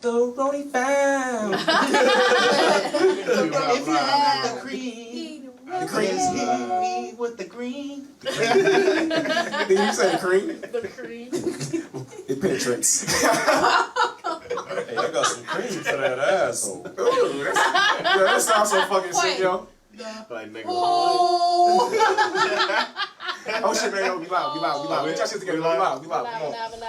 the Roni fam. If you have the cream, the cream, hit me with the green. Did you say the cream? The cream. It penetrates. Hey, I got some cream for that asshole. Ooh, that sounds so fucking sick, yo. Like nigga. Oh. Oh shit, man, yo, we loud. Get your shit together, we loud. Come on.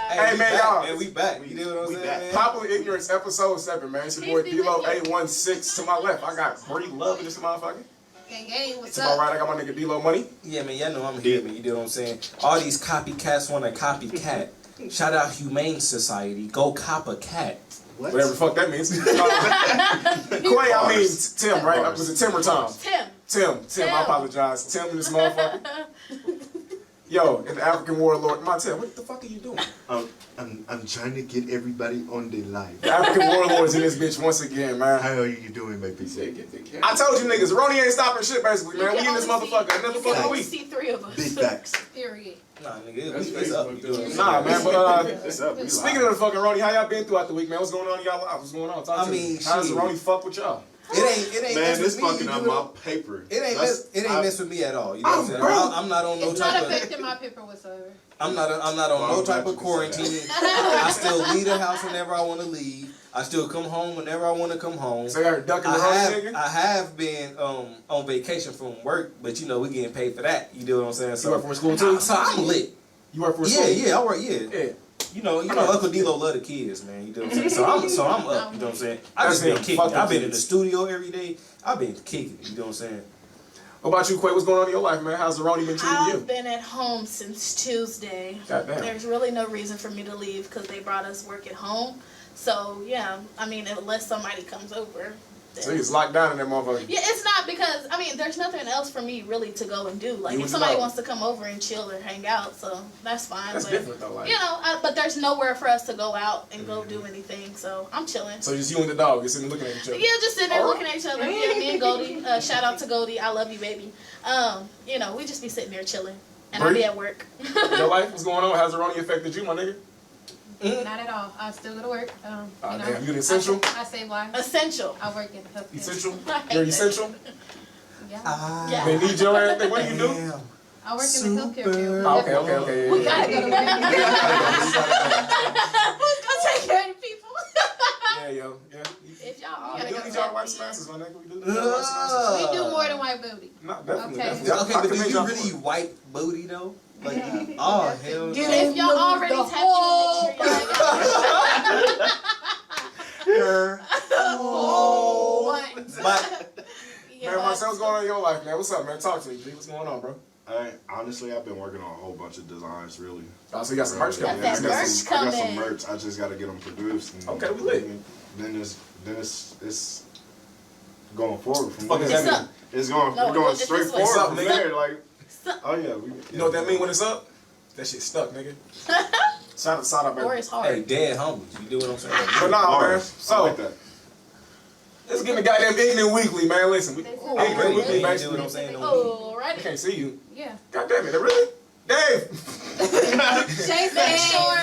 Hey, man, back, y'all. Man, we back. You know what I'm saying, man? Popular Ignorance, episode 7, man. It's your boy D-Lo 816 to my left. I got Bree Love in this motherfucker. Hey, what's to my right, I got my nigga D-Lo Money. Yeah, man, y'all know I'm here, man. You know what I'm saying? All these copycats want to copycat. Shout out Humane Society. Go cop a cat. What? Whatever the fuck that means. Quay, I mean Tim, right? Was it Tim or Tom? Tim. I apologize. Tim and this motherfucker. Yo, in the African warlord, Montel, what the fuck are you doing? I'm trying to get everybody on their life. The African warlord's in this bitch once again, man. How are you doing, baby? I told you niggas, Roni ain't stopping shit, basically, man. We in this motherfucker another fucking week. See 3 of us. Big facts. Period. Nah, nigga, it's up. Nah, man, but speaking of the fucking Roni, how y'all been throughout the week, man? What's going on in y'all lives? What's going on? Talk to me. How does the Roni fuck with y'all? It ain't man, mess this with me. fucking up my paper. It ain't mess with me at all. You know what I'm saying? I'm not on no it's type not of. affecting my paper whatsoever. I'm not on no type of quarantine. I still leave the house whenever I want to leave. I still come home whenever I want to come home. So you're ducking the Roni, nigga? I have been on vacation from work, but you know we getting paid for that. You know what I'm saying? So you work for a school too? So I'm lit. You work for a school? Yeah, I work. Yeah. You know, Uncle D-Lo love the kids, man. You know what I'm saying? So I'm up. You know what I'm saying? I just been kicking. I've been in the studio every day. I've been kicking. You know what I'm saying? What about you, Quay? What's going on in your life, man? How's the Roni been treating you? I've been at home since Tuesday. Goddamn. There's really no reason for me to leave because they brought us work at home. So yeah, I mean, unless somebody comes over. So he's locked down in that motherfucker. Yeah, it's not because, I mean, there's nothing else for me really to go and do. Like, if somebody wants to come over and chill or hang out, so that's fine. That's different though, like. You know, but there's nowhere for us to go out and go do anything, so I'm chilling. So just you and the dog, just sitting looking at each other? Yeah, just sitting there looking at each other. Yeah, me and Goldie. Shout out to Goldie. I love you, baby. You know, we just be sitting there chilling. And I'll be at work. Your life, what's going on? How's the Roni affected you, my nigga? Not at all. I still go to work. Damn, you the essential? I say why. Essential. I work in healthcare. Essential? You're essential? Yeah. Yeah. They need your ass. What do you do? I work in the healthcare field. Okay. We gotta go to work. Who's gonna take care of the people? Yeah. If y'all We do need y'all to wipe some asses, my nigga. We do need y'all to wipe some asses. We do more than white booty. No, definitely. Okay. Okay, but do you really wipe booty though? Like, oh hell no. If y'all already tapped in, make sure y'all But Man, Marcel, what's going on in your life, man? What's up, man? Talk to me, G. What's going on, bro? Honestly, I've been working on a whole bunch of designs, really. Oh, so you got some merch coming. Got that merch I got some coming. merch. I just got to get them produced. And Okay, we lit. Then it's going forward from Fuck there. is that mean? It's going, No, we're going it's straight this way. forward It's from up, there. Like, oh yeah. You know what that mean when it's up? That shit stuck, nigga. Shout out, Or baby. it's hard. hey, dead homies. You do what I'm saying? But nah, man. Bars. I So, like that. let's get the goddamn Ignorant Weekly, man. Listen, Ignorant Weekly, You do what basically. I'm saying? I Alrighty. can't see you. Yeah. God damn it, really? Dave! Shay said, sure.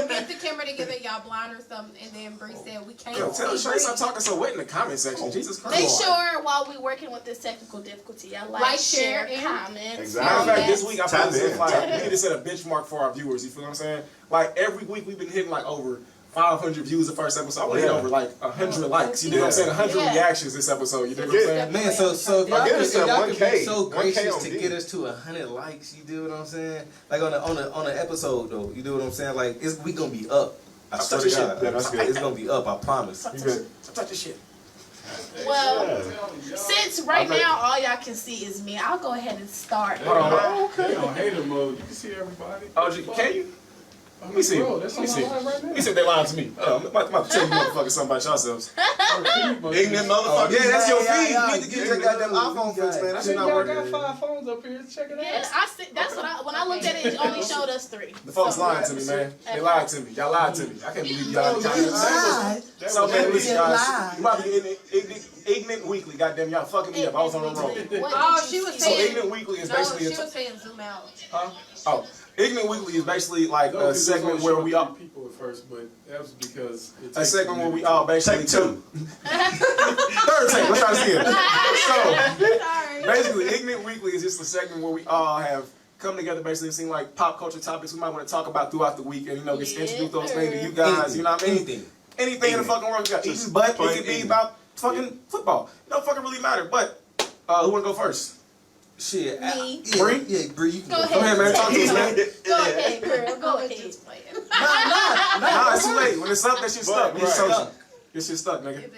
get the camera together, y'all blind or something. And then Bree said, we can't Yo, tell see Shay stop Bree. talking so wet in the comment section. Jesus Christ. Make sure while we working with this technical difficulty, y'all like, share, and comment. Exactly. Matter of fact, this week I Tap put this in. like, we need to set a benchmark for our viewers, you feel what I'm saying? Like, every week we've been hitting like over 500 views the first episode. I want to hit over like 100 likes, you know what I'm saying? 100 reactions this episode, you know what I'm saying? Man, so if y'all Get could, us if y'all that could 1K. be so 1K gracious on to D. get us to 100 likes, you do what I'm saying? Like on the episode though, you do what I'm saying? Like we gonna be up. I swear to God, Yeah, that's good. it's gonna be up. I promise. You good? Stop touching shit. Well, since right now all y'all can see is me, I'll go ahead and start. Hold on. They on hater mode. You can see everybody. Oh, can you? Let me see. Bro, Let that's me on see. my line right Let now. me see if they lying to me. I'm about to tell you motherfuckers something about yourselves. Ignorant Oh, motherfucker. yeah, that's your feed. yeah, You need to get your goddamn iPhone fixed, man. That I shit think not y'all working. got 5 phones up here. Check it out. Yeah, I see. That's what when I looked at it, it only showed us 3. The folks lying to me, man. They lied to me. Y'all lied to me. I can't believe y'all. So, man, listen, guys. You about to get Ignorant Weekly. Goddamn, y'all fucking me up. I was on the road. Oh, she was So, saying. Ignorant Weekly is No, basically she was saying zoom out. Huh? Oh. Ignorant Weekly is basically like No, a 'cause there's segment only where showing we 3 all people at first, but that was because it a takes segment a where we minute. all basically Take 2. Third take. Let's try to see it. So Sorry. basically, Ignorant Weekly is just a segment where we all have come together. Basically, it seems like pop culture topics we might want to talk about throughout the week, and just introduce those things to you guys. You know what I mean? Anything in the fucking world. You got eating butt. It could be about fucking football. It don't fucking really matter. But who wanna go first? Shit. Me. Bree? Yeah, Bree, you can Go go. ahead. Go ahead, man. Talk to us, man. Go ahead, girl. Go I'm ahead. just playing. Nah, it's too late. When it's up, that shit's stuck. Right. It's stuck. This shit's stuck, nigga.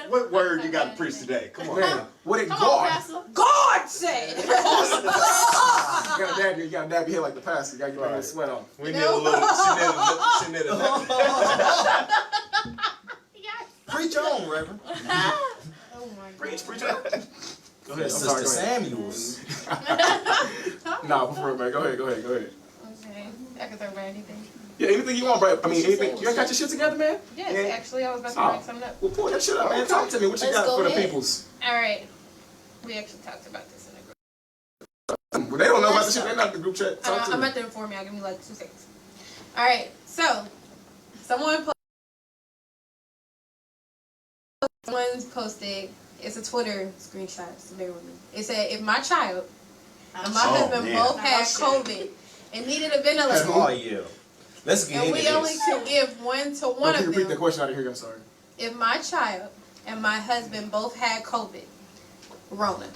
What word you got to preach today? Come on. Man, what it Come on, guard? Pastor. God said. You gotta dab your head like the pastor. You gotta get that little sweat on. We need a little. She need a Yes. Preach on, Reverend. Oh my God. Preach. Go ahead, I'm Sister sorry, Samuels. Nah, before man, go ahead. Okay. I can talk about anything. Yeah, anything you want, bro. I mean, anything. You ain't got your shit together, man? Yes, Yeah. actually, I was about to Oh. bring something up. Well, pull that shit up, man. Talk to me. What you Let's got go for the ahead. peoples? All right. We actually talked about this in the group. Well, they don't know about the shit. They're not in the group chat. Talk to I'm me. about to inform y'all. Give me like 2 seconds. All right. So, someone posted. It's a Twitter screenshot. So bear with me. It said, "If my child and my husband man. both had COVID and needed a ventilator, Oh, yeah. Let's get and into we this. only could give one to one Can of you repeat the them. question out of here? I'm sorry. If my child and my husband both had COVID, Rona."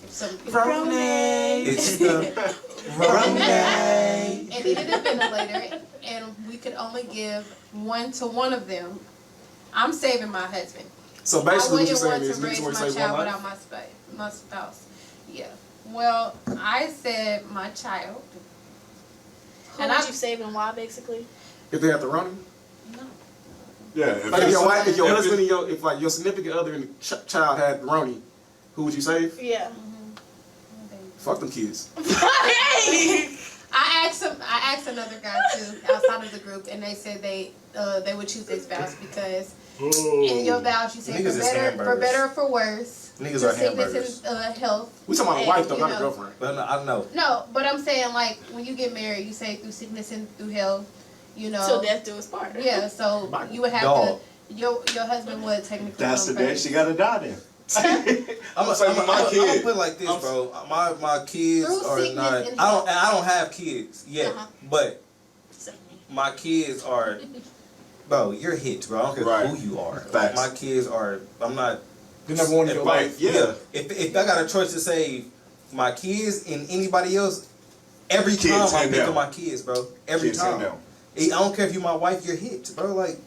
So, It's the Rona. and needed a ventilator, and we could only give one to one of them, I'm saving my husband. So I basically, what you're wouldn't saying want is to niggas raise want my to save child one life. without my spouse. Yeah. Well, I said my child. Who And would I- you save and why, basically? If they have to run him? No. Yeah. Like if your wife, if your husband and if like your significant other and child had Roni, who would you save? Yeah. Fuck them kids. I asked another guy too outside of the group, and they said they would choose their spouse because in your vows you say Niggas is for hamburgers. better or for worse. Niggas for are sickness hamburgers. and health. We talking about a And, wife though, you not a know, girlfriend. But I know. No, but I'm saying like when you get married, you say through sickness and through health. You know. Till death do us part. Yeah, so you would have Dog. to. Your husband would technically. That's the come day first. she got to die then. I'm gonna put it like this, bro. My kids Through are sickness not. and I don't have kids yet, Uh-huh. but Same. my kids are. Bro, you're hit, bro. I don't care Right. who you are. Facts. My kids are. I'm not. The number one in your life. Yeah. If I got a choice to save my kids and anybody else, every Kids, time I'm hand picking down. my kids, bro. Every Kids, hand time. down. I don't care if you're my wife, you're hit, bro. Like.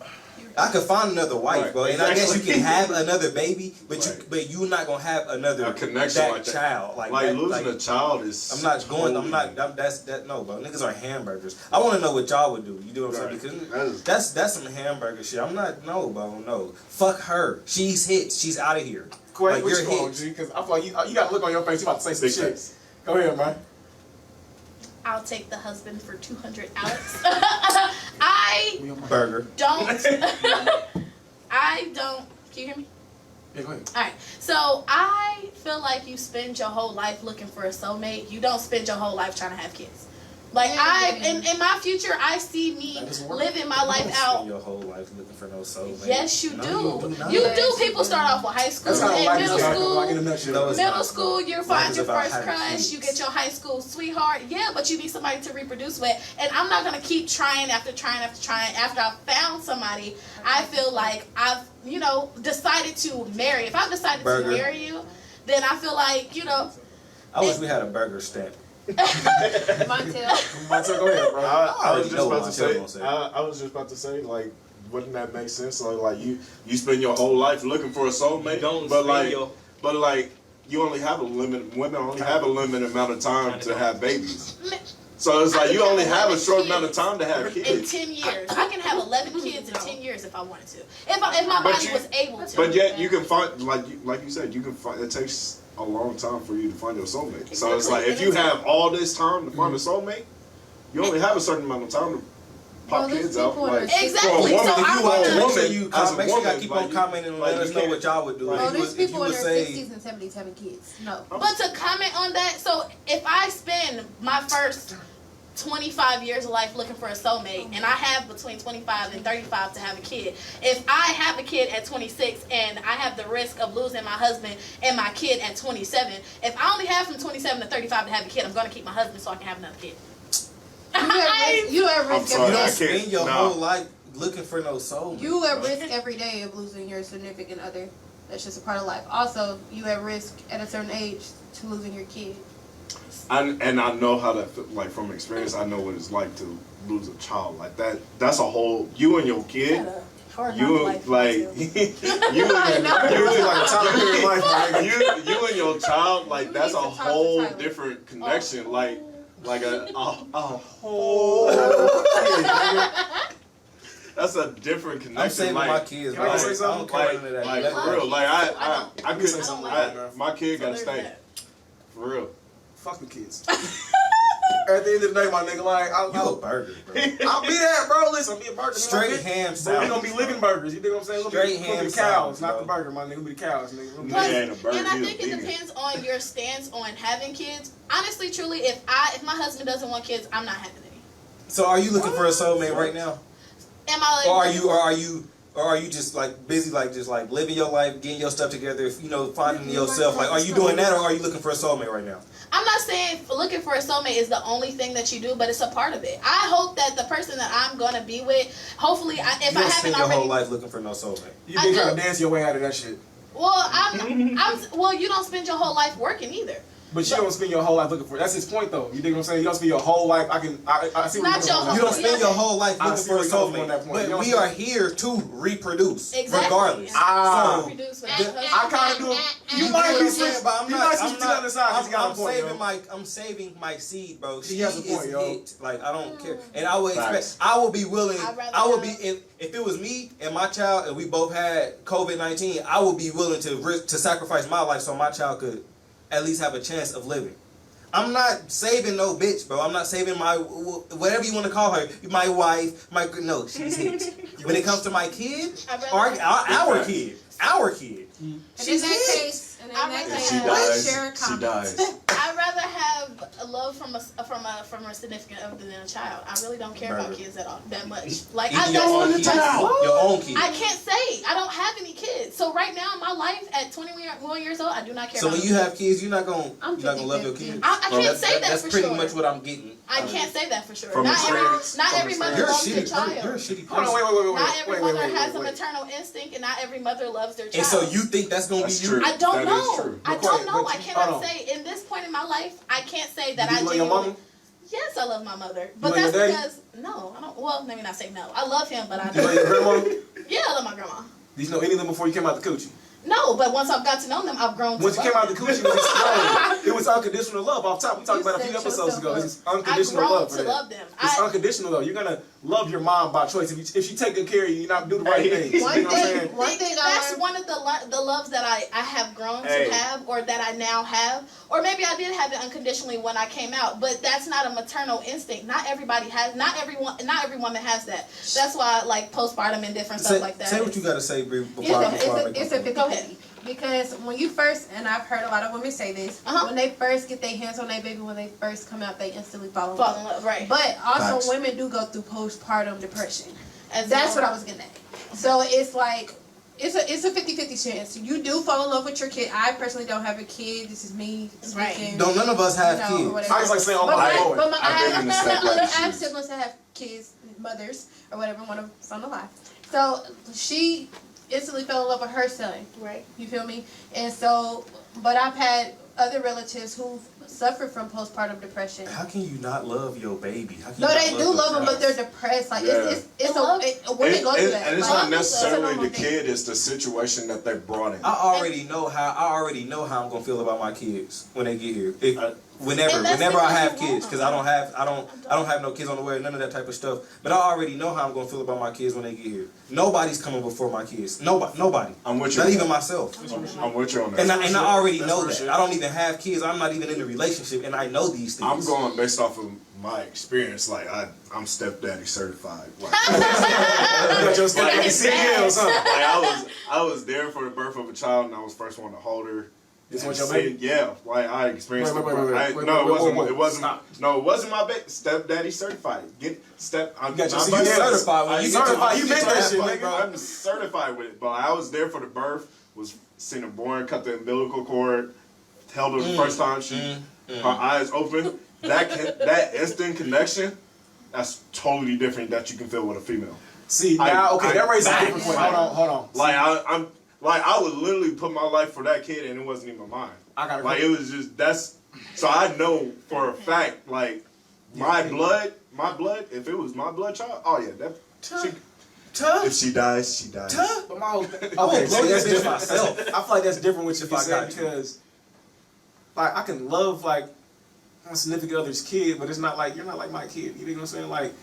I could find another wife, Right, bro, and I guess you exactly. can have another baby, but Right. you're not gonna have another A connection that like that. child. Like that, losing a child is. I'm not going. I'm totally- not. No, bro. Niggas are hamburgers. I want to know what y'all would do. You do what I'm Right. saying? That is- Because that's some hamburger shit. I'm not. No, bro. No. Fuck her. She's hit. She's out of here. Quay, Like, what you're you on, hit. G? Because I feel like you got a look on your face. You about to say some Big shit. facts. Go ahead, man. I'll take the husband for 200, Alex. I Burger. don't. I don't. Can you hear me? Yeah, go ahead. Alright, so I feel like you spend your whole life looking for a soulmate. You don't spend your whole life trying to have kids. Like in my future, I see me That doesn't work. living my You life don't out. spend your whole life looking for no soulmate. Yes, you No, do. you do not. You do. People start off with high school That's kind of and like middle like in a school. nutshell. No, it's Middle not. school, you Life find is your about first having crush, kids. you get your high school sweetheart. Yeah, but you need somebody to reproduce with. And I'm not gonna keep trying after trying after trying. After I've found somebody, I feel like I've, decided to marry. If I've decided Burger. to marry you, then I feel like, I wish we had a burger stamp. Montel. Montel, go ahead, bro. I was already just know about what to my say. tail gonna say. I was just about to say, like, wouldn't that make sense? Like you spend your whole life looking for a soulmate, but like you only have a limit. Women only have a limited amount of time to have babies. So it's like you only have a short amount of time to have in kids. 10 years, I can have 11 kids in 10 years if I wanted to. If my body was able to. But yet you can find, like you said, you can find. It takes a long time for you to find your soulmate. So it's like if you have all this time to find a soulmate, you only have a certain amount of time to pop there's kids out. people Like, Exactly. For a woman, So if I you wanna- want a Make woman, sure as a you y'all woman, keep like, on commenting and like, let us you know can't- what y'all would do. Right. Oh, If you there's was- if people you in would their say, 60s and 70s having kids. No. But to comment on that, so if I spend my first 25 years of life looking for a soulmate, and I have between 25 and 35 to have a kid. If I have a kid at 26 and I have the risk of losing my husband and my kid at 27, if I only have from 27 to 35 to have a kid, I'm going to keep my husband so I can have another kid. You at risk sorry, You don't I spend can't- your no. whole life looking for no soulmate. You at risk every day of losing your significant other. That's just a part of life. Also, you at risk at a certain age to losing your kid. And I know how that feel, like from experience. I know what it's like to lose a child like that. That's a whole you and your kid. You like you and your child like that's a whole different connection. Like a whole. That's a different connection. I'm saving like, my kids. Can I say something? I don't care none of that. Like for real. Like I can say something like that. my kid gotta stay. For real. Fuck the kids. At the end of the day, my nigga, like, You a burger, bro. I'll be that, bro. Listen, I'll be a burger. Straight ham But we sandwich. gonna be living burgers. You think what I'm saying? Straight We'll be ham the cows, sandwich, not bro. the burger, my nigga. We'll be the cows, nigga. Nigga ain't a burger, And I he a think it vegan. depends on your stance on having kids. Honestly, truly, if my husband doesn't want kids, I'm not having any. So are you looking for a soulmate right now? Am I like? Or are you just like busy, like just like living your life, getting your stuff together, you know, finding yourself? Like, are you doing that, or are you looking for a soulmate right now? I'm not saying looking for a soulmate is the only thing that you do, but it's a part of it. I hope that the person that I'm gonna be with, hopefully, if You I don't haven't spend your whole already. life looking for no soulmate. You been trying to dance your way out of that shit. Well, well, you don't spend your whole life working either. But you don't spend your whole life looking for it. That's his point, though. You dig what I'm saying? You don't spend your whole life. I see what Not you're your doing. You don't spend your whole life I looking see for a where you're coming from soulmate. on that point. You But don't we spend- are here to reproduce, Exactly. regardless. Ah. So, Reproduce with I your husband. kind of do. You You might get be what I'm saying, but I'm you not. might switch I'm to the other not. side. 'Cause you got a I'm point, saving yo. I'm saving my seed, bro. He has a point, is yo. it. Like I don't care, and I would expect. Facts. I will be willing. I'd rather I would be have- if it was me and my child, and we both had COVID-19. I would be willing to sacrifice my life so my child could at least have a chance of living. I'm not saving no bitch, bro. I'm not saving my whatever you want to call her. My wife, no, she's hit. When it comes to my kid, our kid. And She's in that hit. case, and in I that rather case, She have- dies. share a She comment. dies. I'd rather have a love from a significant other than a child. I really don't care about Murder. kids at all that much. Like Even I your own just kid. Your own kid. I can't say I don't have any kids. So right now in my life at 21 years old, I do not care. So about when you no have kids, you're not gonna I'm love your 50-50. kids. I can't say that That's for pretty sure. much what I'm getting. I can't say that for sure. From Not experience. every mother You're a loves their shitty. child. You're a shitty Hold person. on, Not every wait, mother has a wait. maternal instinct, and not every mother loves their child. And so you think that's gonna That's be you? true. I don't That is know. true. I But don't wait, know. but I hold cannot on. say in this point in my life. I can't say that You I love your genuinely. mama? Yes, I love my mother, but love your that's daddy? because no, I don't. Well, maybe not say no. I love him, but I You know don't. your grandma? Yeah, I love my grandma. Did you know any of them before you came out the coochie? No, but once I've got to know them, I've grown. Once to you came love out the them. coochie, it was unconditional love off top. We talked You about it a few set episodes ago. yourself This is I've unconditional grown love for to that. love them. It's unconditional though. You're gonna love your mom by choice. If she take good care of you, you not do the right things. You know what I'm saying? One thing That's I one of the loves that I have grown Hey. to have, or that I now have, or maybe I did have it unconditionally when I came out. But that's not a maternal instinct. Not everybody has. Not every woman has that. That's why like postpartum and different stuff like that. Say what you gotta say, Bree, before It's I a make my point. Go ahead. because when you first, and I've heard a lot of women say this, when they first get their hands on their baby, when they first come out, they instantly fall in Fall in love. love, right? But also Facts. women do go through postpartum depression. As That's well. what I was getting at. So it's like, it's a 50-50 chance. You do fall in love with your kid. I personally don't have a kid. This is me speaking. Don't none of us have you know, kids. whatever. I was like saying, oh But my my, lord. but my, I I've been in the same have shoes. siblings that have kids, mothers, or whatever, one of them's on the life. So she instantly fell in love with her son. Right. You feel me? And so, but I've had other relatives who've suffered from postpartum depression. How can you not love your baby? How can No, you they not do love them, your but they're child? depressed. Like Yeah. women go through that. And it's Like, not necessarily it's a the normal thing. kid; it's the situation that they brought in. I already know how I'm gonna feel about my kids when they get here. Whenever And that's I because have you kids, want because I don't have no kids on the way, none of that type of stuff. But I already know how I'm gonna feel about my kids when they get here. Nobody's coming before my kids. Nobody. I'm with you. Not on even that. myself. I'm with you on that. And I already That's know for that. sure. I don't even have kids. I'm not even in a relationship, and I know these things. I'm going based off of my experience. Like I'm stepdaddy certified. Like, You got your stepdaddy CDLs, huh? like I was there for the birth of a child, and I was the first one to hold her. This was your baby? Yeah, like I experienced. Wait, it wasn't my baby. Stepdaddy certified. I'm got your certified when you certified. You meant that shit, nigga. I'm certified with it, but I was there for the birth. Was seen her born, cut the umbilical cord, held her the first time her eyes open. That instant connection, that's totally different that you can feel with a female. See now, that raises a different point. Hold on. Like I would literally put my life for that kid, and it wasn't even mine. It was just So I know for a fact, like my blood. If it was my blood child, oh yeah, if she dies, she dies. But my whole thing, okay, so that's different. Myself. I feel like that's different with you saying because, like, I can love like my significant other's kid, but it's not like you're not like my kid. You know what I'm saying? Like.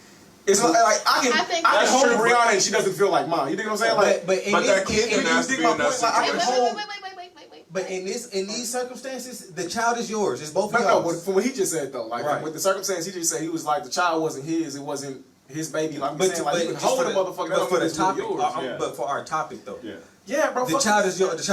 It's like I can hold Brianna and she doesn't feel like mine. You think what I'm saying? Like, but that kid can ask me in that situation. Wait. But in these circumstances, the child is yours. It's both of y'all. y'all. No, from what he just said though, like with the circumstance, he just said he was like the child wasn't his. It wasn't his baby. Like you can hold the motherfucker. But for the topic, yours. but for our topic though. Yeah, bro. The child is yours. The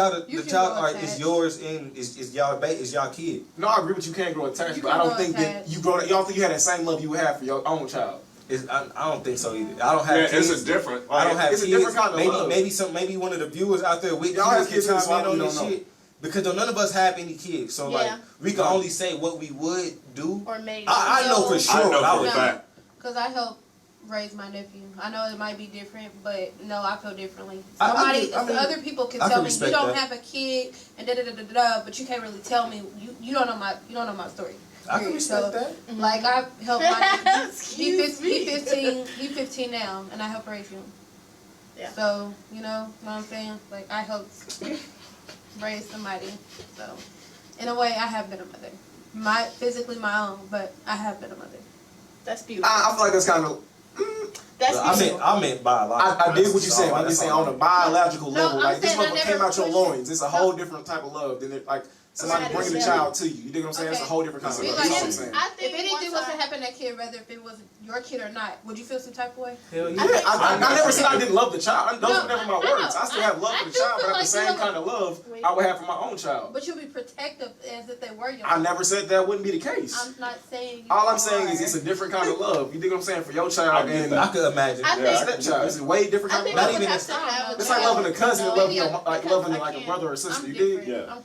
child is yours and is y'all kid. No, I agree with you. Can't grow attached, but I don't think that you grow. Y'all think you had that same love you would have for your own child. I don't think so either. I don't have kids. It's a different. I don't have kids. It's a different kind of love. Maybe one of the viewers out there with y'all have kids can chime in on this shit. Because none of us have any kids, so like we can only say what we would do. Or maybe I know for sure. Because I helped raise my nephew. I know it might be different, but no, I feel differently. Other people can tell me you don't have a kid and but you can't really tell me you don't know my story. I can respect that. Like I helped my nephew. He's 15 now, and I helped raise him. Yeah. So you know what I'm saying? Like I helped raise somebody. So in a way, I have been a mother. Physically my own, but I have been a mother. That's beautiful. I feel like that's kind of. That's beautiful. I meant biological. I did what you said. I'm just saying on a biological level. Like this motherfucker came out your loins. It's a whole different type of love than like. Somebody bringing the child to you. You dig what I'm saying? It's a whole different kind of love. That's what I'm saying. If anything was to happen to that kid, whether if it was your kid or not, would you feel some type of way? Hell yeah. I never said I didn't love the child. Those were never my words. I still have love for the child, but the same kind of love I would have for my own child. But you'll be protective as if they were your I never said that wouldn't be the case. I'm not saying all I'm saying is it's a different kind of love. You dig what I'm saying? For your child and I could imagine. Stepchild. It's a way different kind of love. Not even it's like loving a cousin and loving like a brother or sister. You dig? Yeah.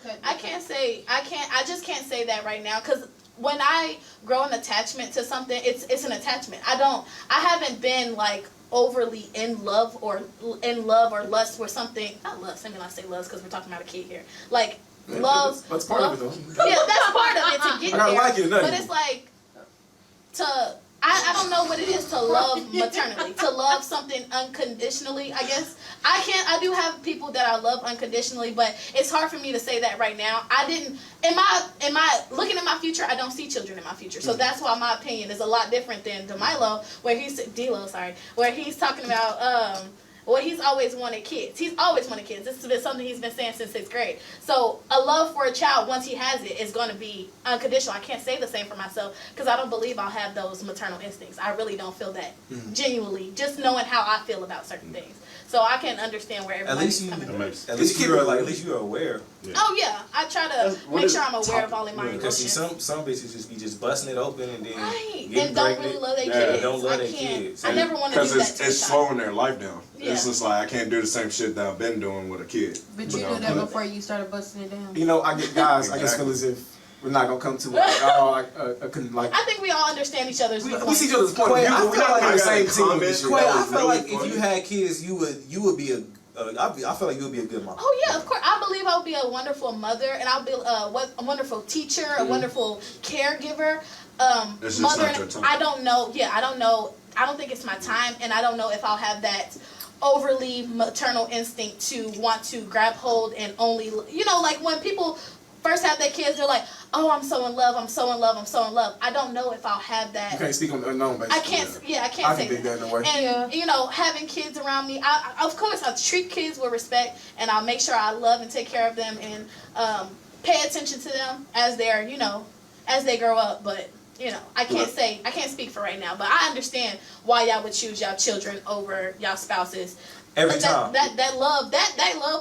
I just can't say that right now because when I grow an attachment to something, it's an attachment. I haven't been like overly in love or lust for something. Not lust. I mean, I say lust because we're talking about a kid here. Like love. That's part of it though. Yeah, that's part of it to get there. Like it, but it's like I don't know what it is to love maternally, to love something unconditionally, I guess. I do have people that I love unconditionally, but it's hard for me to say that right now. Looking at my future, I don't see children in my future. So that's why my opinion is a lot different than DeMilo, where he's talking about, he's always wanted kids. He's always wanted kids. This has been something he's been saying since 6th grade. So a love for a child, once he has it, is going to be unconditional. I can't say the same for myself because I don't believe I'll have those maternal instincts. I really don't feel that genuinely, just knowing how I feel about certain things. So I can understand where everybody's coming from. At least you're aware. Yeah. Oh yeah, I try to make sure I'm aware of all of my emotions. Because some bitches just busting it open and then and don't really love their kids. Don't love their kids. I never want to do that. Because it's slowing their life down. Yeah. It's just like I can't do the same shit that I've been doing with a kid. But you knew that before you started busting it down. You know, I get guys. I just feel as if we're not gonna come to I think we all understand each other's viewpoints. We see each other's point of view, but we're not on the same team. I feel like if you had kids, you would be I feel like you would be a good mom. Oh yeah, of course. I believe I'll be a wonderful mother, and I'll be a wonderful teacher, a wonderful caregiver. It's just mother. not your time. I don't know. Yeah, I don't know. I don't think it's my time, and I don't know if I'll have that overly maternal instinct to want to grab hold and only, like when people first have their kids, they're like, oh, I'm so in love, I'm so in love, I'm so in love. I don't know if I'll have that. You can't speak on the unknown, basically. I can't say that in a way. And, having kids around me, of course, I'll treat kids with respect, and I'll make sure I love and take care of them and pay attention to them as they're, as they grow up. But, I can't speak for right now, but I understand why y'all would choose y'all children over y'all spouses. Every time. That love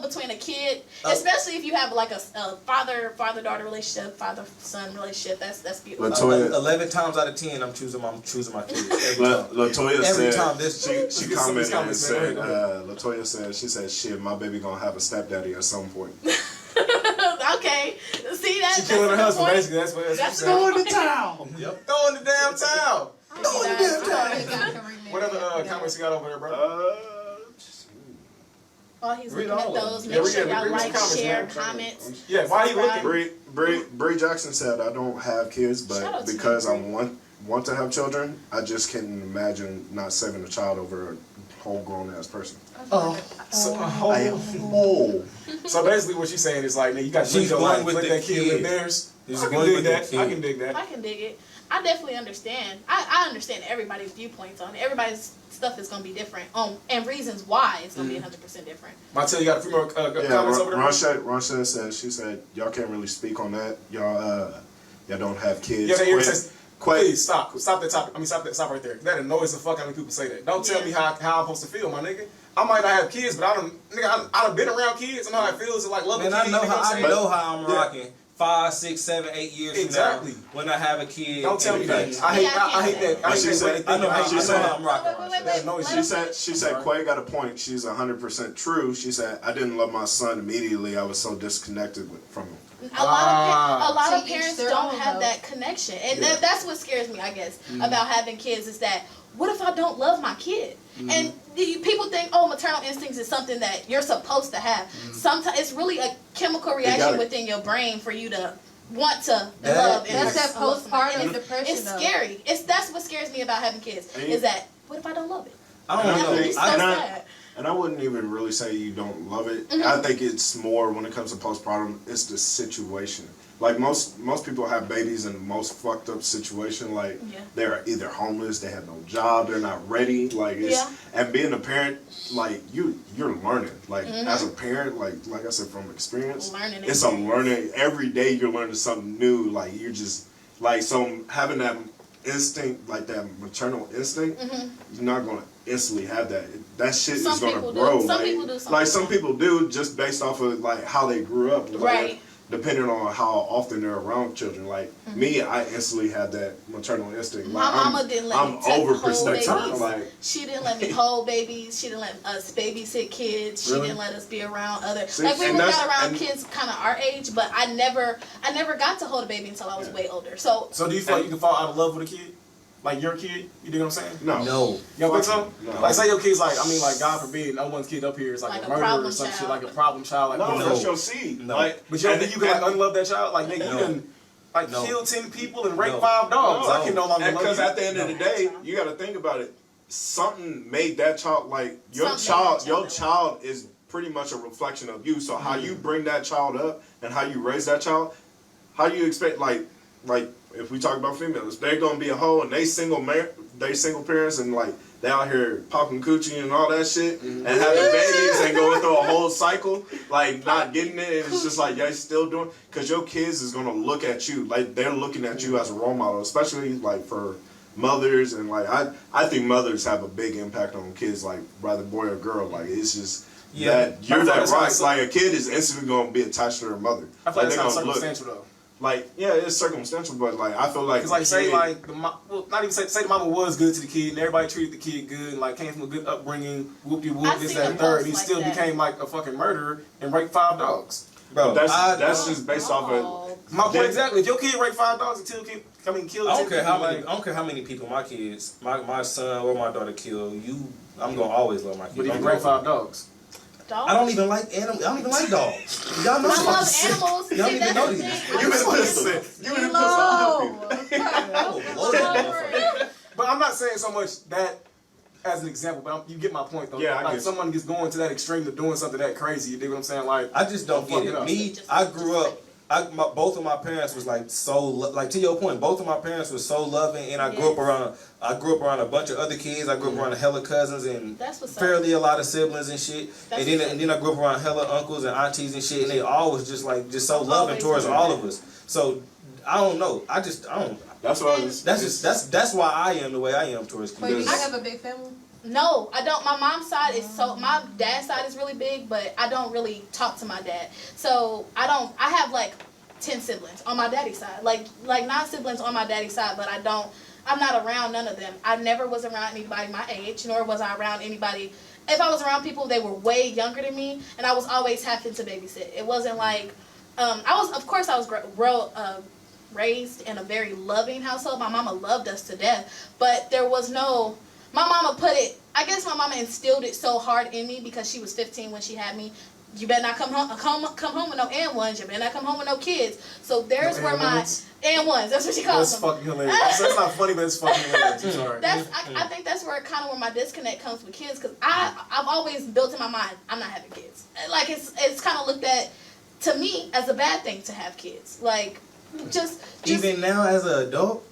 between a kid, especially if you have like a father-daughter relationship, father-son relationship, that's beautiful. Latoya, 11 times out of 10, I'm choosing my kids. Latoya Every said, time this she commented and said, Latoya said, she said, shit, my baby gonna have a stepdaddy at some point. Okay, see that? She killing her husband, basically. That's Throwing the towel. Yep. Throwing the damn towel. Throwing the damn towel. What other comments you got over there, bro? While he's Read looking at all of those, them. make sure Yeah, y'all read like, comments, share, man. comments. Yeah, why you looking? Bree Jackson said, I don't have kids, Shout out but to because you, I want to have children, I just can't imagine not saving a child over a whole grown ass person. So basically, what she's saying is like, man, you got to live your life, let that kid live theirs. I can dig that. I can dig that. I can dig it. I definitely understand. I understand everybody's viewpoints on it. Everybody's stuff is going to be different. And reasons why it's going to be 100% different. Martel, you got a few more comments over there? Ronsha said, she said, y'all can't really speak on that. Y'all don't have kids. Yeah, they says, please stop that topic. I mean, stop right there. That annoys the fuck out of people say that. Don't tell me how I'm supposed to feel, my nigga. I might not have kids, but I done been around kids. I know how it feels to like love a kid. I know how I'm rocking. 5, 6, 7, 8 years exactly. from now, when I have a kid. Don't tell me that. I hate that. I know how I'm rocking. She said, Quay got a point. She's 100% true. She said, I didn't love my son immediately. I was so disconnected from him. A lot of parents don't have that connection, and that's what scares me, I guess, about having kids. Is that what if I don't love my kid? And people think, oh, maternal instincts is something that you're supposed to have. Sometimes it's really a chemical reaction within your brain for you to want to love. That's that postpartum depression. It's scary. That's what scares me about having kids. Is that what if I don't love it? I don't know. And I wouldn't even really say you don't love it. I think it's more when it comes to postpartum, it's the situation. Like most people have babies in the most fucked up situation. Like they're either homeless, they have no job, they're not ready. Like and being a parent, like you're learning. Like as a parent, like I said from experience, it's a learning. Every day you're learning something new. Like you're just like so having that instinct, like that maternal instinct, you're not gonna instantly have that. That shit is gonna grow. Some people do just based off of like how they grew up. Like, right. Depending on how often they're around children. Like me, I instantly had that maternal instinct. Like, my mama didn't let me hold babies. Like, she didn't let me hold babies. She didn't let us babysit kids. She didn't let us be around other. Like we got around kids kind of our age, but I never got to hold a baby until I was way older. So do you feel like you can fall out of love with a kid? Like your kid? You dig what I'm saying? No. You don't think so? No. Like say your kid's like, God forbid, no one's kid up here is like a murderer or some shit, like a problem child. Like, that's your seed. No. Like, but you can like unlove that child? Like, nigga, you can kill 10 people and rape 5 dogs. I can no longer love you. Because at the end of the day, you got to think about it. Something made that child, like, your child is pretty much a reflection of you. So how you bring that child up and how you raise that child, how do you expect, like if we talk about females, they're gonna be a hoe and they single parents and like they out here popping coochie and all that shit and having babies and going through a whole cycle, like not getting it, and it's just like y'all still doing, because your kids is gonna look at you like they're looking at you as a role model, especially like for mothers, and like I think mothers have a big impact on kids, like whether boy or girl. Like it's just that you're that right. Like a kid is instantly gonna be attached to their mother. I feel like that's not circumstantial though. Like, yeah, it's circumstantial, but like I feel like, cause like say like not even say the mama was good to the kid and everybody treated the kid good and like came from a good upbringing, whoop-de-whoop, this, that, and third, and he still became like a fucking murderer and raped 5 dogs. Bro, that's just based off of my point. Exactly. If your kid raped 5 dogs and killed, I don't care how many people my kids, my son or my daughter kill. I'm gonna always love my kids. But if you rape 5 dogs. I don't even like animals. I don't even like dogs. Y'all know I love animals. Y'all don't even know these. You been listening. You been listening. But I'm not saying so much that as an example, but you get my point though. Yeah, like someone gets going to that extreme to doing something that crazy. You dig what I'm saying? Like I just don't get it. Me, I grew up. Both of my parents was like like to your point. Both of my parents were so loving, and I grew up around a bunch of other kids. I grew up around a hella cousins and fairly a lot of siblings and shit. And then I grew up around hella uncles and aunties and shit, and they all was just so loving towards all of us. So I don't know. I don't. That's why I was. That's why I am the way I am towards kids. Wait, do you have a big family? No, I don't. My mom's side is my dad's side is really big, but I don't really talk to my dad. So I have like 10 siblings on my daddy's side. Like 9 siblings on my daddy's side, but I'm not around none of them. I never was around anybody my age, nor was I around anybody. If I was around people, they were way younger than me, and I was always having to babysit. It wasn't like, I was raised in a very loving household. My mama loved us to death, but there was no, my mama I guess my mama instilled it so hard in me because she was 15 when she had me. You better not come home with no and-ones. You better not come home with no kids. So there's where my and-ones. That's what she calls them. That's fucking hilarious. That's not funny, but it's fucking hilarious. I'm sorry. I think that's where my disconnect comes with kids, because I've always built in my mind I'm not having kids. Like it's kind of looked at to me as a bad thing to have kids. Like just even now as an adult.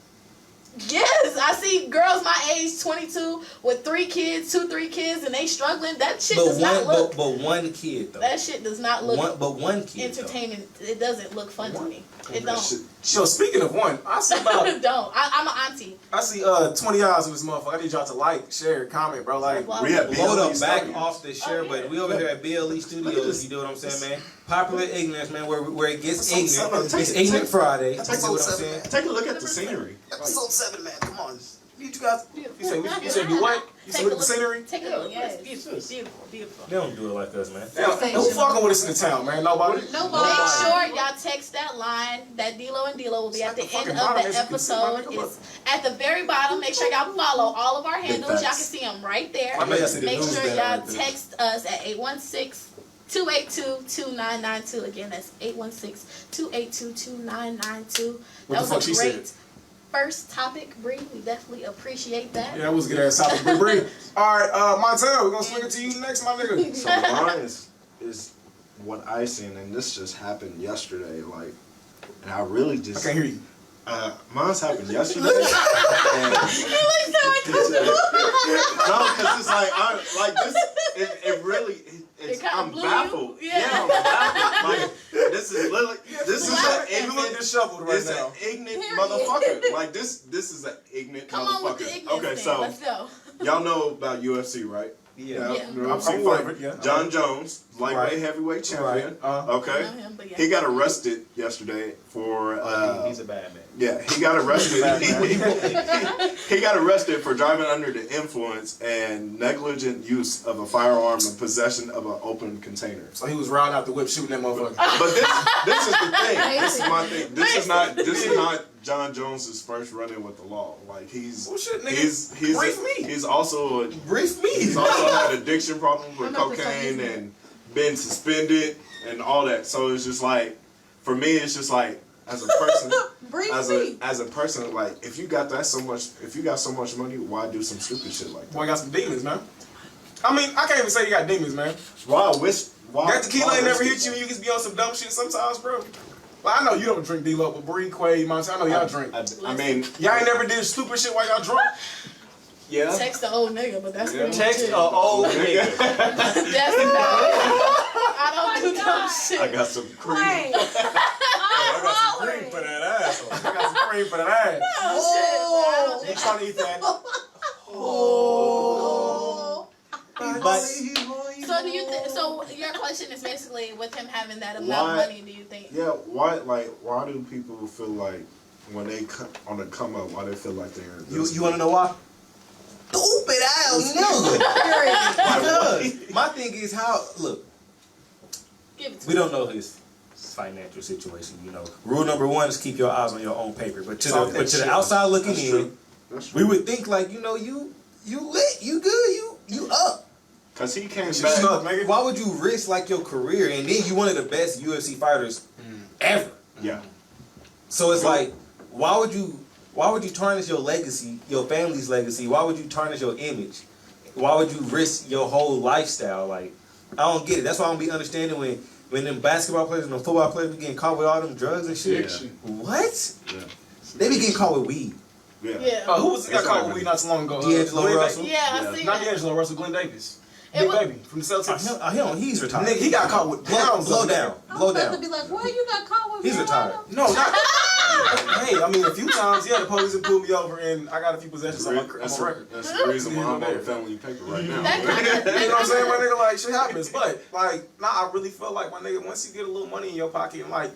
Yes, I see girls my age, 22, with 3 kids, 3 kids, and they struggling. That shit does not look. But one kid though. That shit does not look. One kid. Entertaining. Though. It doesn't look fun to me. It don't. Yo, speaking of one, I see about. Don't. I'm an auntie. I see 20 hours of this motherfucker. I need y'all to like, share, comment, bro. Like we have load up BLE back Studios. off the share, but we over here at BLE Studios. You know what I'm saying, man? Popular ignorance, man. Where it gets ignorant. It's Ignorant Friday. You see what I'm saying? Take a look at the scenery. Episode 7, man. Come on. Need you guys. You say do what? You say look at the scenery? Take a look. Yes. Beautiful. They don't do it like us, man. Who fucking with us in the town, man? Nobody. Make sure y'all text that line. That D-Lo and D-Lo will be at the end of the episode. It's at the very bottom. Make sure y'all follow all of our handles. Y'all can see them right there. Make sure y'all text us at 816-282-2992. Again, that's 816-282-2992. That was a great first topic, Bree. We definitely appreciate that. Yeah, that was a good ass topic, Bree. All right, Montel, we're gonna swing it to you next, my nigga. So mine is what I seen, and this just happened yesterday. Like, and I really just I can't hear you. Mine's happened yesterday. No, because it's like this. It really. I'm baffled. Yeah, I'm baffled. Like this is literally this is an ignorant disheveled right now. Ignorant motherfucker. Like this is an ignorant Come motherfucker. on with the ignorance okay, thing. so Let's go. Y'all know about UFC, right? Yeah. UFC fight. John Jones, lightweight heavyweight champion. Okay. He got arrested yesterday for. He's a bad man. Yeah, he got arrested. He got arrested for driving under the influence and negligent use of a firearm and possession of an open container. So he was riding out the whip shooting that motherfucker. But this is the thing. This is my thing. This is not John Jones's first run-in with the law. Like he's also he's also had addiction problems with cocaine and been suspended and all that. So it's just like, for me, it's just like, as a person, as a person, like if you got so much money, why do some stupid shit like that? Boy, got some demons, man. I mean, I can't even say you got demons, man. Why that tequila ain't never hit you, and you can be on some dumb shit sometimes, bro. Well, I know you don't drink D-Lo, but Bree, Quay, Monty, I know y'all drink. I mean, y'all ain't never did stupid shit while y'all drunk. Yeah. Text the old nigga, but that's pretty Text an old nigga. That's about it. I don't do dumb shit. I got some cream. I got some cream for that ass. I got some cream for that ass. Oh, shit. You trying to eat that? Oh. But So do you think? So your question is basically, with him having that amount of money, do you think? Yeah. Why do people feel like when they on the come up, why they feel like they're you want to know why? Stupid ass nigga. My thing is look. We don't know his financial situation. You know, rule number 1 is keep your eyes on your own paper. But to the outside looking in, we would think like, you know, you lit, you good, you up. Cause he came back. Why would you risk like your career and then you one of the best UFC fighters ever? Yeah. So it's like, why would you tarnish your legacy, your family's legacy? Why would you tarnish your image? Why would you risk your whole lifestyle? Like, I don't get it. That's why I don't be understanding when them basketball players and them football players be getting caught with all them drugs and shit. Yeah. What? Yeah. They be getting caught with weed. Yeah. Who was got caught with weed not so long ago? D'Angelo Russell. Yeah, I see Not that. D'Angelo Russell, Glenn Davis. Big baby from the Celtics. He's retired. Nigga, he got caught with pounds. Blow down. I'm about to be like, why you got caught with He's retired. No, not. Hey, I mean, a few times, yeah, the police have pulled me over and I got a few possessions on my record. That's the reason why I'm on the family paper right now. You know what I'm saying, my nigga? Like, shit happens. But, like, I really feel like, my nigga, once you get a little money in your pocket and, like,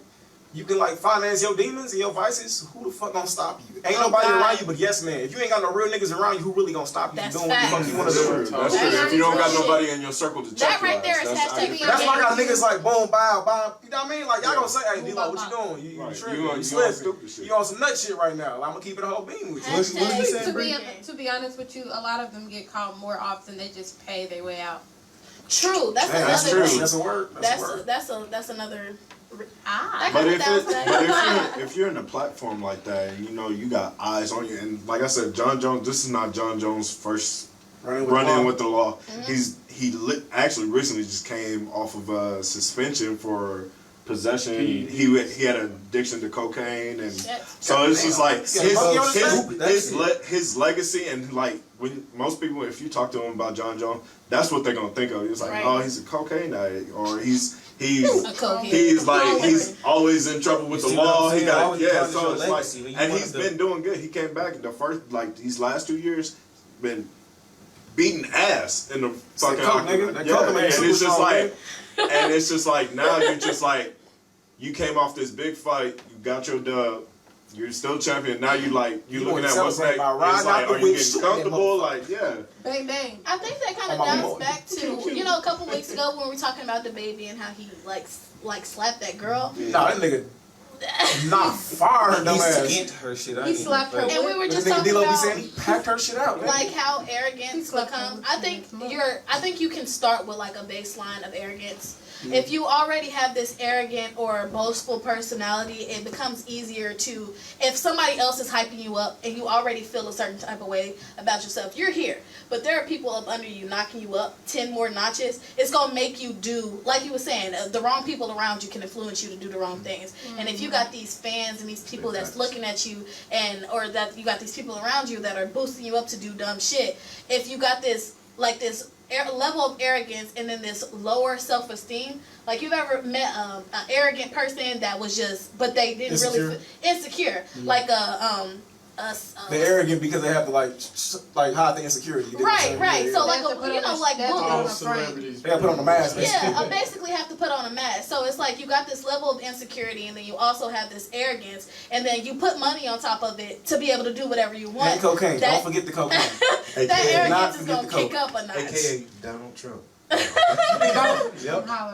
you can, like, finance your demons and your vices, who the fuck gonna stop you? Ain't nobody around you but yes, man. If you ain't got no real niggas around you, who really gonna stop you from doing what the fuck you wanna do? That's true. If you don't got nobody in your circle to check that right there is hashtag. That's why I got niggas like boom, bow. You know what I mean? Like, y'all gonna say, hey, D-Lo, what you doing? You tripping? You slipping? You on some nut shit right now. I'm gonna keep it a whole beam with you. To be honest with you, a lot of them get caught more often. They just pay their way out. True. That's another that's true. thing. That's a word. That's another. But if you're in a platform like that, and you know you got eyes on you, and like I said, John Jones. This is not John Jones' first run-in with the law. Mm-hmm. He actually recently just came off of suspension for possession. He had an addiction to cocaine, and so it's just like his legacy, and like when most people, if you talk to them about John Jones, that's what they're gonna think of. It's like, oh, he's a cocaine addict, or he's always in trouble with the law. He got so it's like, and he's been doing good. He came back in the first these last 2 years, been beating ass in the fucking nigga. And it's just like now you're just like you came off this big fight, you got your dub. You're still champion. Now you looking at what's next. It's like, are you getting comfortable? Like, yeah. Bang, bang. I think that kind of bounces back to, a couple weeks ago when we were talking about the baby and how he like slapped that girl. Nah, that nigga fire her dumb ass. He skint her shit out. He slapped her. And we were just talking about he packed her shit out. Like how arrogance becomes. I think you can start with like a baseline of arrogance. If you already have this arrogant or boastful personality, it becomes easier to, if somebody else is hyping you up and you already feel a certain type of way about yourself, you're here. But there are people up under you knocking you up 10 more notches. It's going to make you do, like you were saying, the wrong people around you can influence you to do the wrong things. Mm-hmm. And if you got these fans and these people that's looking at you, or that you got these people around you that are boosting you up to do dumb shit, if you got this, like this level of arrogance and then this lower self-esteem, like you've ever met an arrogant person that was just, but they didn't really insecure, like they're arrogant because they have to like hide the insecurity. Right. Yeah. So like all celebrities. They gotta put on a mask. Yeah, I basically have to put on a mask. So it's like you got this level of insecurity, and then you also have this arrogance, and then you put money on top of it to be able to do whatever you want. And cocaine. Don't forget the cocaine. That arrogance is gonna kick up a notch. AKA Donald Trump.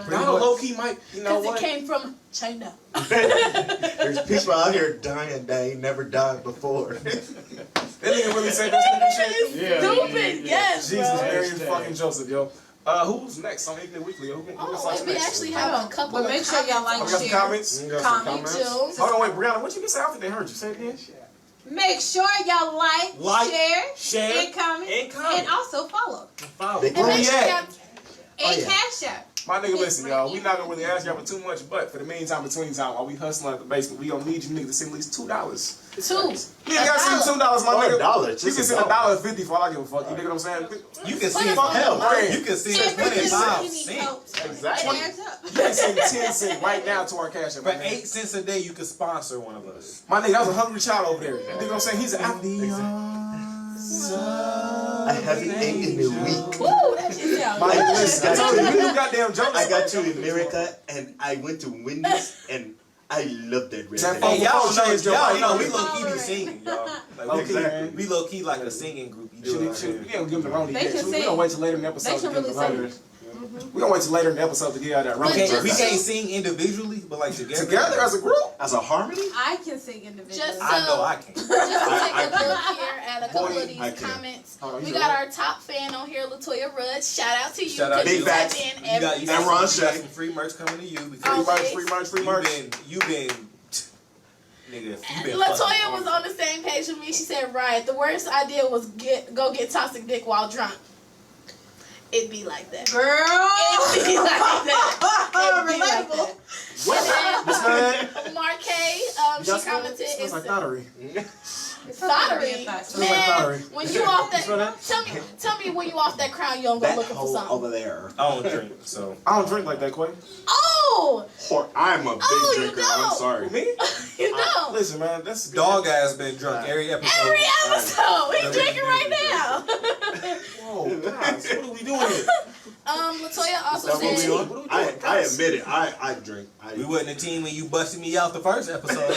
Donald low-key might, because it came from China. There's people out here dying that ain't never died before. That nigga really say that stupid shit? Stupid, yes, Jesus, Mary, and fucking Joseph, yo. Who's next on Ignorant Weekly? We actually have a couple of make sure y'all like, share. Comments? Comment too. Hold on, wait, Brianna, what you just say? I think they heard you. Say it again. Make sure y'all like, share, and comment, and also follow. And make sure y'all Cash App. My nigga, listen, y'all. We not gonna really ask y'all for too much, but for the meantime, between time, while we hustling at the basement, we gonna need you niggas to send at least $2. You ain't gotta send $2, my nigga. $1. You can send $1.50 for all I give a fuck. You dig what I'm saying? You can send help. You can send 25 cents. Exactly. You can send 10 cents right now to our Cash App. For 8 cents a day, you can sponsor one of us. My nigga, that was a hungry child over there. You dig what I'm saying? He's an athlete. I haven't eaten in a week. Woo, that shit sounds I got to America and I went to Wendy's and I love that restaurant. Hey, y'all know we low key be singing, y'all. Like, we low key like a singing group. We don't give them the wrong details. We don't wait till later in the episode to give them the wrong. Mm-hmm. We gonna wait till later in the episode to get out that wrong. We can't sing individually, but like together. Together as a group, as a harmony. I can sing individually. I know I can. Just to take a look here at a couple of these comments. We got our top fan on here, Latoya Rudd. Shout out to you. Shout out to you. You got some free merch coming to you. Free merch. You've been. Nigga, Latoya was on the same page with me. She said, "Right, the worst idea was go get toxic dick while drunk." It be like that, girl. It be like that. Relatable. And then Marquay, she commented, "It's like thottery." Thottery, man. When you off that, tell me when you off that crown, you don't go looking for something over there. I don't drink, so I don't drink like that, Quay. Oh, I'm a big drinker. I'm sorry. Me? You know. Listen, man, that's Dog ass been drunk every episode. Every episode. He's drinking right now. Whoa, guys, what are we doing here? Latoya also What we said. doing? I admit it. I drink. We wasn't a team when you busted me out the first episode.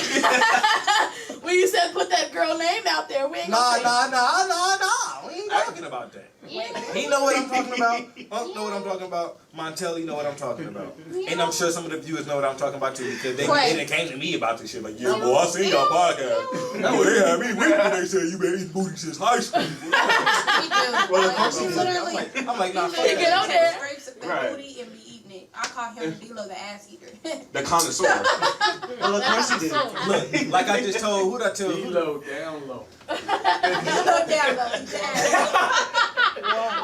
When you said put that girl name out there, we ain't Nah. gonna We ain't talking about that. He know what I'm talking about. Unc know what I'm talking about. Montelli know what I'm talking about. And I'm sure some of the viewers know what I'm talking about too, because they done came to me about this shit. Like, yeah, boy, I seen y'all podcast. That's what they had me weak when they said you been eating booty since high school. Well, of course Literally. I'm like, nah, fuck Get that. on there. Scrapes of Right. booty and be eating it. I call him D-Lo the ass eater. The connoisseur. Well, of course he did. Look, like I just told, who'd I tell? Low, down low.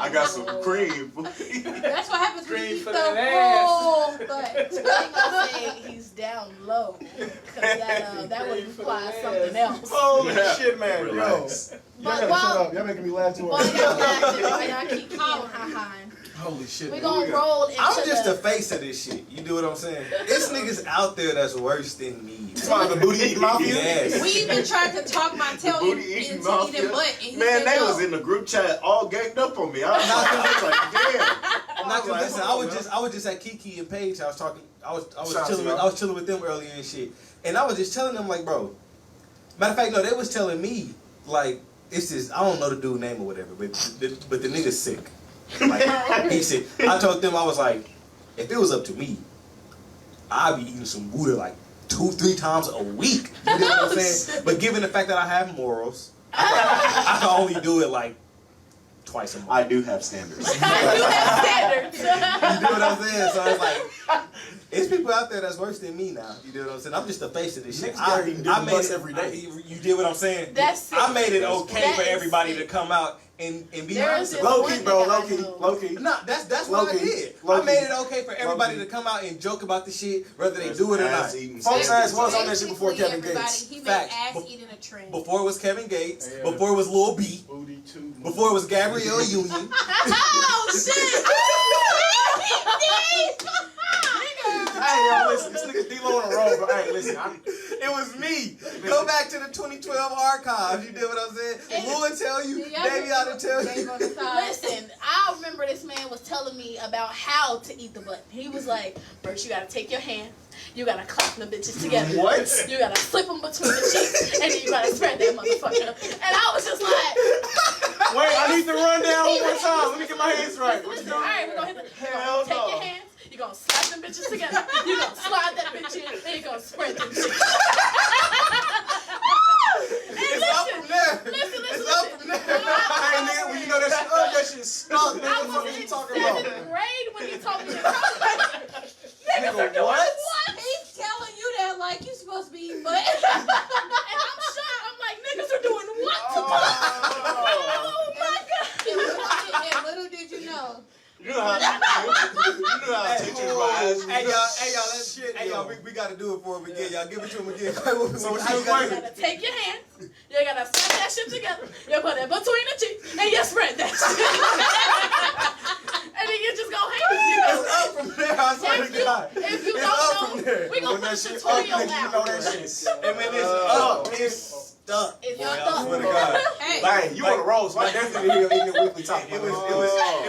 I got some cream. That's what happens when Cream you eat for the that whole butt. I ain't gonna say he's down low, because that would imply something else. Holy shit, man. Relax. Yo. Y'all gotta shut up. Y'all making me laugh too While hard. y'all laughing, while y'all keep getting high. Holy shit. We man. gonna roll into I'm just the face of this shit. You do what I'm saying? It's niggas out there that's worse than me. You talking about the booty eating mafia? Yes. We even tried to talk Montel Booty into eating eating mafia. butt. And he Man, said they no. was in the group chat all ganged up on me. I was like, damn. I'm not gonna listen. I was just at Kiki and Paige. I was Shout out chilling to with y'all. I was chilling with them earlier and shit. And I was just telling them like, bro. Matter of fact, no, they was telling me like it's just I don't know the dude's name or whatever, but the nigga's sick. Like he said, I told them I was like, if it was up to me, I'd be eating some Buddha like 2-3 times a week. You know what I'm saying? But given the fact that I have morals, I can only do it like twice a month. I do have standards. You have standards. You know what I'm saying? So it's like, it's people out there that's worse than me now. You know what I'm saying? I'm just the face of this shit. Niggas gotta eat different butts every day. You did what I'm saying? That's I made it sick. okay That for is everybody sick. to come out and be There honest. is about Low one key, bro. nigga I know. Low key. it. No, that's what I Low-key. did. I Low-key. made it okay for everybody Low-key. to come out and joke about the shit, whether they do it or not. Folks ass was on that shit before Kevin Everybody, Gates. he made Facts. ass eating a trend. Before it was Kevin Gates, Yeah. before it was Lil B, Booty too. before it was Gabrielle Union. Oh shit! Hey, yo, listen. This nigga D-Lo on the road, but hey, listen. It was me. Go back to the 2012 archives. You did what I'm saying? Lou will tell you. Davey ought to tell you. Listen, I remember this man was telling me about how to eat the butt. He was like, first you gotta take your hands, you gotta clap them bitches together. What? You gotta slip them between the cheeks, and then you gotta spread that motherfucker. And I was just like, Wait, I need to run down one more time. Let me get my hands right. What you listen, all right, we're gonna hit the, you're gonna take your hands, you're gonna slap them bitches together, you're gonna slide that bitch in, and you're gonna spread them cheeks. It's up from there. Listen. It's up from there. Hey, nigga, when you know that shit up, that shit stuck, nigga. I What was you in talking about? 7th grade when he told me to come. Niggas are doing what? what? He's telling you that like you supposed to be eating butt. And I'm shocked. I'm like, niggas are doing what? Oh my god. And little did you know. You know how teachers rise. Hey y'all, we gotta do it for him again. Y'all give it to him again. So what how you you gotta You gotta take your hands, you gotta slap that shit together, you put it between the cheeks, and you spread that shit. And then you just go ham. It's up from there, I swear to God. If you It's up don't from know, there. we gonna When put that the shit up, tutorial nigga, you know out. that shit. And when it's up, it's stuck. It's Boy, I stuck. swear to God. Hey, Hey, you on the road, so I definitely hear the weekly talk. It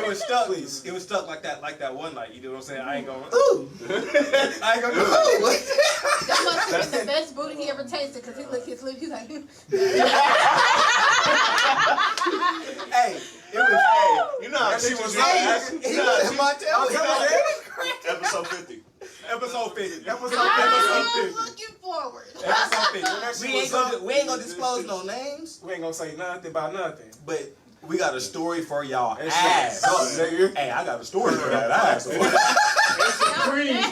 was stuck. Please. It was stuck like that one night. You know what I'm saying? I ain't gonna. Ooh. I ain't gonna. Ooh. that must have been the best booty he ever tasted because he licked his lips. He's like, Hey, it was. You know how That shit teachers was rise. He was in my tail. Episode 50. Episode 50. I'm looking forward. We ain't gonna disclose no names, We ain't gonna say nothing about nothing. but we got a story for y'all That ass. shit was up, nigga. Hey, I got a story for that ass. Cream.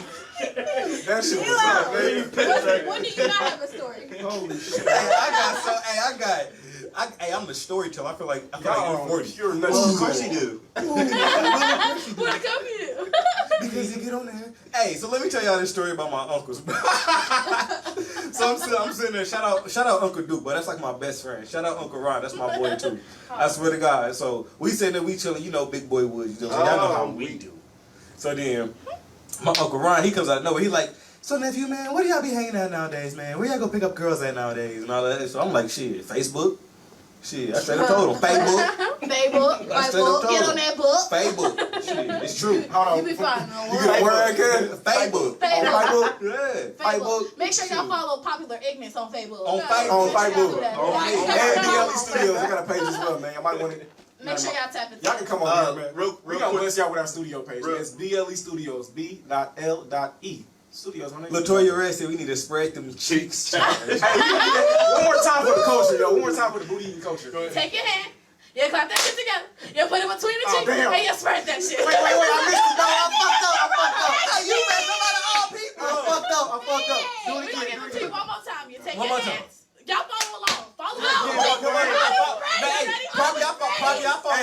That shit was up, nigga. When do you not have a story? Holy shit. I'm the storyteller. I feel like Y'all you're are 40. pure Of nuts. course you do. What a come you? Because you get on there. Hey, so let me tell y'all this story about my uncles. So I'm sitting there. Shout out Uncle Duke, but that's like my best friend. Shout out Uncle Ron, that's my boy too. I swear to God. So we sitting there, we chilling. You know, Big Boy Woods. You know, so y'all know how we do. So then, My Uncle Ron, he comes out of nowhere. He like, so nephew, man, where do y'all be hanging out nowadays, man? Where y'all go pick up girls at nowadays and all that? So I'm like, shit, Facebook. Shit, I straight up told him. Facebook. Facebook. I straight up told Get him. on that book. Facebook. Shit, it's true. Hold on. You be fine. You get a word again? Facebook. Facebook. Yeah. Facebook. Make sure y'all follow Popular Ignorance on Facebook. On On Facebook. Facebook. And BLE Facebook. Studios, they got a page as well, man. Y'all might want to. Make sure y'all tap into Y'all can come on here, man. real We gonna quick. bless y'all with our studio page. It's BLE Studios, B.L.E. Studios on it. Latoya Red said we need to spread them cheeks. Hey, one more time for the culture, yo. One more time for the booty eating culture. Take your hand. You clap that shit together. You put it between the cheeks damn. and you spread that shit. Wait, I missed it, dog. I fucked up. Hey, you man, somebody all people. I fucked up. Do We're it gonna again. give it to you one more time. You take One your more time. hands. Y'all follow along. Follow Yeah, along. come on. Prop y'all phone.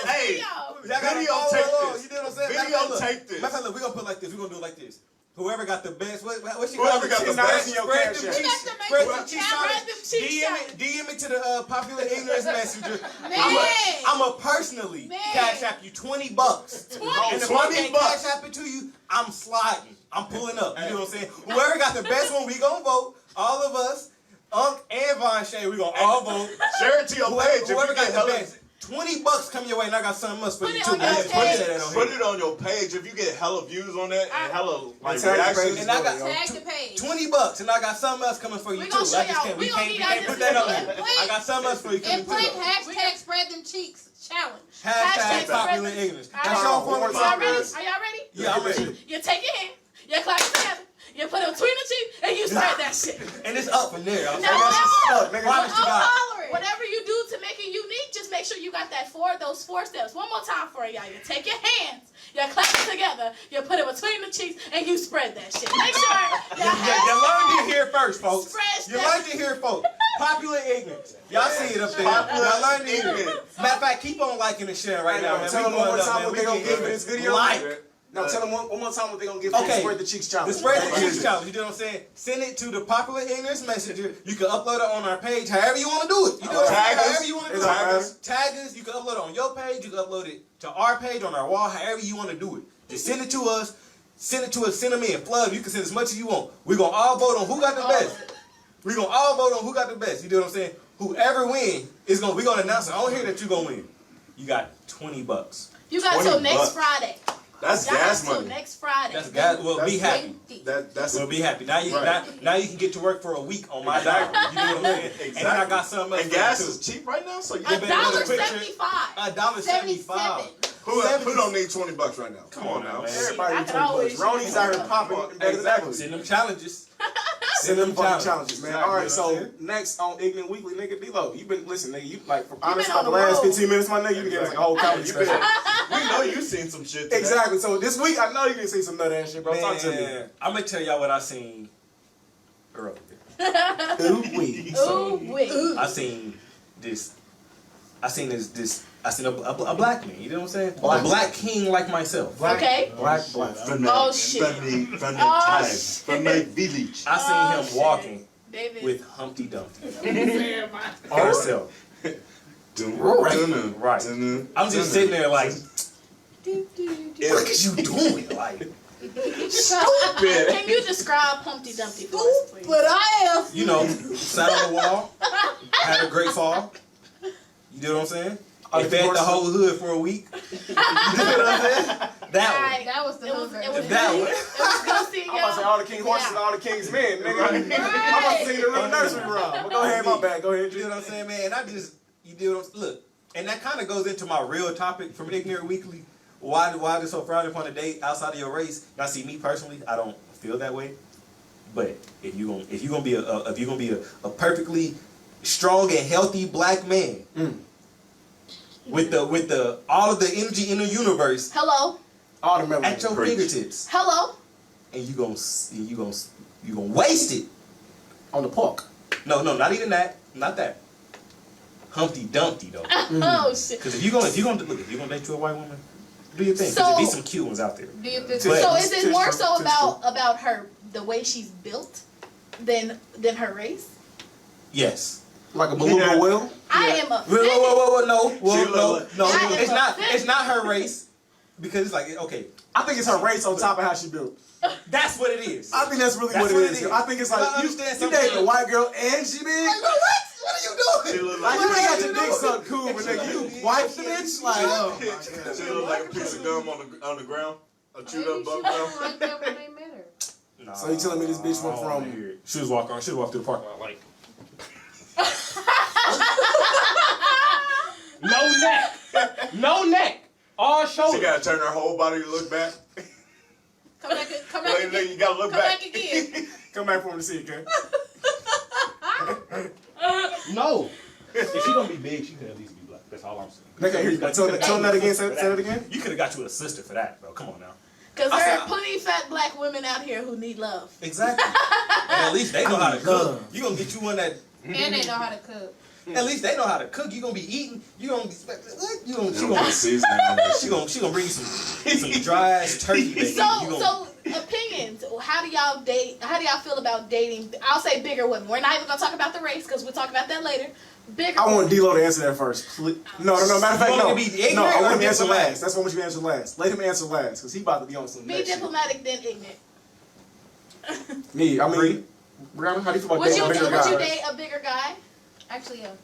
Hey, videotape this. You know what I'm saying? Videotape this. Matter of fact, we're gonna put it like this. We're gonna do it like this. Whoever got the best, what she Whoever got the best. spread them We cheeks. got the Spread best. them cheeks. Spread them cheeks. DM it to the Popular Ignorance Messenger. Man. I'm a personally Man. cash app you $20. 20. And if I can't cash app it to you, I'm sliding. I'm pulling up. You know what I'm saying? Whoever got the best one, we gonna vote. All of us, Unc and Von Shay, we gonna all vote. Share it to your page. If Whoever you got get the hella, best. $20 come your way, and I got something else for Put you it too. on your put it on your page. If you get hella views on that and hella like Tag the reactions, page. And I got Tag the page. $20, and I got something else coming for you We too. gonna show I just y'all. can't. We We gonna can't. We need can't y'all put that on to there. put- I got something else for you coming And put too. hashtag spread them cheeks challenge. Hashtag Hashtag Popular spread- Ignorance. All That's right. your One more form. Are y'all time. ready? Are y'all ready? Yeah, I'm ready. You take your hand. You clap it together. You put it between the cheeks and you spread that shit. And it's up from there. I'm No, saying that's Stuck, nigga. promise to I'm God. hollering. Whatever you do to make it unique, just make sure you got those four steps. One more time for y'all. You take your hands, you clap it together, you put it between the cheeks, and you spread that shit. Make sure You learned it here first, folks. Spread You that- learned it here, folks. Popular Ignorance. Y'all see it up there. Popular Y'all learned it here. Ignorance. Matter of fact, keep on liking and sharing right Hey, now, yo, man. tell We them one going more up, time man. what We they gonna getting give for this video. Like. No, tell them one more time what they gonna give for Okay. the Spread the Cheeks challenge. The Spread the Man. Cheeks challenge, you know what I'm saying? Send it to the Popular Ignorance Messenger. You can upload it on our page, however you want to do it. You know what I'm saying? Tag us. However you want to do It's it. all right. Tag us. You can upload it on your page. You can upload it to our page on our wall, however you want to do it. Just send it to us. Send it to us. Send them in. Flood. You can send as much as you want. We're going to all vote on who got the best. We're going to all vote on who got the best. You know what I'm saying? Whoever wins, we're going to announce it on here that you're going to win. You got $20. You got till 20 next bucks. Friday. that's Y'all gas got till money. next Friday. That's guys. Well, be happy. That's We'll be happy. Now you Right. now you can get to work for a week on my Exactly. dime. You know what I'm saying? Exactly. And then I got something else. and for you, gas too. is cheap right now, so you $1.75. $1.75. who don't need $20 right now? Come on now. man. Everybody I needs can always 20 bucks. Ronnie's out here use popping. Exactly. Send them challenges. Send them fucking challenges, man. Exactly. All right, You know what I'm so saying? next on Ignorant Weekly, nigga, D-Lo, you been, listen, nigga, you like, for been honestly, on like the the last road. 15 minutes, my nigga, you been getting like a whole comedy You been- special. We know you seen some shit today. Exactly, so this week, I know you didn't see some nut ass shit, bro. Talk to me. Man, I'm gonna tell y'all what I seen earlier. Ooh, wee. Ooh, wee. I seen this. I seen a black man. You know what I'm saying? Black. A black king like myself. Okay. Black. From the, Oh, shit. From the Oh, tribe, shit. from my village. I seen Oh, him shit. walking David. with Humpty Dumpty Man, my- herself. Right. I'm just sitting there like, what is you doing? Like, Can you describe Humpty Dumpty for us, please? But I am. you know, sat on the wall, had a great fall. You know what I'm saying? They fed the whole hood for a week. You know what I'm saying? That Right. That was the It was, hunger. it was That good. one. It was good seeing I'm about to say y'all. all the king horses and all the king's men, nigga. I'm about to sing the real nursery rhyme. But go ahead, my bad. Go ahead, You know what I'm saying, man? And I just, you do what I'm look, and that kind of goes into my real topic from Ignorant Weekly. Why is it so frowned upon a date outside of your race? Now, see, me personally, I don't feel that way. But if you're gonna be a perfectly strong and healthy black man with the all of the energy in the universe Hello. All the at your memories fingertips, Hello. and you gonna waste it. on the pork. No, not even that. Not that. Humpty Dumpty though. Oh shit. Because if you're gonna date a white woman, do your thing. Because So- there be some cute ones out there. Do you think But- So is it more so Typical. about her, the way she's built, than her race? Yes. Like a beluga Yeah. whale. I am offended. Whoa, no, She look no. I am It's not her race. Because it's like, okay, I think it's her race on top of how she built. that's what it is. I think that's really what it is. I think it's like you dating a white girl and she big. Like, what? What are you doing? Like you ain't got your dick sucked cool, but nigga, you wipe the bitch like. Oh my god. She look like a piece of gum on the ground, a chewed up bubble gum. Like that when they met her. Nah, So you telling me this bitch went from? She was walking through the parking lot like. No neck, all shoulders. She gotta turn her whole body to look back. Come back Wait, again. you gotta look Come back. back again. Come back for him to see, okay? No. If she gonna be big, she could at least be black. That's all I'm saying. Nigga, here you go. Tell him that again. Say that again. You could have got you a sister for that, bro. Come on now. Because there are plenty fat black women out here who need love. Exactly. And at least they know how to cook. You gonna get you one that. And they know how to cook. At least they know how to cook. You gonna be eating. You gonna be. She gonna bring you some dry ass turkey bacon. So opinions. How do y'all date? How do y'all feel about dating? I'll say bigger women. We're not even gonna talk about the race because we'll talk about that later. Bigger. I want D-Lo to answer that first. Please. No. Matter of fact, no. No, I want him to answer last. That's what you answer last. Let him answer last because he about to be on some. Be diplomatic, then ignorant. Me, I mean, Brianna, how do you feel about dating a bigger guy? Would you date a bigger guy? Actually, yeah.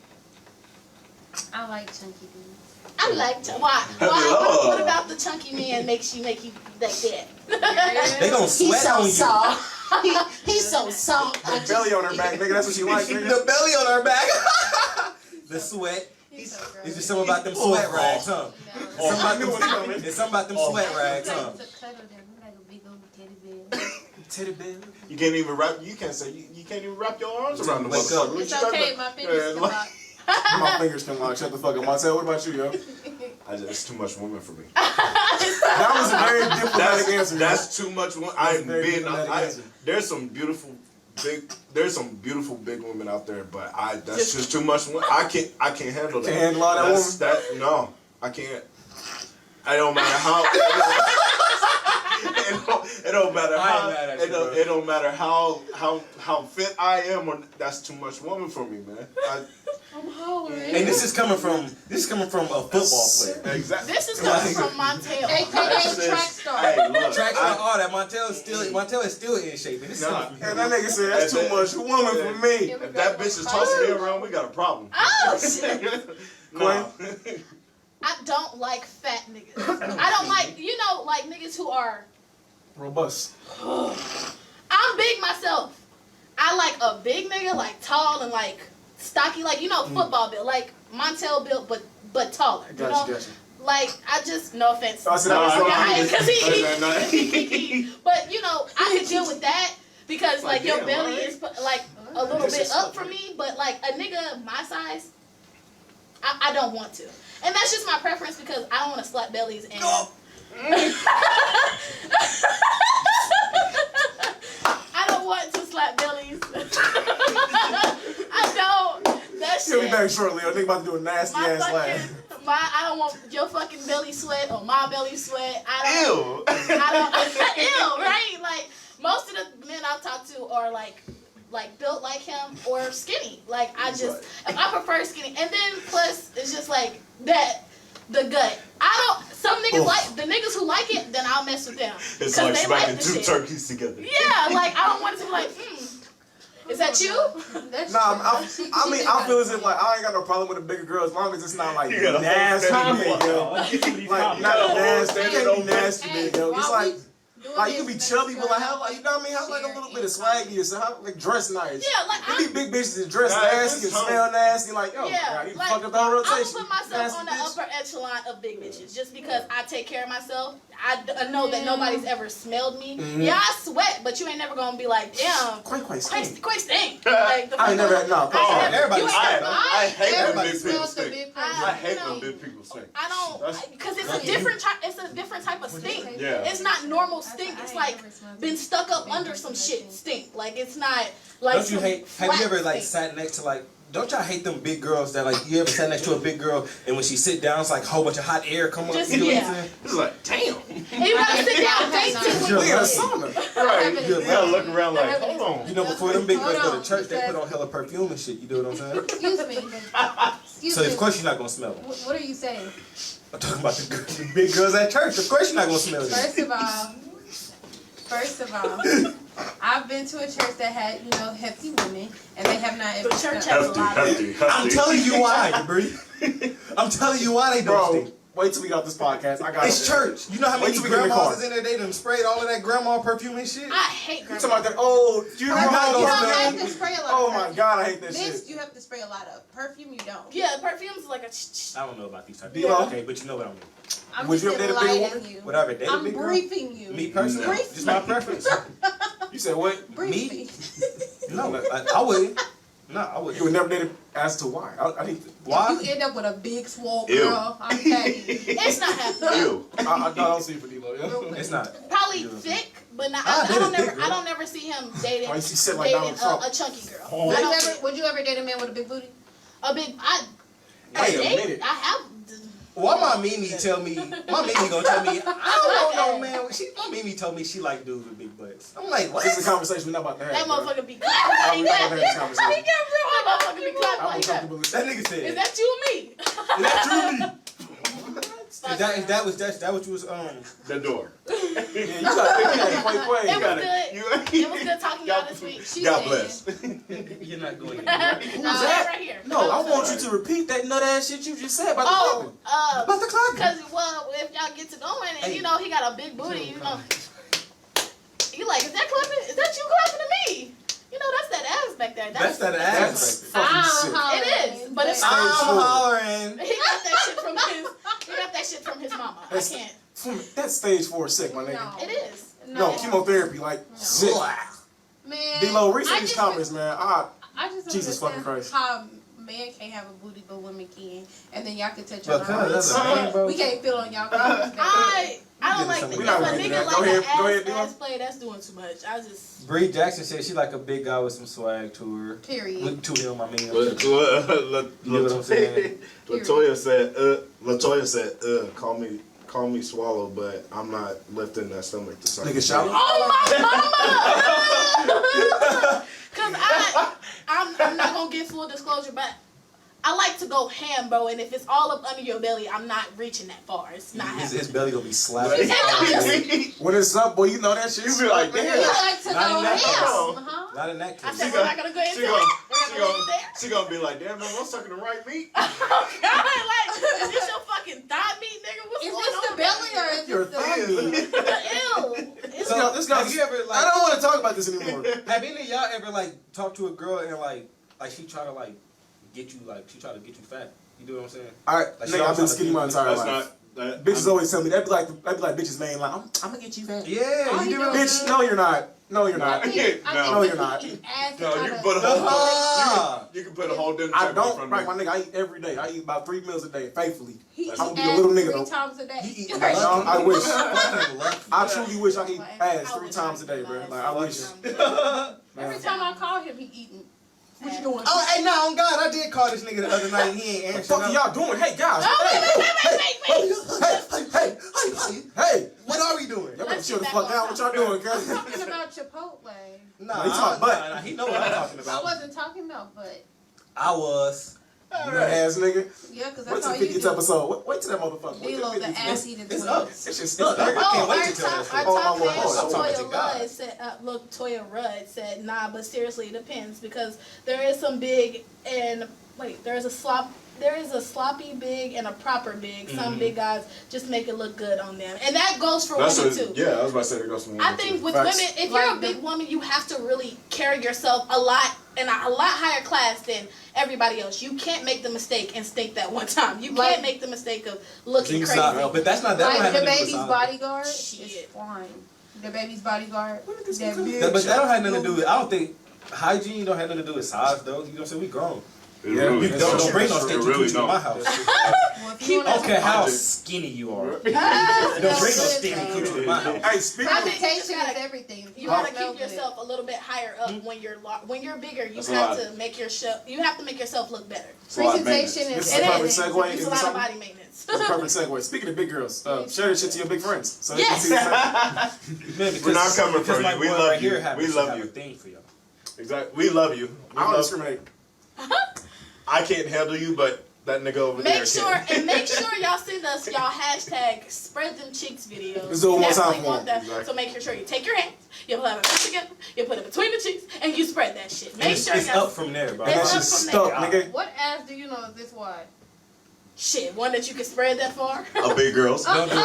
I like chunky dudes. I like why? What about the chunky man makes you like that? They gonna sweat on you. Soft. He's so soft. The belly on her back, nigga. That's what she like, nigga. The belly on her back. The sweat. It's just something about them sweat rags, huh? It's something about them sweat rags, huh? Teddy bear. You can't even wrap. You can't even wrap your arms around the motherfucker. It's okay. My fingers come out. My fingers can lock. Shut the fuck up. Montel, what about you, yo? It's too much women for me. That was a very diplomatic answer. That's too much women. There's some beautiful big women out there, but that's just too much. I can't handle that. Can't handle all that woman? No, I can't. I don't matter how. It don't matter how. It don't matter how fit I am. That's too much woman for me, man. I'm hollering. And this is coming from a football player. Exactly. This is coming from Montel. AKA track star. Hey, look, Track star, all that. Montel is still in shape. And this And that nigga said that's too much woman for me. If that bitch is tossing me around, we got a problem. Oh shit. No. I don't like fat niggas. I don't like like niggas who are Robust. I'm big myself. I like a big nigga, like tall and like stocky, like football build, like Montel built, but taller. Gotcha. Like I just no offense, I said because he but I can deal with that because like your belly is like a little bit up for me, but like a nigga my size, I don't want to, and that's just my preference because I don't want to slap bellies and. I don't want to slap bellies. I don't. That shit. He'll be back shortly. I think about to do a nasty ass laugh. I don't want your fucking belly sweat or my belly sweat. Ew. Ew, right? Like most of the men I've talked to are like built like him or skinny. Like I prefer skinny. And then plus it's just like that. The gut. Some niggas like the niggas who like it, then I'll mess with them. It's like they smacking like the two shit. turkeys together. Yeah, like I don't want it to be like, is that you? Nah, I feel as if like I ain't got no problem with a bigger girl as long as it's not like nasty big, yo. Like not nasty, it can't be nasty big, yo. It's like you can be chubby, but like have like have like a little bit of swag to yourself, have like dress nice. Yeah, like you be big bitches that dress nasty and smell nasty, like yo, yeah, you fucked up the whole rotation. I would put myself on the upper echelon of big bitches just because I take care of myself. I know that nobody's ever smelled me. Mm-hmm. Yeah, I sweat, but you ain't never gonna be like, damn, quite stink. Like I ain't never had everybody. I hate when big people stink. I hate when big people stink. I don't, because it's a different type of stink. Yeah. It's not normal stink. It's like been stuck up under some shit stink. Like it's not like. Don't you hate? Have you ever like sat next to like? Don't y'all hate them big girls that like you ever sat next to a big girl and when she sit down it's like a whole bunch of hot air come up? Just, you know yeah. what I'm saying? It's like damn. And you gotta sit down face to We in a sauna. Right. You gotta look around like hold on. You know before them big girls go to church they put on hella perfume and shit. You know what I'm saying? Excuse me. So of course you're not gonna smell them. What are you saying? I'm talking about the big girls at church. Of course you're not gonna smell it. First of all, I've been to a church that had, hefty women, and they have not ever. The church has a lot of. I'm telling you why, Bree. I'm telling you why they don't stink. Wait till we got this podcast. I got It's church. You know how many grandmas is in there? They done sprayed all of that grandma perfume and shit. I hate grandma. You talking about that old You don't have to spray a lot. Oh my god, I hate that This shit. you have to spray a lot of. Perfume you don't. Yeah, perfume's like a. I don't know about these types of D-Lo? Okay, but you know what I mean. I'm Would just you have dated a big woman? you. Whatever. Date a I'm big girl? briefing you. Me personally, No. just my preference. You said what? Brief Me? No, I wouldn't. No, I You wouldn't. would never date as to why. I need to. Why? You end up with a big swole Ew. girl. I'm telling you. It's not happening. Ew. I don't see it for D-Lo. Yeah. It's not. Probably thick, but not. I I don't dated never. thick I don't never see him dating. Oh, you see shit like dating Donald Trump. a chunky girl. Oh. I don't see Would you ever date a man with a big booty? a big. Wait a minute. I have. Why my Mimi tell me? My Mimi gonna tell me? I don't know, man. My Mimi told me she like dudes with big butts. I'm like, what? This is a conversation we're not about to have. That bro. motherfucker be clapping I'm like not that. gonna have this conversation. That motherfucker be clapping I'm like that. uncomfortable. That nigga said. Is that you or me? Is that truly? Is that what you was The door. Yeah, you gotta pick that. Wait. It was good. It was good talking to y'all this week. She God said- bless. You're not going. Who's that? right here? No, I want you to repeat that nut ass shit you just said about the clapping. About the clock. Because, if y'all get to going and, he got a big booty, you like, is that clapping? Is that you clapping to me? That's that ass back there. That's that ass. That's fucking sick. It is, but it's I'm hollering. he got that shit from his mama. That's- I can't. That's stage 4 sick, my nigga. No. It is. No, chemotherapy, like, sick. Man. D-Lo, read some I of these just- comments, man. I just don't Jesus fucking understand Christ. how men can't have a booty but women can, and then y'all can touch But on our that's a man, bro. We can't feel on y'all. I don't like that. If We're not a gonna do nigga that. like Go ahead, an D-Lo. ass play, that's doing too much. I just. Bree Jackson said she like a big guy with some swag to her. Period. With to him, I mean. But, You know what I'm saying? Latoya said, call me swallow, but I'm not lifting that stomach to something. Nigga, shallow. Oh my mama! Cause I'm not gonna get full disclosure, but I like to go ham, bro. And if it's all up under your belly, I'm not reaching that far. It's not happening. His belly gonna be slapping. What is up, boy? You know that shit. You be like, damn. You like to Not go in that ham, case. Not in that I case. said we're not gonna go into it. She gonna be like, damn, man, I'm sucking the right meat. Oh God, like, is this your fucking thigh meat, nigga? What's Is going this on? the belly or is Your this the... thigh meat. Ew. It's So, This guy, have you ever, like- I don't want to talk about this anymore. Have any of y'all ever like talked to a girl and like she try to like get you fat? You know what I'm saying? Alright, Like, nigga, I've been skinny my entire That's life. not. That, Bitches always tell me that'd be like bitches' main line. I'm gonna get you fat. Yeah, All you he do. doing Bitch, no, you're not. No, you're not. I think No, you're not. he eats ass No, and you can kinda- put a whole. Ah. You can put a whole dinner I table in don't. front Right, of my me. nigga, I eat every day. I eat about 3 meals a day, faithfully. He eats I'm gonna be a ass little nigga, 3 though. times a day. You eat Right. lucky. I wish. Fucking lucky. I truly wish I could eat ass I 3 wish times I a day, could bro. eat Like, I wish. Every time I call him, he eating. What you doing? Oh, hey, no, on God, I did call this nigga the other night. He ain't What the answering. fuck are y'all doing? Hey, guys. Hey. What are we doing? Y'all better chill the fuck down. What y'all doing, I'm cuz? talking about Chipotle. Nah, he talking butt. nah, he know what I'm talking I about. wasn't talking about butt. I was. You ass nigga. Yeah, because Wait that's till all you 50th do. episode. Wait till that motherfucker. Wait till D-Lo, the 50th. ass eating It's twin. up. It's just It's stuck. up. I can't wait our to tell that top, story. our Oh, top my fan, word. I'm talking to Toya God. Rudd said, look, Toya Rudd said, nah, but seriously, it depends because there is some big and there is a sloppy big and a proper big. Some big guys just make it look good on them, and that goes for That's women a, too. yeah, I was about to say that goes for women. I think too. with Facts. women, if you're a Like big woman, you have to really carry yourself a lot in a lot higher class than everybody else. You can't make the mistake and stink that one time. You Like- can't make the mistake of looking Things crazy. not, but that's not that. Like don't the have nothing to do baby's with size. bodyguard Shit. is fine. The baby's bodyguard. this That nigga big do? But that don't have nothing to do with. I don't think hygiene don't have nothing to do with size though. You know what I'm saying? We grown. It Yeah, really you Don't It bring no It stinky really coochie to don't. my house. Well, if you I don't wanna- care how skinny you are. Don't bring no stinky coochie to my house. Hey, speaking of... Reputation is everything. If You don't gotta smell keep good. yourself a little bit higher up when you're bigger. You That's a have lot. to make you have to make yourself look better. It's a lot of Presentation maintenance. is This is a perfect It's segue a into lot of something. body maintenance. That's a perfect segue. Speaking of big girls, share this shit to your big friends. So they Yes. can see Man, because- We're not coming because for my you. We boy love right you. here happens We to love have you. a thing for y'all. Exactly. We love you. We I don't love- discriminate. I can't handle you, but That nigga over there. Make sure y'all send us y'all hashtag spread them cheeks videos. Let's do it one time Definitely for want that. Exactly. So make sure you take your hands, you put it together, you put it between the cheeks, and you spread that shit. Make sure It's y'all up from there, bro. And that It's shit up from stuck, there. nigga. What ass do you know is this wide? shit. One that you can spread that far. A big girls. Don't do it.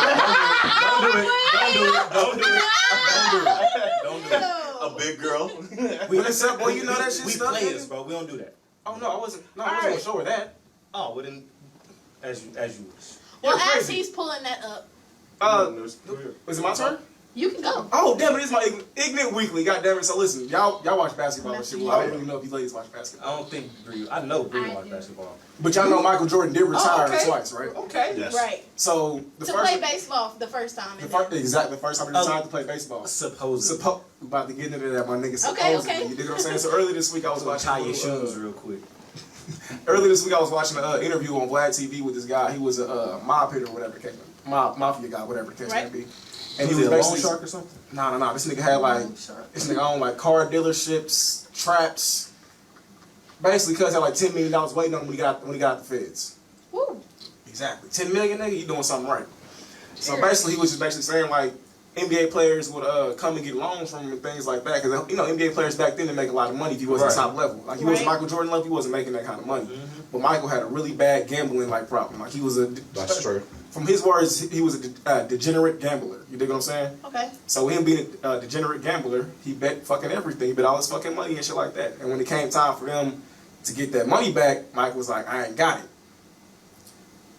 Don't do it. Don't do it. A big girl. We what's up, boy? You know that shit We stuck, players, nigga? bro. We don't do that. Oh no, I wasn't. No, I wasn't gonna show her that. Oh, well then, as you wish. Well, You're as crazy. he's pulling that up, Is it my turn? you can go. Oh damn it! It's my Ignorant Weekly. God damn it! So listen, y'all watch basketball and shit. Well, I don't really know if you ladies watch basketball, I don't think Bree. I know Bree I watch do. basketball. but y'all know Michael Jordan did retire okay. twice, right? Okay. Yes. Right. So the To first, play baseball the first time. exactly the first time he retired to play baseball. Supposedly. We about to get into that, my nigga. Okay, Supposedly, okay. you dig what I'm saying? So earlier this week I was watching. Tie your shoes real quick. Earlier this week I was watching an interview on Vlad TV with this guy. He was a mob hitter, or whatever the case, mafia guy, whatever the case may be. And he was a loan basically shark or something. No. This nigga had like owned like car dealerships, traps. Basically, cuz had like $10 million waiting on him when he got out the feds. Woo. Exactly, 10 million, nigga. You doing something right. So basically, he was just basically saying like NBA players would come and get loans from him and things like that. Because NBA players back then didn't make a lot of money if he wasn't top level. Like he wasn't Michael Jordan level, he wasn't making that kind of money. But Michael had a really bad gambling like problem. Like he was a. That's true. From his words, he was a degenerate gambler. You dig what I'm saying? Okay. So him being a degenerate gambler, he bet fucking everything. He bet all his fucking money and shit like that. And when it came time for him to get that money back, Mike was like, I ain't got it.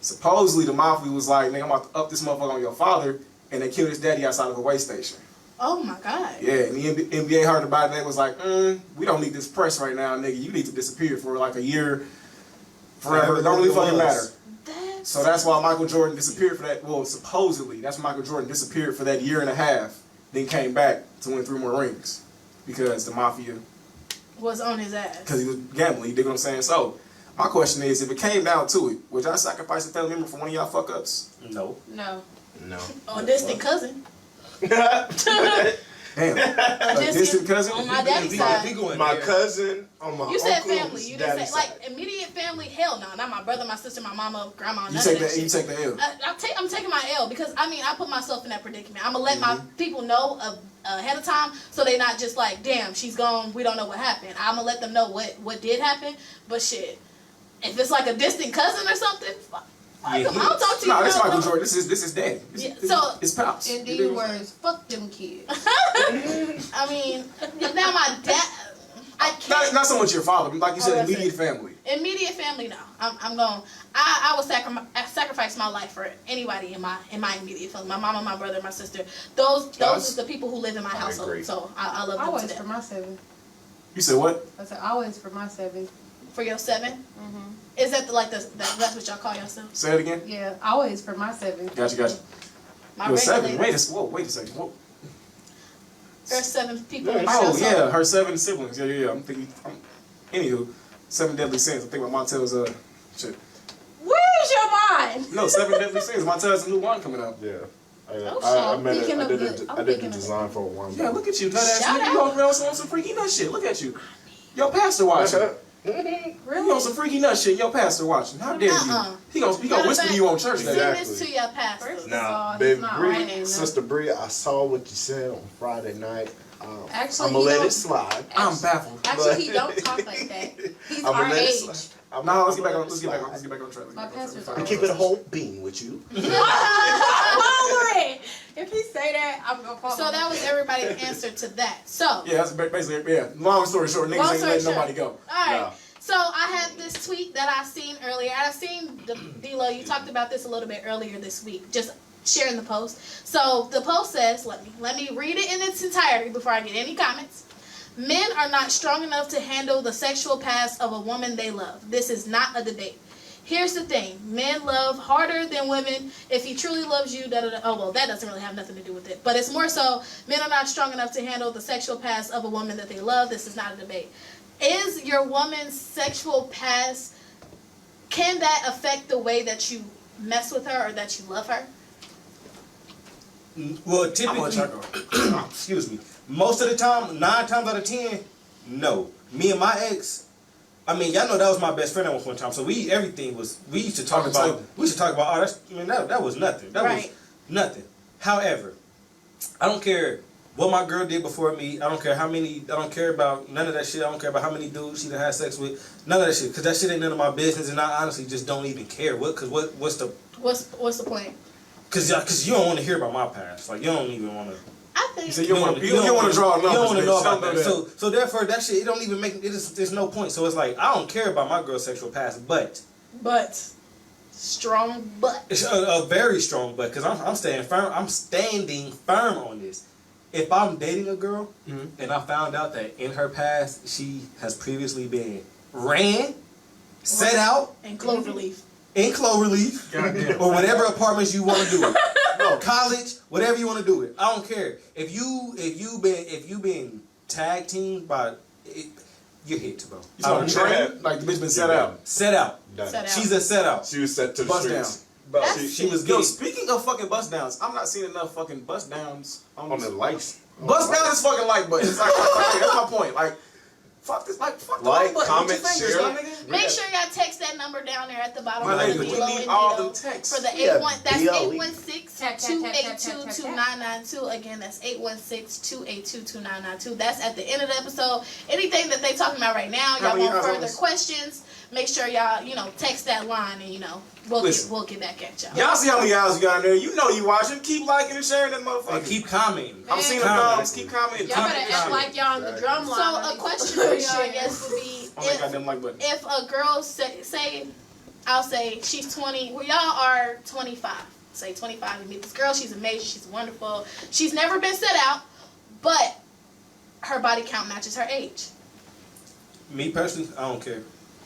Supposedly the mafia was like, nigga, I'm about to up this motherfucker on your father, and they killed his daddy outside of a way station. Oh my God. Yeah, and the NBA heard about that and was like, we don't need this press right now, nigga. You need to disappear for like a year, forever. It don't really fucking matter. So that's why Michael Jordan disappeared for that. Well, supposedly, that's why Michael Jordan disappeared for that year and a half, then came back to win 3 more rings. Because the mafia Was on his ass. because he was gambling. You dig what I'm saying? So, my question is, if it came down to it, would y'all sacrifice a family member for one of y'all fuck ups? No. No. No. Oh, distant cousin. Damn. A distant cousin? On my daddy's side. My cousin on my You said uncle's family. You didn't daddy's say side. like immediate family. Hell no, not my brother, my sister, my mama, grandma. You None take of that the shit. you take the L. I'm taking my L because I put myself in that predicament. I'm gonna let my people know ahead of time so they not just like, damn, she's gone. We don't know what happened. I'm gonna let them know what did happen. But shit, if it's like a distant cousin or something, fuck them. I don't talk to you. No, this no, Michael no. Jordan. This is daddy. It's pops. In these words, fuck them kids. I mean, now my dad. I can't. Not so much your father, but like you said, that's immediate it. family. Immediate family, no. I'm going. I would sacrifice my life for anybody in my immediate family. My mama, my brother, my sister. Those Guys? are the people who live in my household. agree. So I love them to Always death. for my 7. You said what? I said always for my 7. For your 7, is that that's what y'all call yourself? Say it again. Yeah, always for my 7. Gotcha. My You're 7. regular. Wait a second. Whoa. There's 7 people. in my Oh household. yeah, her 7 siblings. Yeah. I'm thinking. Anywho, 7 deadly sins. I'm thinking about Montel's shit. Where's your mind? No, 7 deadly sins. Montel's a new wine coming out. Yeah. Oh, I shit. made it. Speaking I of did good, it. I'm I did the thinking of design for one. Yeah, look at you, nut ass Shout nigga. You out. on some freaky nut shit. Look at you. Yo, pastor watching. You on some freaky nut shit. Yo, pastor watching. How dare you? He gonna whisper to you on church Send day. this to your pastor. First of Nah, all, he's Baby not Bree, right. Sister Bree, I saw what you said on Friday night. Actually, I'm gonna he let don't- it slide. I'm baffled. Actually, he don't talk like that. He's I'ma our let it age. slide. Nah, let's get back on track. My pastor's And keep it a whole bean with you. If he say that, I'm gonna follow. So that was everybody's answer to that. So Yeah, that's basically, yeah. Long story short, niggas ain't letting nobody go. Alright. No. So I had this tweet that I seen earlier. I've seen D-Lo, you talked about this a little bit earlier this week. Just sharing the post. So the post says, let me read it in its entirety before I get any comments. Men are not strong enough to handle the sexual past of a woman they love. This is not a debate. Here's the thing. Men love harder than women. If he truly loves you, oh, well, that doesn't really have nothing to do with it. But it's more so, men are not strong enough to handle the sexual past of a woman that they love. This is not a debate. Is your woman's sexual past, can that affect the way that you mess with her or that you love her? Well, typically, excuse me. Most of the time, 9 times out of 10, no. Me and my ex, I mean, y'all know that was my best friend at one point in time. So we used to talk about oh, that was nothing. That was nothing. However, I don't care what my girl did before me. I don't care about none of that shit. I don't care about how many dudes she done had sex with. None of that shit, cause that shit ain't none of my business, and I honestly just don't even care. What's the point? Cause you don't want to hear about my past. Like you don't even want to. I think you don't want to draw numbers. You don't want to know about that. So therefore, that shit it don't even make it. There's no point. So it's like I don't care about my girl's sexual past, but strong butt. It's a very strong butt. Cause I'm standing firm. I'm standing firm on this. If I'm dating a girl and I found out that in her past she has previously been set out in Cloverleaf, or whatever apartments you want to do it. No, college, whatever you want to do it. I don't care. If you been tag teamed by you're hit, bro. You talking train? Like the bitch been set out. Set out. She's a set out. She was set to the bust streets. down. Bro, she was Yo, speaking of fucking bust downs, I'm not seeing enough fucking bust downs on the lights. Bust down is fucking like buttons. Like, that's my point. Like, fuck this. Like, fuck the like, button. comment, share. Make sure y'all text that number down there at the bottom. My lady, we need all them texts. For the 816-282-2992. Again, that's 816-282-2992. That's at the end of the episode. Anything that they talking about right now, y'all want further questions, make sure y'all, text that line and, we'll get back at y'all. Y'all see how many hours you got in there. You know you watching. Keep liking and sharing that motherfucker. And keep commenting. I'm seeing the thumbs. Keep commenting. Y'all better act like y'all on the drum line. So a question for y'all, I guess, would be if a girl say I'll say she's 20, well y'all are 25. Say 25, you meet this girl, she's amazing, she's wonderful. She's never been set out, but her body count matches her age. Me personally, I don't care.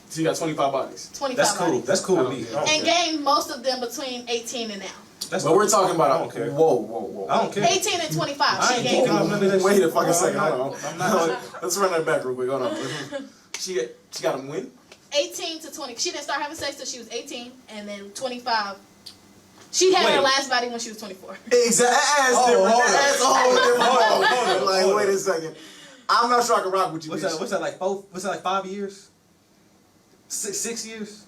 So you got 25 bodies. 25 That's cool. bodies. That's cool with me. And gained most of them between 18 and now. But we're talking about. I don't care. Whoa. I don't care. 18 and 25. I ain't getting none of that shit. Wait a fucking second. Hold I'm not. on. Let's run that back real quick. Hold on. She got them when? 18 to 20. She didn't start having sex till she was 18, and then 25. She had her last body when she was 24. Exactly. That's a whole different. Like, Hold wait a second. I'm not sure I can rock with you. What's that like? What's that like? 5 years? 6 years?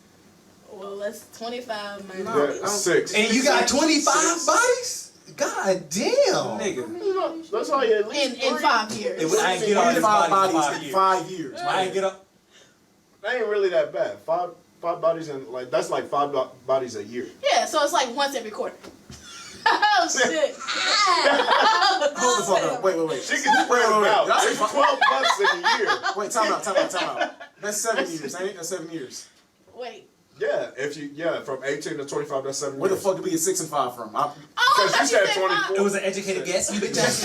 Well, that's 25 minus. Yeah, 6. And you got 25 bodies? God damn, nigga. That's all you at least in 5 years. I ain't get all these bodies in 5 years. I ain't get up. That ain't really that bad. Five bodies and that's like 5 bodies a year. Yeah, so it's like once every quarter. Oh shit! Hold the fuck up. Wait. She can wait. That's 12 months in a year. Wait, time out. That's 7 years, ain't it? That's 7 years. Wait. Yeah, from 18 to 25, that's 7 years. Where the fuck did we get 6 and 5 from? Because you said 24. It was an educated guess, you bitch ass.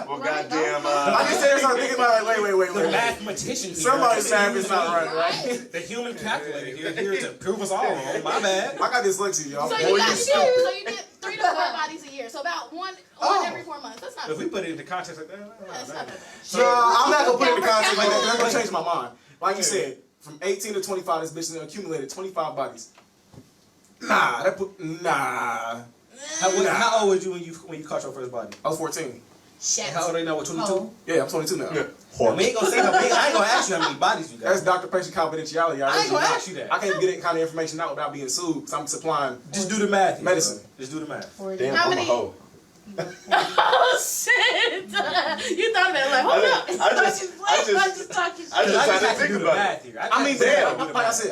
Well, goddamn. I just said I'm thinking about it. Wait. The mathematician here. Somebody's math is not right? The human calculator here to prove us all wrong. My bad. I got dyslexia, y'all. So you did 3 to 4 bodies a year. So about one every 4 months. That's not. If we put it into context like that, That's not that bad. No, I'm not gonna put it in the context like that. That's gonna change my mind. Like you said, from 18 to 25, this bitch accumulated 25 bodies. Nah. How old was you when you caught your first body? I was 14. Shit. How old are you now? 22? Yeah, I'm 22 now. Yeah. We ain't gonna say I ain't gonna ask you how many bodies you got. That's doctor-patient confidentiality. I ain't gonna ask you that. I can't get that kind of information out without being sued because I'm supplying. Just do the math. Medicine. Just do the math. Damn, How I'm many- a hoe. Oh shit! You thought about it like, hold up. I just had to think about it. here. I mean, Damn. like I say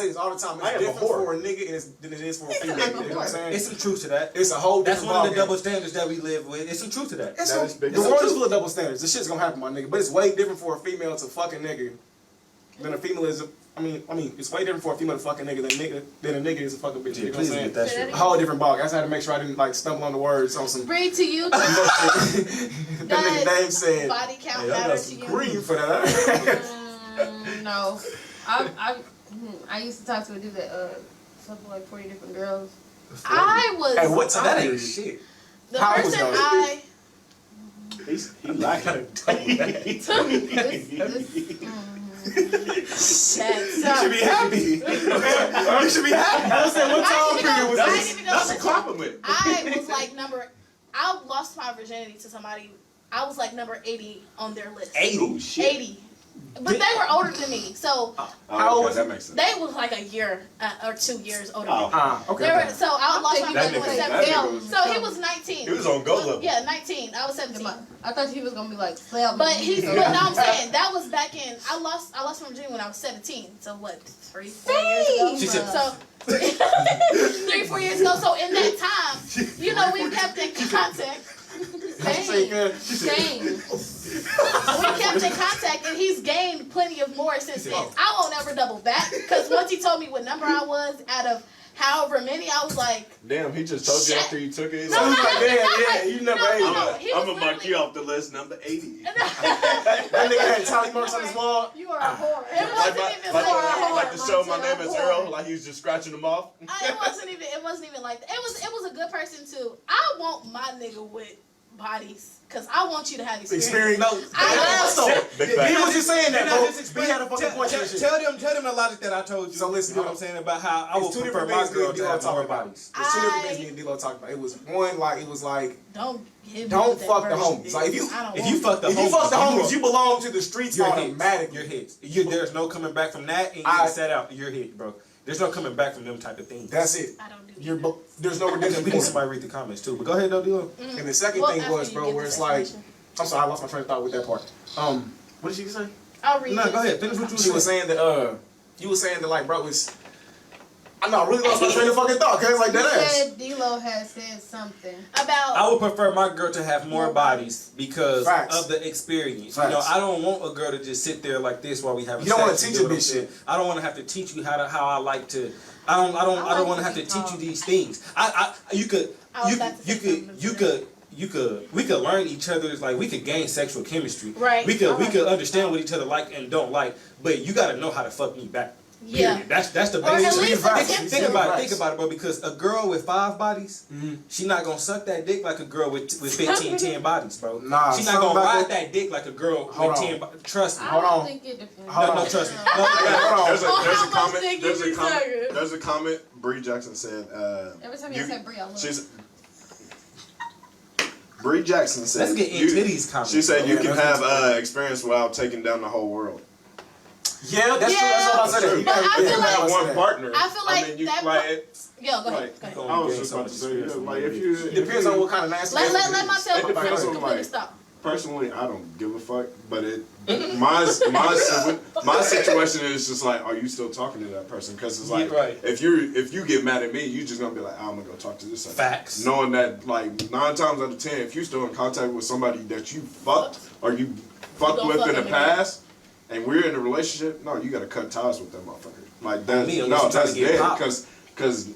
this all the time. I am It's a different whore. for a nigga than it is for a female. You know what I'm saying? It's some truth to that. It's a whole That's different one of the ballgame. double standards that we live with. It's some truth to that. It's That so, is big. the world is full of double standards. This shit's gonna happen, my nigga. But it's way different for a female to fuck a nigga than a female is. I mean, it's way different for a female to fuck a nigga than a nigga is a fucking bitch. You know what I'm saying? That shit. A whole different ballgame. I just had to make sure I didn't like stumble on the words on some. Breathe to you. That nigga Dave said. Body count Hey, I got matters to some you. green for that. No. I used to talk to a dude that something like 40 different girls. I was. Hey, what time? That ain't shit. The How person was those? He lacking. You should be happy. You should be happy. I said, what time period was this? That's a compliment. I was like I lost my virginity to somebody. I was like number 80 on their list. 80. 80. But they were older than me, so how old was that makes sense. they was like a year or 2 years older than me. Okay. They were, so I lost my brother when 17. was- So he was 19. He was on go level. Yeah, 19. I was 17. I thought he was gonna be like 7. But no, I'm saying that was back in. I lost my virginity when I was 17. So what, 3, 4 years ago? She said- So 3, 4 years ago. So in that time, you know, we kept in contact. Same. We kept in contact, and he's gained plenty of more since then. I won't ever double back, because once he told me what number I was out of however many, I was like, Damn, he just told you after you took it. He's So like, he's like, yeah, you never ate. I'm gonna mark you off the list, number 80. That nigga had tally marks on his wall. You are a whore. It like, wasn't even like to show my name is Earl, like he was just scratching them off. It wasn't even like that. It was a good person too. I want my nigga with bodies, cause I want you to have experience. No, Big he fact. was just saying that, Can I bro. just We explain- had a fucking point to that shit. Tell them the logic that I told you. So listen, you know what I'm saying about how I It's would two prefer different my things me girl and to D-Lo have more talking about. bodies. There's two different things me and D-Lo talking about. It was one, like, it was like, Don't don't fuck the homies. Like, if you fuck the homies, you belong to the streets You're automatically. hits. There's no coming back from that, and you get set out. You're hit, bro. There's no coming back from them type of things. That's it. I don't do You're there's no We redemption need point. somebody read the comments too. But go ahead, though, Dilo. And the second thing was, bro, where it's like, I'm sorry, I lost my train of thought with that part. What did she say? I'll read No, it. go ahead. Finish what you She was saying that, you were saying that, like, bro, it's, I know, I really lost my train of fucking thought, cause like that You ass. said D-Lo had said something. About I would prefer my girl to have more bodies because Facts. of the experience. Facts. You know, I don't want a girl to just sit there like this while we have. You don't wanna teach a bitch shit. I don't want to have to teach you how I like to. I don't like want to to have to be teach you taught. these things. We could learn each other's, like, we could gain sexual chemistry. Right. We could understand what each other like and don't like, but you gotta know how to fuck me back. yeah. Period. That's the Or at basic. least attempt Think to. about it, bro. Because a girl with 5 bodies, she not gonna suck that dick like a girl with 15, 10 bodies, bro. Nah, she not something gonna about ride that dick like a girl Hold with on. 10 bodies. Trust me. I Hold don't on. think it depends. Hold on. No, trust me. There's a How much comment. dick you be sucking? There's a comment. Bree Jackson said. Every time you say Brie, I love Bree Jackson said. Let's get into these comments. She said you Yeah, can let's have experience without taking down the whole world. Yeah, that's true. That's what I said. You But gotta- I feel you like- gotta One say that. partner. I feel like you, that like, Yo, go ahead. like, Go ahead. I was just about to say, yeah, like if you Depends on what kind of nasty. Let my It tell depends on, completely like- stop. Personally, I don't give a fuck, but my situation is just like, are you still talking to that person? Because it's like, Yeah, right. if you get mad at me, you just gonna be like, I'm gonna go talk to this person. Facts. Knowing that, like 9 times out of 10, if you still in contact with somebody that you fucked or you fucked gonna with fuck in the them again. past, and we're in a relationship, no, you gotta cut ties with that motherfucker. Like that, Me, unless no, you trying that's to get dead. popped. Because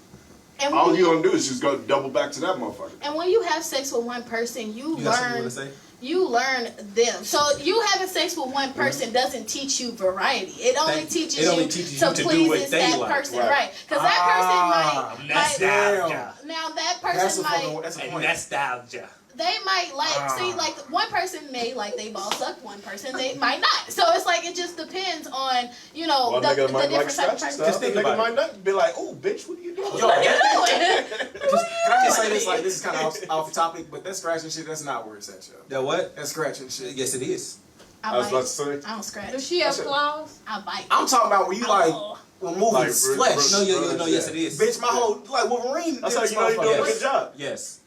And all when you gonna do is just go double back to that motherfucker. and when you have sex with one person, You got something you learn wanna say? you learn them. So you having sex with one person doesn't teach you variety. It only teaches It only you teaches to you to do please what they that like. person, Right. right? Because that person might Nostalgia. now that That's person a might fucking. That's a point. Nostalgia. they might like see like one person may like they ball suck, one person they might not. So it's like it just depends on One the nigga might like different type of scratchy person. stuff. Just think The nigga about might not be like, oh, bitch, what are you doing? Yo, What are you doing? can I just say this? Like, this is kind of off topic, but that scratching shit, that's not where it's at, yo. That what? That scratching shit. Yes, it is. I was about bite. to say. I don't scratch. Does she have claws? I bite. I'm talking about where you like Oh. removing Like, flesh. No, yes, it is. Bitch, my whole like Wolverine. That's did how this you know you're doing a motherfucker. good job. Yes.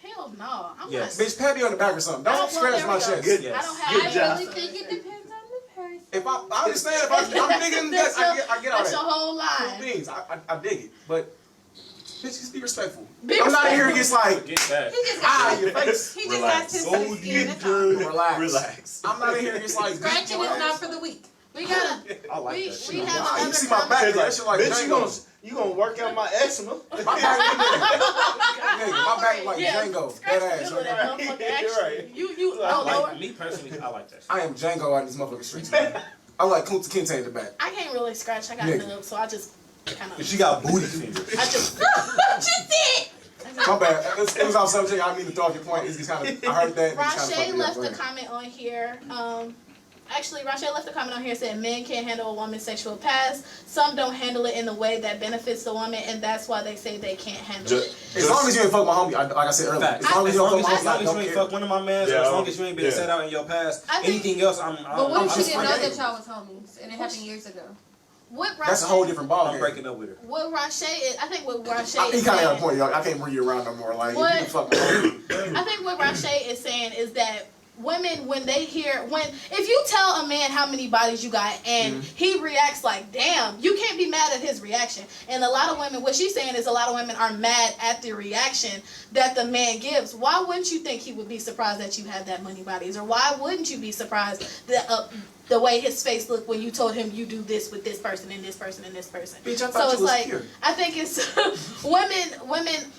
Hell no. I'm Yes. not. Bitch, pat me on the back or something. I Don't don't scratch want my everything. chest. Good. I don't have Good any job. I of really those. think it depends on the person. If I understand, if I'm digging that, I get all That's your that. whole Cool line. beans, I dig it, but bitch, just be respectful. Be I'm not in here respectful. just like Get that. He just ah got your face. he just got his Go skin. That's all. Relax. Relax. I'm not in here just like Scratching is not for the weak. We gotta. I like We that shit. we have Wow, you another see my back? comment. That shit like Bitch, you Django. gonna work out my eczema. My back, nigga, my back like Yeah, Django. scratch That the ass. middle of Right? that motherfucker. Actually, Right. you I oh like, Lord. me personally, I like that shit. I am Django out in these motherfucking streets, man. I like Kunta Kinte in the back. I can't really scratch. I got Nigga. nubs, so I just kind of. She got booty fingers. I just. Just it. My bad. It was off subject. I didn't mean to throw off your point. It's just kind of. I heard that. and it kinda fucked Rashay me up. left Go a ahead. comment on here. Actually, Rachel left a comment on here saying men can't handle a woman's sexual past. Some don't handle it in a way that benefits the woman, and that's why they say they can't handle it. As long as you ain't fuck my homie, like I said earlier. As long as you don't fuck my homie, I don't ain't care. fuck one of my mans, as long as you ain't been set out in your past, anything else, But what if she didn't know game. that y'all was homies and it happened years ago? That's a whole different ball. I'm breaking up with her. What Rache is, I think what Rache He is kind of got a saying, point, y'all. I can't bring you around no more. Like, What? you fuck my homie. I think what Rache is saying is that women, when they hear, if you tell a man how many bodies you got and he reacts like, damn, you can't be mad at his reaction. And a lot of women, what she's saying is a lot of women are mad at the reaction that the man gives. Why wouldn't you think he would be surprised that you had that many bodies? Or why wouldn't you be surprised that the way his face looked when you told him you do this with this person and this person and this person? Bitch, I thought So you it's was like, here. I think it's women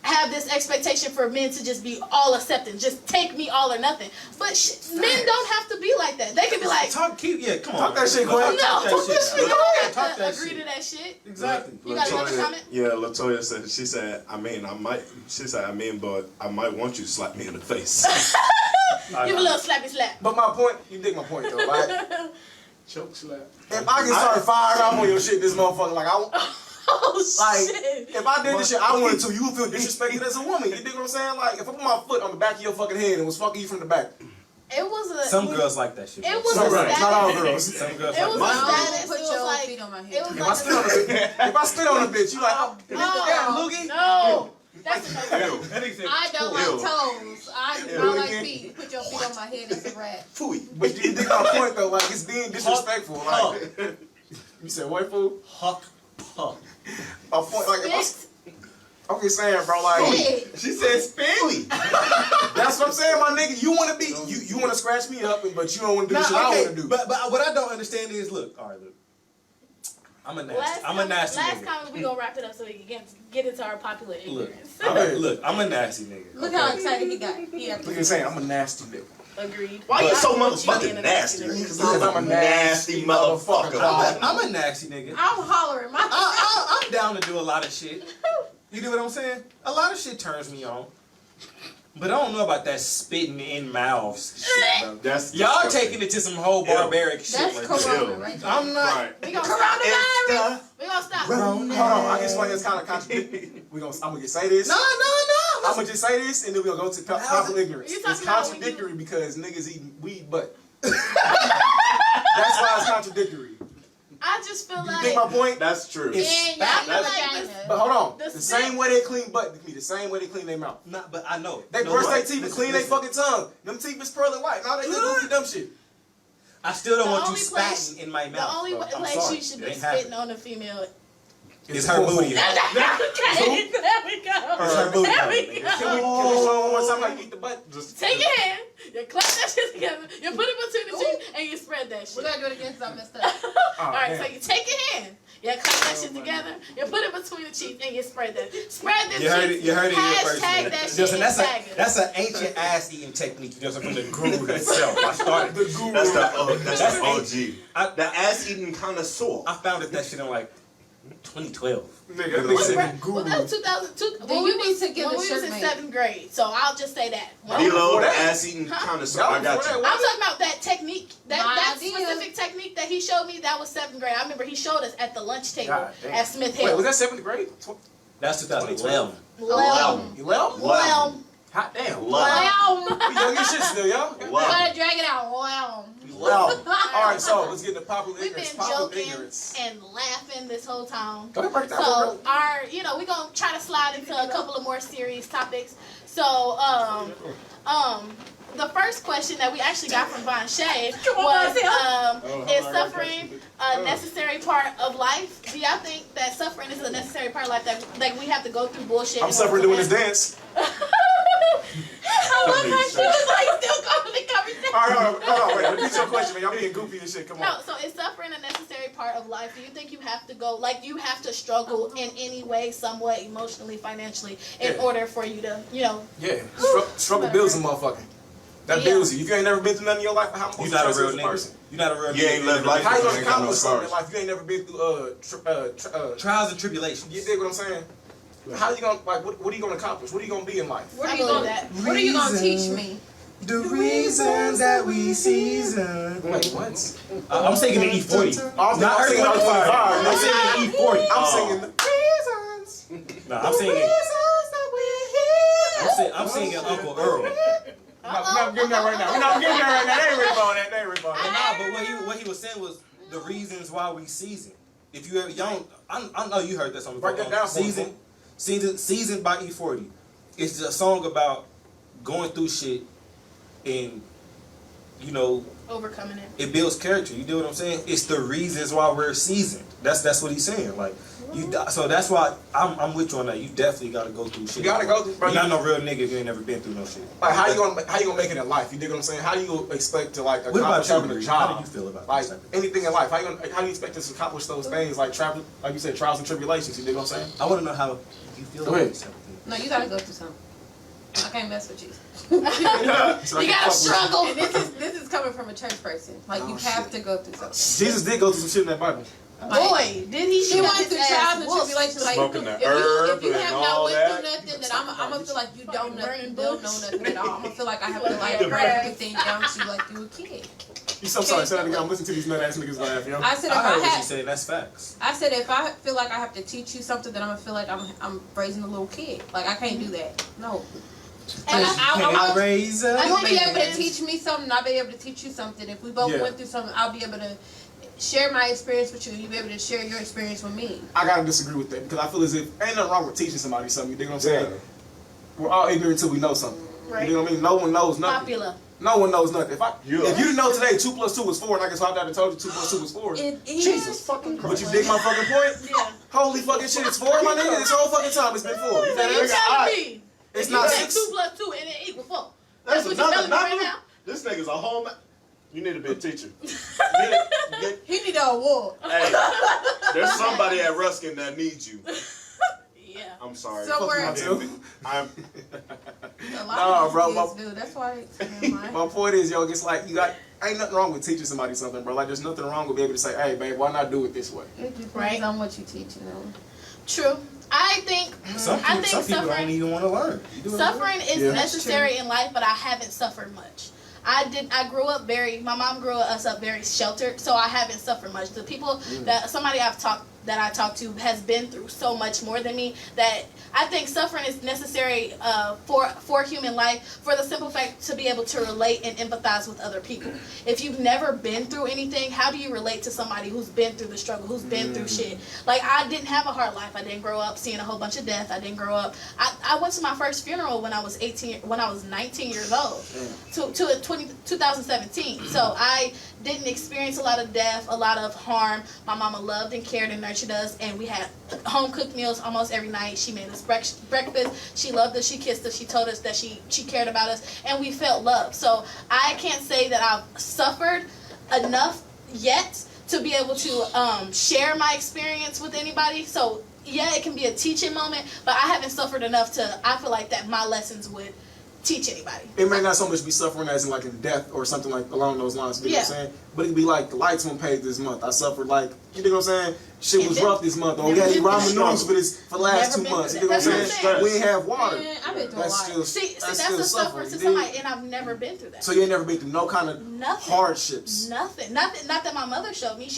have this expectation for men to just be all accepting, just take me all or nothing. But men don't have to be like that. They can be like, Come on. Talk that shit, Quay. no, Talk that shit. you don't Talk have that to agree shit. to that shit. Exactly. You got another comment? Yeah, Latoya said. She said, but I might want you to slap me in the face. Give a little slappy slap. But my point, you dig my point though, right? Choke slap. If I get started firing off on your shit, this motherfucker, like, Oh, like, shit. if I did this shit, I wanted to, you would feel disrespected as a woman. You dig what I'm saying? Like, if I put my foot on the back of your fucking head and was fucking you from the back. It was a... Some girls like that shit. It was Some a girls, status. not all girls. Some girls It was like a that. status. Put It was your like... feet on my head. It was If like I spit on a bitch, if I spit on a bitch, you like, oh, loogie? No. That's a no. I don't like toes. I do not like feet. Put your feet on my head, it's a wrap. Phooey. But you dig my point though, like, it's being disrespectful. Like, you said what, fool? Huck, puck. My point, like, if Spit. I'm just saying, bro, like, Spit. She said spin. that's what I'm saying, my nigga. You want to be, you want to scratch me up, but you don't want to do the shit I want to do. But what I don't understand is, look. I'm a nasty Last nigga. comment, we gonna wrap it up so we can get into our popular ignorance. I'm a nasty nigga. Look how excited he got. He got Look at saying, I'm a nasty nigga. Agreed. Why you so Being motherfucking a nasty? nigga. Because I'm a nasty motherfucker. I'm a nasty nigga. I'm hollering. I'm down to do a lot of shit. You do what I'm saying? A lot of shit turns me on. But I don't know about that spitting in mouths shit, bro. That's Y'all taking it to some whole barbaric shit That's right corona there. right there. I'm not. right. We gonna stop. We gonna stop. Hold on, I just like it's kind of contradictory. I'm gonna just say this. No. I'm gonna just say this, and then we'll go to popular ignorance. You It's talking about contradictory because niggas eat weed butt. That's why it's contradictory. I just feel You like... think my point? That's true. And I y'all feel know like vagina. But hold on, The the spit- same way they clean butt, be the same way they clean their mouth. Nah, but I know. They Know brush what? their teeth and Listen, clean their listen. fucking tongue. Them teeth is pearly white. Now they do goofy dumb shit. I still don't The want you only place- spatting in my The mouth. only bro. I'm place sorry. you should It be ain't happening. spitting on a female... It's her booty. Okay, there we go. It's her booty. There we Can go. we show them one more time how you eat the butt? Just Take your hand, you clap that shit together, you put it between the cheeks, and you spread that We're shit. gonna do it again because I messed up. Alright, damn. so you take your hand, you clap that shit together, you put it between the cheeks, and you spread that. Spread the You heard cheeks. it. You heard it here first. Hashtag man. that shit. Listen, and tag it. that's an ancient ass eating technique. You know, from the guru himself. I started. the guru. That's the OG. I ass eating connoisseur. I founded that shit in like 2012. Nigga, that said the guru. Well, that was 2002. Then When you we need was, to get when a we was shirt in made. 7th grade, so I'll just say that. Below the that. ass eating connoisseur. I Y'all got before you. that, I'm talking about that technique, My that idea. specific technique that he showed me. That was 7th grade. I remember he showed us at the lunch table God damn. at Smith Wait, Hill. was that 7th grade? That's 2011. Well, You left? well, Hot damn. Wow. We young as shit still, y'all. We gotta drag it out. Wow. Wow. Alright, so let's get into popular we've been ignorance. Popular joking ignorance. and laughing this whole time. Go ahead, break that So down. we're gonna try to slide into a couple of more serious topics. So the first question that we actually got from Von Shay was, is suffering a necessary part of life? Do y'all think that suffering is a necessary part of life, that like we have to go through bullshit? I'm suffering doing this dance. I love how she was like still going to conversation. Alright, hold on, wait. Repeat your question, man. Y'all being goofy and shit. Come No, on. so is suffering a necessary part of life? Do you think you have to go, like, you have to struggle in any way, somewhat, emotionally, financially, in order for you to, Yeah. Struggle builds a motherfucker. That builds you. If you ain't never been through nothing in your life, how You're you not a trust real as a nigga. person? You're not a real nigga. You ain't lived life. How you You gonna ain't got no accomplish something in scars. life? You ain't never been through Trials and tribulations. you dig what I'm saying? How you gonna what are you gonna accomplish? What are you gonna be in life? What I are you believe gonna that. What are you gonna teach me? The reasons that we season. Wait, what? I'm singing in E40. Not I'm singing Earth, Wind, and Fire. I'm I'm singing in E40. I'm singing the reasons. Nah, I'm singing. That we're here. I'm singing Uncle Earl. No, give me that right now. No, give me that right now. They ain't ready about that. They ain't ready about But that. nah, but what he was saying was the reasons why we season. If you ever young, I know you heard that song before. Break that down for me. Season by E40. It's a song about going through shit and Overcoming it. it builds character. You know what I'm saying? It's the reasons why we're seasoned. That's what he's saying. Like so that's why I'm with you on that. You definitely gotta go through shit. You gotta go through. Bro, You're not no real nigga if you ain't never been through no shit. Like how you gonna make it in life? You dig what I'm saying? How do you expect to like What about accomplish you, having a Bree? job? How do you feel about like this type of anything in life? How do you expect to accomplish those things like travel? Like you said, trials and tribulations. You dig what I'm saying? I want to know how you feel Go about ahead. this type of thing. No, you gotta go through something. I can't mess with you. So You gotta struggle. And this is coming from a church person. Like you have to go through something. Jesus did go through some shit in that Bible. Boy, did he? She went through trials and tribulations. Like, Smoking the if you herb have and not all went that. through nothing, then I'm gonna feel like you don't burning know bush. nothing at all. I'm gonna feel like I have to like break everything down to you like you a kid. I'm sorry, say that again. I'm listening to these nut ass niggas laugh, yo. I said if I heard I what you had, said. That's facts. I said if I feel like I have to teach you something, then I'm gonna feel like I'm raising a little kid. Like I can't do that. No. And I raise up. you'll be able to teach me something. I'll be able to teach you something. If we both went through something, I'll be able to share my experience with you. You'll be able to share your experience with me. I gotta disagree with that because I feel as if ain't nothing wrong with teaching somebody something. You dig what I'm saying? We're all ignorant until we know something. Right. You know what I mean? No one knows nothing. Popular. No one knows nothing. If you didn't know today 2 + 2 was 4, and I guess I would told you 2 + 2 was 4. It is. Jesus fucking Christ. But you dig my fucking point? Yeah. Holy fucking shit, it's 4, my nigga. This whole fucking time it's been 4. You So you telling me It's if not you take 6. 2 + 2 and it equals 4? That's That's what you're another telling me right number. now? This nigga's a whole. You need to be a teacher. He need an award. Hey, there's somebody at Ruskin that needs you. Yeah. I'm sorry. Somewhere. I'm A lot Nah, of bro, these kids do. That's why. My point is, yo, it's like ain't nothing wrong with teaching somebody something, bro. Like there's nothing wrong with being able to say, hey, babe, why not do it this way? It depends Right. on what you teach, you know. True. I think Some people suffering, don't even want to learn. You do what I'm suffering is Yeah. necessary in life, but I haven't suffered much. I grew up my mom grew us up very sheltered, so I haven't suffered much. The people that I talked to has been through so much more than me that I think suffering is necessary for human life, for the simple fact to be able to relate and empathize with other people. If you've never been through anything, how do you relate to somebody who's been through the struggle, who's been through shit? Like I didn't have a hard life. I didn't grow up seeing a whole bunch of death. I didn't grow up. I went to my first funeral when I was 19 years old, to 2017. So I didn't experience a lot of death, a lot of harm. My mama loved and cared and nurtured us, and we had home cooked meals almost every night. She made us breakfast. She loved us. She kissed us. She told us that she cared about us, and we felt love. So I can't say that I've suffered enough yet to be able to share my experience with anybody. So yeah, it can be a teaching moment, but I haven't suffered enough I feel like that my lessons would teach anybody. It may not so much be suffering as in like in death or something like along those lines, you know what I'm saying? But it could be like the lights weren't paid this month. I suffered like, you know what I'm saying? Shit was rough this month. Or we had to eat ramen noodles for the last 2 months. You know what I'm saying? We ain't have water. Man, I've been through a That's lot. still That's still a suffer suffering. to you somebody, dig? and I've never been through that. So you ain't never been through no kind of Nothing. hardships. Nothing. Not that my mother showed me.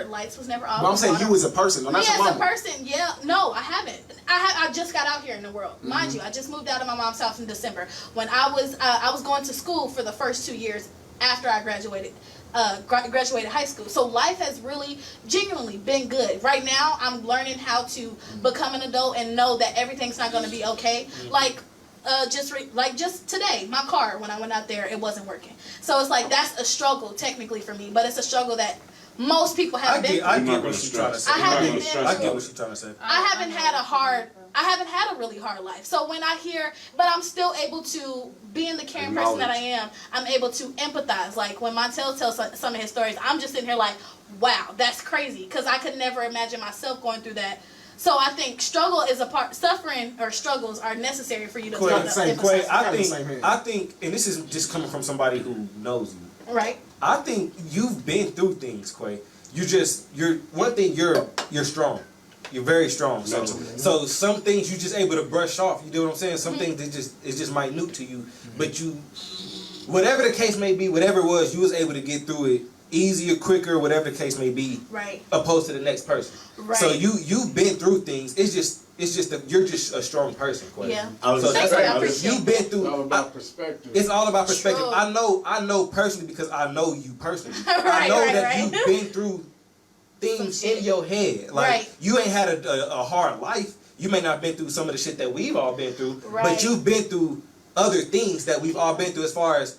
Lights was never off. But I'm saying you as a person, though, not Me your as a mama. person, yeah. No, I haven't. I just got out here in the world. Mind you, I just moved out of my mom's house in December. When I was going to school for the first 2 years after I graduated high school. So life has really genuinely been good. Right now, I'm learning how to become an adult and know that everything's not going to be okay. Like just today, my car, when I went out there, it wasn't working. So it's like that's a struggle technically for me, but it's a struggle that most people haven't been through. I get what she's trying to say. I haven't been I through. get what she's trying to say. I haven't had a really hard life. So when I hear, but I'm still able to, being the caring person that I am, I'm able to empathize. Like when Montel tells some of his stories, I'm just sitting here like, wow, that's crazy. Because I could never imagine myself going through that. So I think suffering or struggles are necessary for you to Quay, I think, and this is just coming from somebody who knows you. Right. I think you've been through things, Quay. You're strong. You're very strong. So some things you just able to brush off. You know what I'm saying? Some things it's just minute to you, but whatever the case may be, whatever it was, you was able to get through it easier, quicker, whatever the case may be. Right. Opposed to the next person. Right. So you've been through things. It's just that you're just a strong person, Quay. Yeah. So that's right. You've been through. It's all about perspective. It's all about perspective. True. I know personally because I know you personally. Right, I know right, that right. you've been through things in your head. Like Right. you ain't had a hard life. You may not have been through some of the shit that we've all been through, Right. but you've been through other things that we've all been through as far as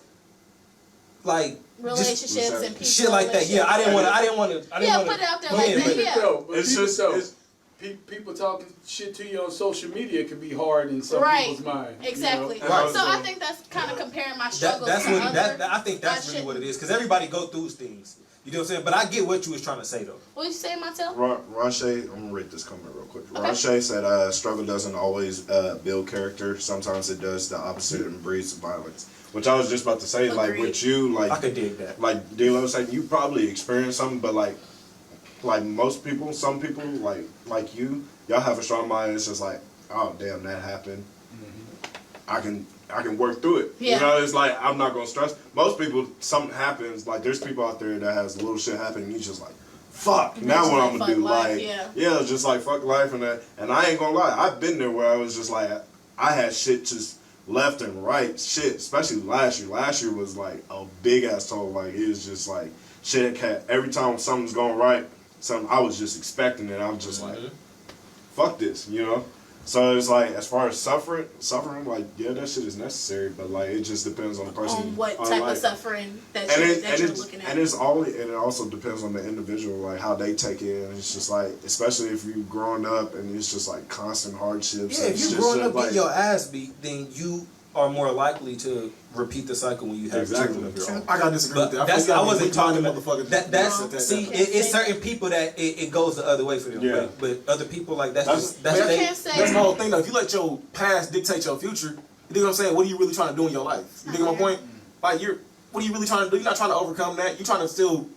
like Relationships and people. shit like that. Yeah, I didn't want to. Yeah, put it out there like that. Yeah. It's just people talking shit to you on social media can be hard in some Right. people's mind. Exactly. You know? Right. So I think that's kind of comparing my struggles That's to what other. I think that's really what it is because everybody go through things. You know what I'm saying? But I get what you was trying to say though. What you say, Montel? Ronshay, I'm gonna read this comment real quick. Okay. Ronshay said, struggle doesn't always build character. Sometimes it does the opposite and breeds violence. Which I was just about to say, like Agreed. with you, like I could dig that. like D-Lo was saying, you probably experienced something, but like most people, some people like you, y'all have a strong mind. It's just like, oh damn, that happened. I can work through it. Yeah. You know, it's like I'm not gonna stress. Most people, something happens. Like there's people out there that has little shit happen, and you just like, fuck. Now what I'm gonna do? Fuck life, Like, yeah. it's just like fuck life and that. And I ain't gonna lie, I've been there where I was just like, I had shit just left and right shit, especially last year. Last year was like a big ass toll. Like it was just like shit. Every time something's going right, I was just expecting it. I'm just like, fuck this, you know. So it's like as far as suffering, like yeah, that shit is necessary, but like it just depends on the person. On what type of suffering that you're looking at. And it also depends on the individual, like how they take it. And it's just like, especially if you growing up and it's just like constant hardships. Yeah, and if it's you're just growing up like, getting your ass beat, then you are more likely to repeat the cycle when you have children of your own. I gotta disagree with that. That's I wasn't talking about motherfuckers. it's certain people that it goes the other way for them. Yeah. But other people like that's that's the whole thing though. If you let your past dictate your future, you know what I'm saying? What are you really trying to do in your life? You get my point? Like what are you really trying to do? You're not trying to overcome that. You're trying to still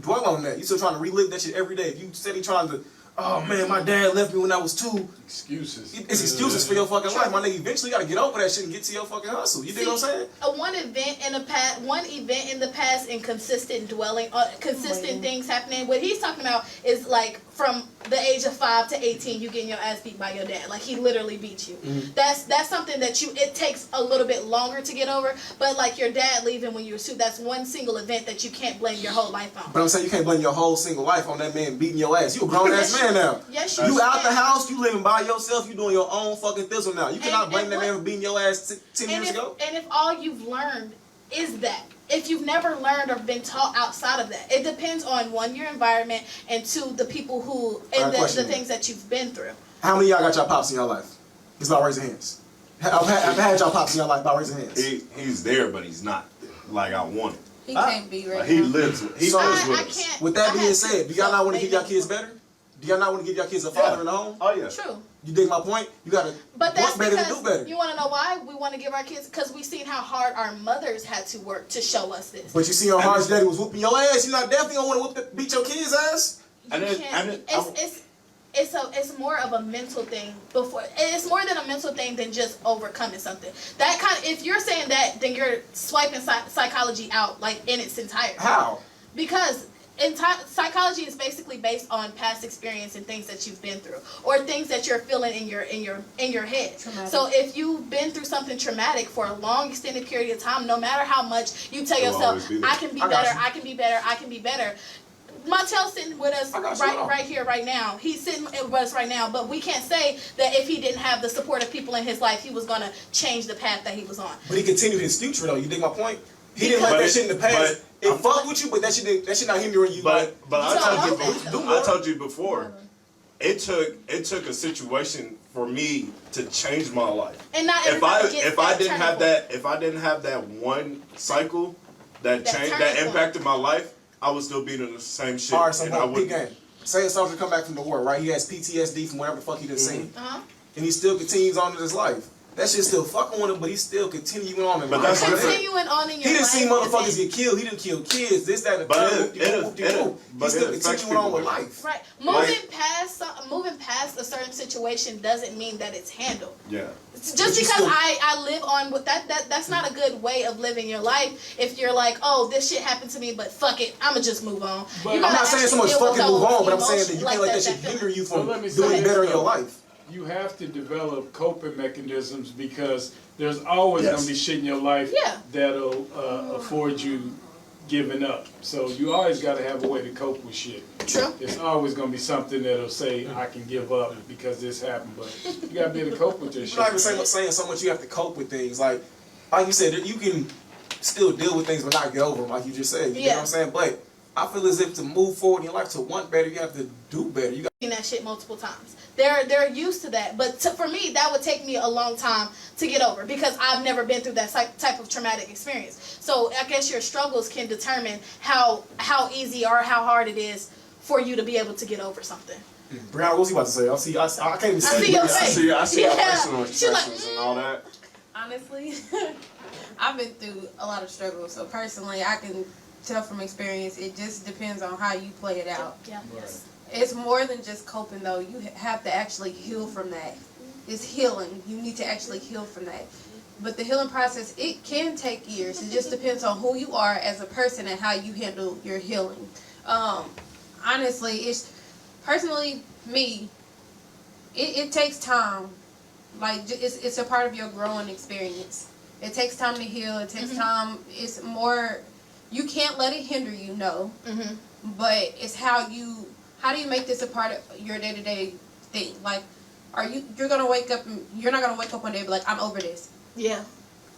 dwell on that. You're still trying to relive that shit every day. If you steady trying to, oh man, my dad left me when I was 2. Excuses. It's excuses for your fucking life, my nigga. Eventually, you gotta get over that shit and get to your fucking hustle. You dig what I'm saying? One event in the past, and consistent dwelling, consistent things happening. What he's talking about is like from the age of 5 to 18, you getting your ass beat by your dad. Like he literally beat you. Mm-hmm. That's something that it takes a little bit longer to get over. But like your dad leaving when you were 2, that's one single event that you can't blame your whole life on. But I'm saying you can't blame your whole single life on that man beating your ass. You a grown ass man now. Yes, you out the house, you living by yourself, you doing your own fucking thistle now. You cannot blame that man for beating your ass 10 years ago. And if all you've learned is that, if you've never learned or been taught outside of that, it depends on 1, your environment, and 2, the people who, and the things that you've been through. How many of y'all got y'all pops in your life? It's about raising hands. I've had y'all pops in your life by raising hands. He's there, but he's not like I want it. He can't be right Like, he now. lives with us. With that being said, do y'all not want to give y'all kids better? Do y'all not want to give y'all kids a father in the home? Oh yeah. True. You dig my point? You gotta But that's work better to do better. You want to know why we want to give our kids? Because we've seen how hard our mothers had to work to show us this. But you see how hard your daddy was whooping your ass. You not definitely gonna want to beat your kids' ass. It's more of a mental thing before. It's more than a mental thing than just overcoming something. That kind of, if you're saying that, then you're swiping psychology out like in its entirety. How? Because psychology is basically based on past experience and things that you've been through, or things that you're feeling in your head. Traumatic. So if you've been through something traumatic for a long extended period of time, no matter how much you tell yourself, I can be better, I can be better, I can be better. Montel's sitting with us right here, right now. He's sitting with us right now, but we can't say that if he didn't have the support of people in his life, he was going to change the path that he was on. But he continued his future though. You dig my point? He didn't let that shit in the past. It fucked with you, but that shit not hindering you. But I told you before. It took a situation for me to change my life. And not if I didn't have that one cycle that impacted my life, I would still be in the same shit. All right, so big game. Say a soldier come back from the war, right? He has PTSD from whatever the fuck he done seen, and he still continues on in his life. that shit still fucking with him, but he's still continuing on. But that's continuing on in your life. He didn't see motherfuckers get killed. He didn't kill kids. This, that, and the third. He's still continuing on with life. Right. Moving past a certain situation doesn't mean that it's handled. Yeah. Just because I live on with that's not a good way of living your life. If you're like, oh, this shit happened to me, but fuck it, I'ma just move on. I'm not saying so much fucking move on, but I'm saying that you can't let that shit hinder you from doing better in your life. You have to develop coping mechanisms because there's always going to be shit in your life that'll afford you giving up. So you always got to have a way to cope with shit. True. It's always going to be something that'll say, I can give up because this happened, but you got to be able to cope with this shit. You're not even saying so much you have to cope with things. Like you said, you can still deal with things but not get over them, like you just said. You know what I'm saying? But I feel as if to move forward in your life, to want better, you have to do better. You got that shit multiple times. They're used to that, but for me, that would take me a long time to get over because I've never been through that type of traumatic experience. So I guess your struggles can determine how easy or how hard it is for you to be able to get over something. Brianna, what's he about to say? I can't even see your face. I see your personal expressions and all that. Honestly, I've been through a lot of struggles, so personally, I can tell from experience. It just depends on how you play it out. Yeah. Right. It's more than just coping, though. You have to actually heal from that. It's healing. You need to actually heal from that. But the healing process, it can take years. It just depends on who you are as a person and how you handle your healing. Honestly, it's personally me. It takes time. Like it's a part of your growing experience. It takes time to heal. It takes time. It's more. You can't let it hinder you. No. But it's how do you make this a part of your day-to-day thing? Like, you're gonna wake up and you're not gonna wake up one day and be like, I'm over this. Yeah.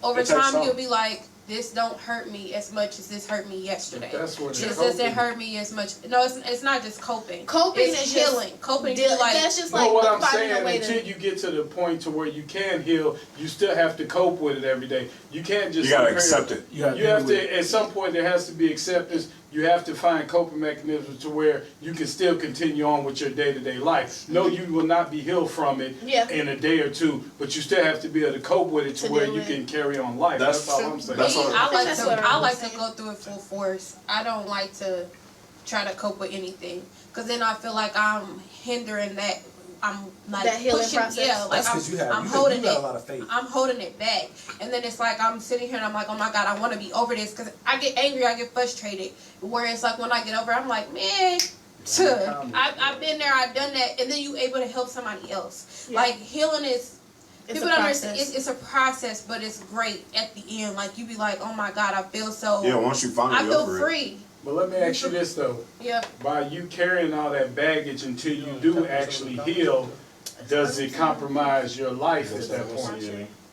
Over time, you'll be like, this don't hurt me as much as this hurt me yesterday. That's what this doesn't hurt me as much. No, it's not just coping. Coping it's is healing. Coping is like that's just no, like what I'm finding saying, a way until you get to the point to where you can heal, you still have to cope with it every day. You can't just. You gotta accept it. You have to. At some point, there has to be acceptance. You have to find coping mechanisms to where you can still continue on with your day-to-day life. No, you will not be healed from it in a day or two, but you still have to be able to cope with it to where you can carry on life. That's all I'm saying. I like to go through it full force. I don't like to try to cope with anything because then I feel like I'm hindering that. I'm like that healing pushing, process. yeah, like I'm holding it. A lot of faith. I'm holding it back, and then it's like I'm sitting here and I'm like, oh my God, I want to be over this because I get angry, I get frustrated. Where it's like when I get over, I'm like, man, I've been there, I've done that, and then you able to help somebody else. Yeah. Like healing is. People don't understand. It's a process, but it's great at the end. Like you be like, oh my God, I feel so. Yeah, once you finally I feel free. But let me ask you this though. Yeah. By you carrying all that baggage until you do actually heal, does it compromise your life at that point?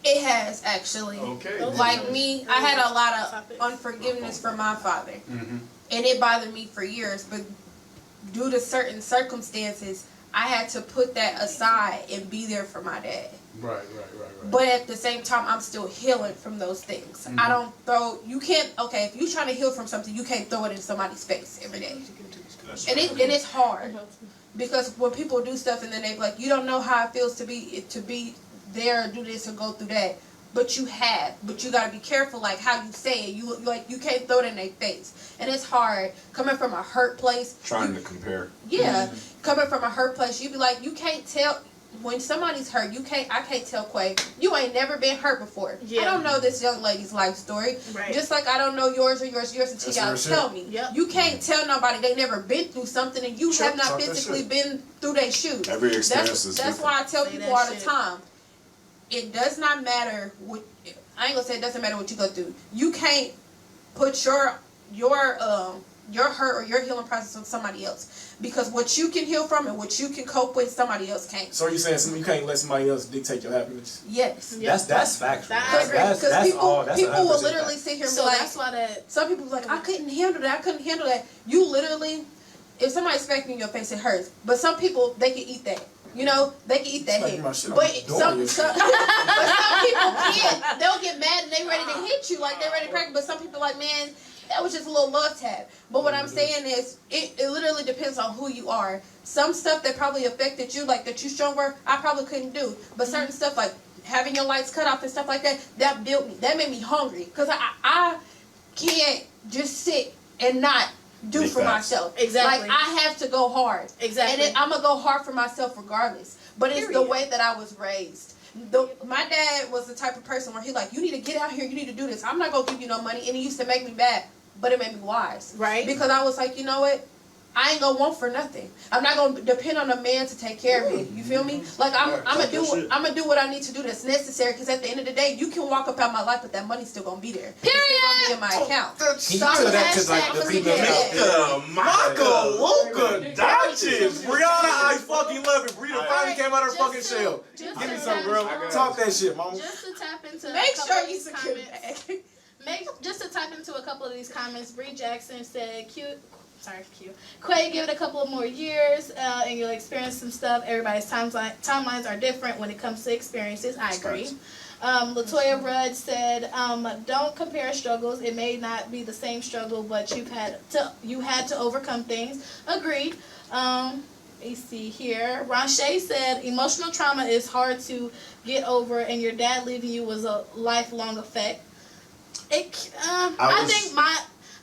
It has actually. Okay. Like me, I had a lot of unforgiveness from my father, and it bothered me for years. But due to certain circumstances, I had to put that aside and be there for my dad. Right. But at the same time, I'm still healing from those things. I don't if you're trying to heal from something, you can't throw it in somebody's face every day. And it's hard. Because when people do stuff and then they're like, you don't know how it feels to be there, do this, or go through that. But you got to be careful, like, how you say it. You can't throw it in their face. And it's hard. Coming from a hurt place. Trying to compare. Yeah. Coming from a hurt place, you be like, you can't tell. When somebody's hurt, I can't tell Quay, you ain't never been hurt before. Yeah. I don't know this young lady's life story. Right. Just like I don't know yours until y'all tell me. Yep. You can't tell nobody they never been through something and you have not physically been through their shoes. Every experience is different. That's why I tell people all the time. It does not matter what, I ain't gonna say it doesn't matter what you go through. You can't put your hurt or your healing process on somebody else. Because what you can heal from and what you can cope with, somebody else can't. So you're saying you can't let somebody else dictate your happiness? Yes. That's factual. Because people will literally sit here and be like, that's why some people be like, I couldn't handle that. You literally, if somebody's smacking you in your face, it hurts. But some people, they can eat that. You know, they can eat that hit. But some people can't. They'll get mad and they ready to hit you, like they're ready to crack. But some people like, man, That was just a little love tap. But what I'm saying is, it literally depends on who you are. Some stuff that probably affected you, like that you stronger, I probably couldn't do. But certain stuff like having your lights cut off and stuff like that, that built me. That made me hungry. Because I can't just sit and not do for myself. Exactly. Like, I have to go hard. Exactly. And I'm going to go hard for myself regardless. But it's the way that I was raised. My dad was the type of person where he like, you need to get out here, you need to do this. I'm not going to give you no money. And he used to make me mad, but it made me wise. Right. Because I was like, you know what? I ain't gonna want for nothing. I'm not gonna depend on a man to take care of me. You feel me? Like I'm gonna do what I need to do that's necessary. Because at the end of the day, you can walk up out my life, but that money's still gonna be there. Period. It's still gonna be in my account. Can you tell that to like the people? Michael Luka Doncic, Brianna, I fucking love it. Brianna finally came out of her fucking shell. Give me some, girl. Talk that shit, mama. Just to tap into Make sure you secure comments. Just to type into a couple of these comments, Bree Jackson said, Quay, give it a couple of more years and you'll experience some stuff. Everybody's timelines are different when it comes to experiences. I agree. Latoya Rudd said, don't compare struggles. It may not be the same struggle, but you had to overcome things. Agreed. Let me see here. Ranche said, emotional trauma is hard to get over, and your dad leaving you was a lifelong effect.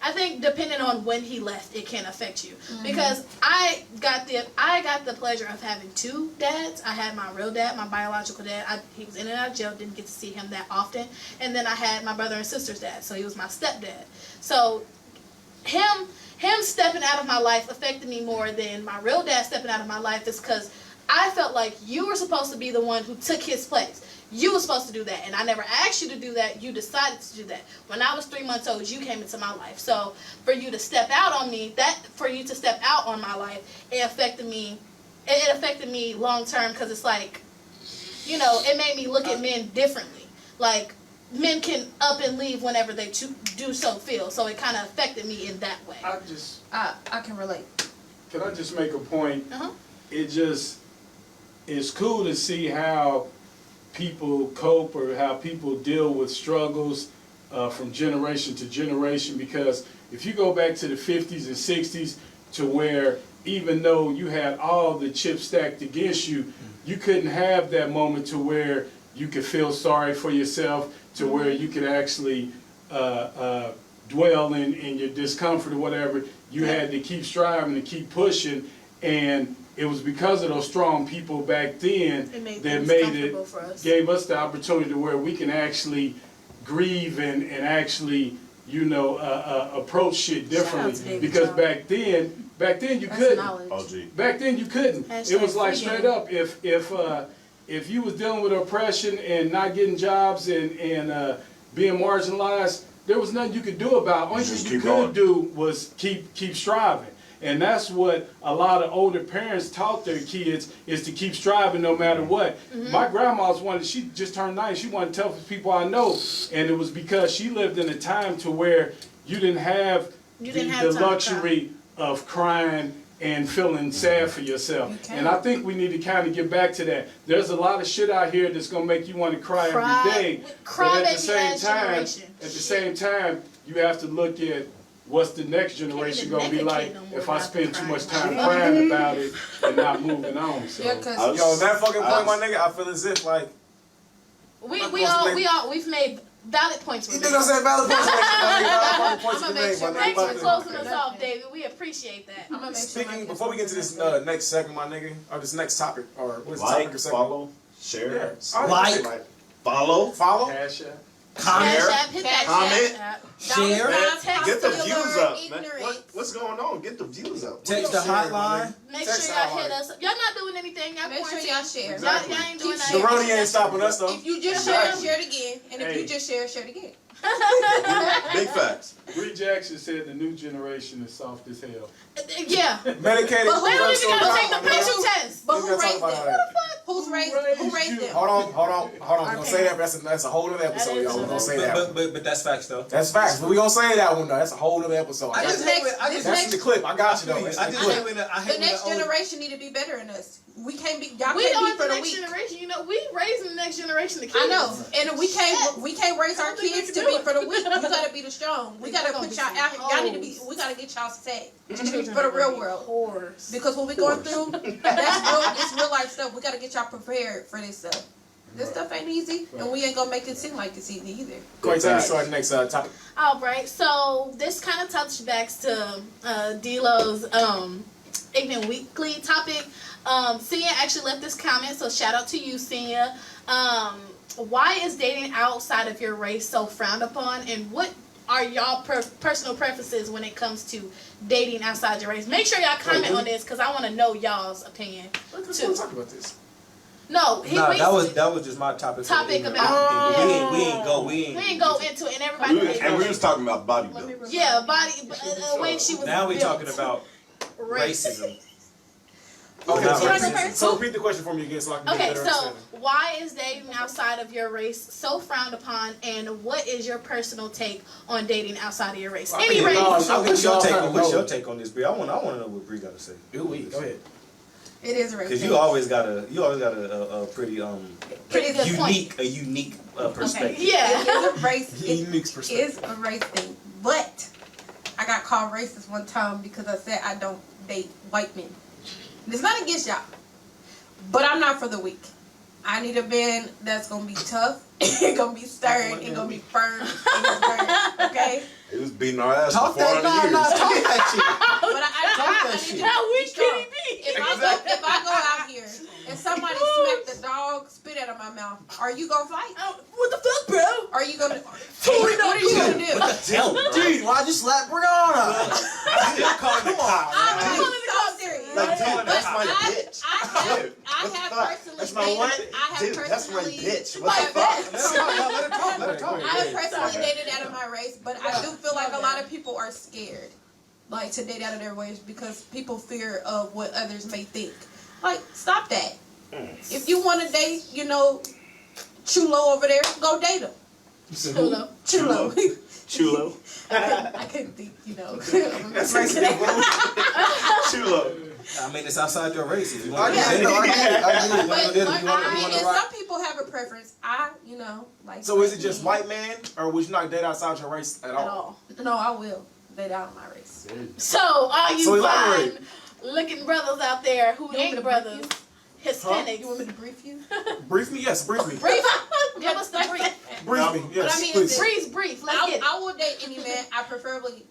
I think depending on when he left, it can affect you. Mm-hmm. Because I got the pleasure of having two dads. I had my real dad, my biological dad. He was in and out of jail, didn't get to see him that often. And then I had my brother and sister's dad, so he was my stepdad. So him stepping out of my life affected me more than my real dad stepping out of my life, is because I felt like you were supposed to be the one who took his place. You were supposed to do that, and I never asked you to do that. You decided to do that. When I was 3 months old, you came into my life. So for you to step out on my life, it affected me. It affected me long term, because it's like, you know, it made me look at men differently. Like, men can up and leave whenever they do so feel. So it kind of affected me in that way. I can relate. Can I just make a point? Uh-huh. It's cool to see how people cope or how people deal with struggles from generation to generation, because if you go back to the 50s and 60s, to where even though you had all the chips stacked against you, you couldn't have that moment to where you could feel sorry for yourself, to where you could actually dwell in your discomfort or whatever. You had to keep striving and keep pushing, and it was because of those strong people back then that gave us the opportunity to where we can actually grieve and actually, you know, approach shit differently. Because back then you couldn't. Back then you couldn't. It was like straight up, if you was dealing with oppression and not getting jobs and being marginalized, there was nothing you could do about it. Only thing you could do was keep striving. And that's what a lot of older parents taught their kids, is to keep striving no matter what. Mm-hmm. My grandma's one, she just turned 90. She wanted to tell people I know. And it was because she lived in a time to where you didn't have the luxury of crying and feeling sad for yourself. And I think we need to kind of get back to that. There's a lot of shit out here that's going to make you want to cry every day. But at the same time, you have to look at what's the next generation going to be like if I spend too much time crying about it and not moving on. So. Yo, that fucking point, my nigga, I feel as if like we've made valid points. You think I said valid points? Thanks for closing us off, David. We appreciate that. I'm gonna make Speaking before we get to this next segment, my nigga, or this next topic, or what is the topic or segment? Follow, share, follow, Cash App. Comment, share, get the views up, man. What's going on? Get the views up. Text the hotline. Make sure y'all hit us up. Y'all not doing anything. Y'all make sure y'all share. Y'all ain't doing nothing. The Roni ain't stopping us though. If you just share it again. And if you just share it again. Big facts. Bree Jackson said the new generation is soft as hell. Yeah. Medicated. But we don't even gotta take the picture test. But who raised them? Who the fuck? Who Who raised them? Hold on. We're gonna say that, but that's a whole other episode, y'all. We're gonna say that. But that's facts though. That's facts. But we gonna say that one though. That's a whole other episode. That's in the clip. I got you though. The next generation need to be better than us. We can't be. Y'all we can't be for are the the next weak. generation. You know, we raising the next generation of kids. I know, and we can't raise our kids to be for the weak. You gotta be the strong. We gotta put y'all out. Y'all need to be. We gotta get y'all set for the real world. Because what we going through, it's real life stuff. We gotta get y'all prepared for this stuff. This stuff ain't easy, and we ain't gonna make it seem like it's easy either. Go ahead, tell me start the next topic. All right, so this kind of touches back to D-Lo's Ignorant Weekly topic. Sia actually left this comment, so shout out to you, Sia. Why is dating outside of your race so frowned upon, and what are y'all personal preferences when it comes to dating outside your race? Make sure y'all comment on this because I want to know y'all's opinion. Let's talk about this. No, that was just my topic. About we ain't go into it, and everybody. And we was talking about bodybuilding. Yeah, when she was. Now we talking about racism. Okay, so repeat the question for me again so I can get a better understanding. Why is dating outside of your race so frowned upon, and what is your personal take on dating outside of your race? Any race. What's your take on this, Bree? I want to know what Bree got to say. Go ahead. It is a race. Because you always got a pretty unique perspective. Yeah, it is a race. Unique perspective. It's a race thing, but I got called racist one time because I said I don't date white men. It's not against y'all, but I'm not for the weak. I need a man that's gonna be tough, and gonna be stern, and gonna be firm, okay? He was beating our ass Talk for 400 years. Talk that shit. But I need How weak can he be? If I go out here and somebody smack the dog, spit out of my mouth, are you gonna fight? What the fuck, bro? Are you gonna? What are you gonna do? Dude, why'd you slap Brianna? Come on. I'm so serious. Like, dude, that's my bitch. I have personally. That's my what? Dude, that's my bitch. What the fuck? Let her talk. I have personally dated out of my race, but I do feel like a lot of people are scared, like, to date out of their race because people fear of what others may think. Like, stop that. If you want to date, Chulo over there, go date him. Chulo. Chulo. I couldn't think, That's Mexican. Chulo. I mean, it's outside your race. If you I want get it. And some people have a preference. Like. So is it just white man, or would you not date outside your race at all? No, I will date out of my race. So are you fine elaborate. looking brothers out there who ain't brothers? Hispanics. You want me to brief you? Brief me, yes, brief me. Brief. Give us the brief. Brief me, yes, But I mean, please. Brief. Let's get it. I will date any man. I preferably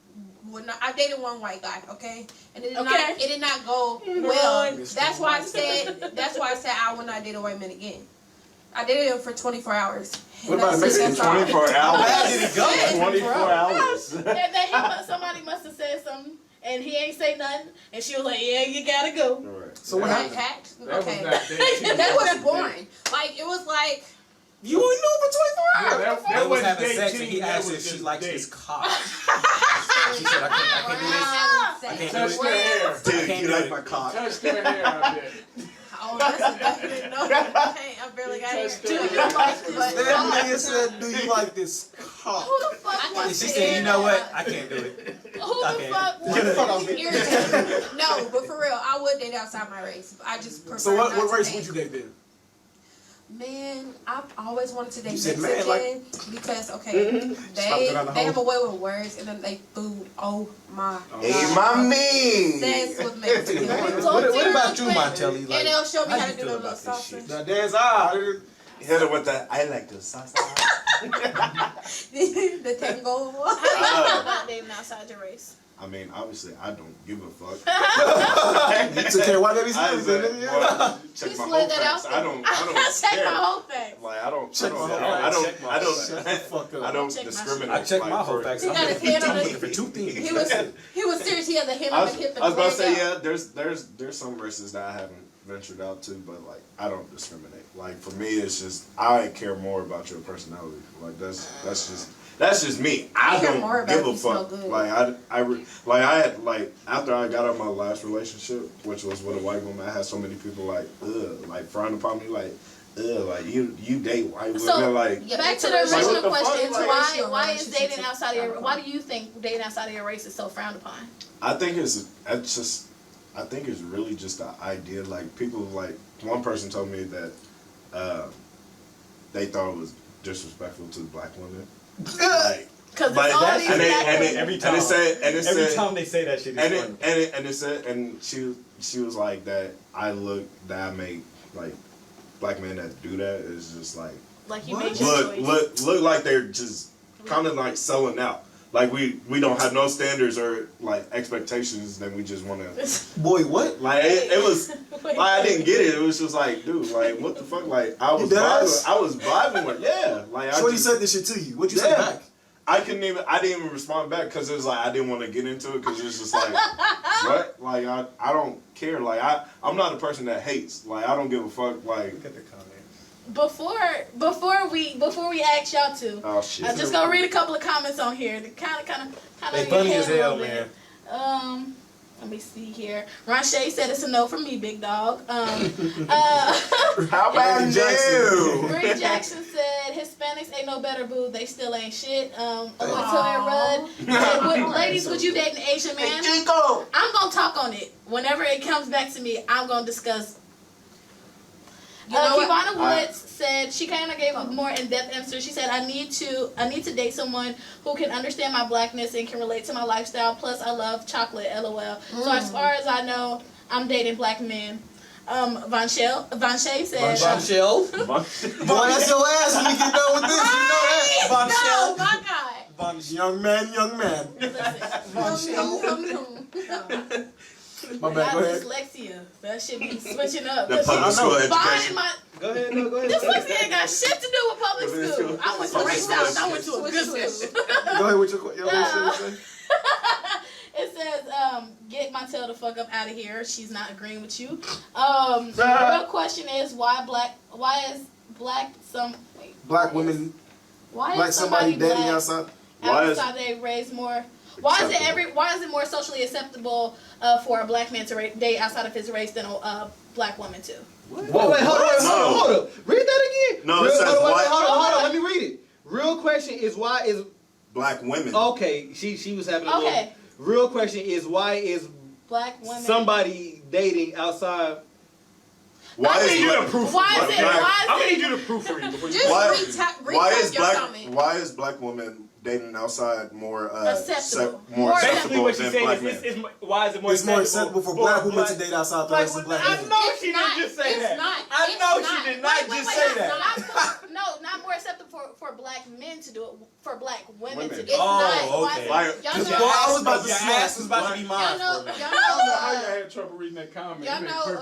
would not. I dated one white guy, okay, and it did not go well. That's why I said I would not date a white man again. I dated him for 24 hours. What about a Mexican? 24 hours. How bad did it go? 24 hours. Somebody must have said something, and he ain't say nothing, and she was like, "Yeah, you gotta go." Right. So what happened? Okay, that was boring. Like it was like. You only knew for 24 hours. That They was wasn't having dating, sex and he that asked was if she just likes date. his cock. She said, I can't do this. Touch their hair. Dude, you like my cock. Touch their hair, I bet. Oh, that's a definite no. I barely got here. Do you like this? That man said, "Do you like this cock?" Who the fuck And wants she to said, hear you know that? what? I can't do it. Who the fuck Get the fuck wants out to of hear here. that? No, but for real, I would date outside my race. I just prefer. So not what to race date. would you date then? Man, I've always wanted to date You said Mexican man, because Stop they it on the have a hose. way with words and then they food. Oh my Hey, God. mommy. Obsessed with Mexican food. What about you, Montelli? And they'll show me how to you do feel the little about this sausage. shit? Now dance out. Hit her with that. I like the sauce. The tango. How do you feel about dating outside your race? I mean, obviously, I don't give a fuck. You took care of white babies. I said, boy, check You my slid whole that out facts. there. I don't Check care. my whole thing. Like I don't Check my whole facts. I don't Check my discriminate. I check like, my whole for- facts. He I'm got his hand on looking it. for two things. He was serious. He had the hand I on was, the hip. I was about to say, and yeah, there's some races that I haven't ventured out to, but like I don't discriminate. Like for me, it's just I care more about your personality. Like that's just That's just me. I don't give a fuck. Like I had like after I got out of my last relationship, which was with a white woman, I had so many people like frown upon me like you date white women. So, like back to the original question: why is dating outside of your? Why do you think dating outside of your race is so frowned upon? I think it's really just the idea. Like people like one person told me that they thought it was disrespectful to black women. Like, because every time they say that shit, and she was like that I make like black men that do that is just like you made your choice. Look like they're just kind of like selling out. Like we don't have no standards or like expectations. Then we just want to. Boy, what? Like it was. Like I didn't get it. It was just like, dude, like what the fuck? Like I was vibing with Like Shorty said this shit to you. What'd you say back? I didn't even respond back because it was like I didn't want to get into it because it was just like what? Like I don't care. Like I'm not a person that hates. Like I don't give a fuck. Like look at the comments. Before we ask y'all to, oh shit. I'm just gonna read a couple of comments on here. Kind of. They funny as hell, man. Let me see here. Ronche said it's a no from me, big dog. How about you? Bree Jackson said Hispanics ain't no better, boo. They still ain't shit. Latoya Rudd said, ladies, would you date an Asian man? Hey, Chico. I'm gonna talk on it. Whenever it comes back to me, I'm gonna discuss. Kivana Woods said she kind of gave a more in-depth answer. She said, I need to date someone who can understand my blackness and can relate to my lifestyle. Plus, I love chocolate, LOL. So as far as I know, I'm dating black men. Vanche said... Vanchelle? Boy, that's your ass when you get done with this. You know that. Vanchelle. No, my God. Young man. Listen. My bad, go ahead. Dyslexia. That shit be switching up. The public school education. Go ahead. Dyslexia ain't got shit to do with public school. I went to Ray South. I went to a good school. Go ahead with your question. It says, get my tail the fuck up out of here. She's not agreeing with you. The real question is why women why like is somebody dating black outside? Outside they raise more. Why is it more socially acceptable for a black man to date outside of his race than a black woman too? Wait, hold up. Read that again. No, it says why. Hold on. Let me read it. Real question is why is black women. Okay, she was having a little. Real question is why is black women somebody dating outside? Why is I'm gonna need you to proofread before you. Why is black women dating outside more acceptable? Basically, what she's saying is why is it more it's more acceptable for black women to date outside the rest of black men? I know she didn't just say that. I know she did not just say that. No, not more acceptable for black men to do it. For black women to do it. Okay. I was about to your ass was about to be mine. I don't know how y'all had trouble reading that comment. Y'all know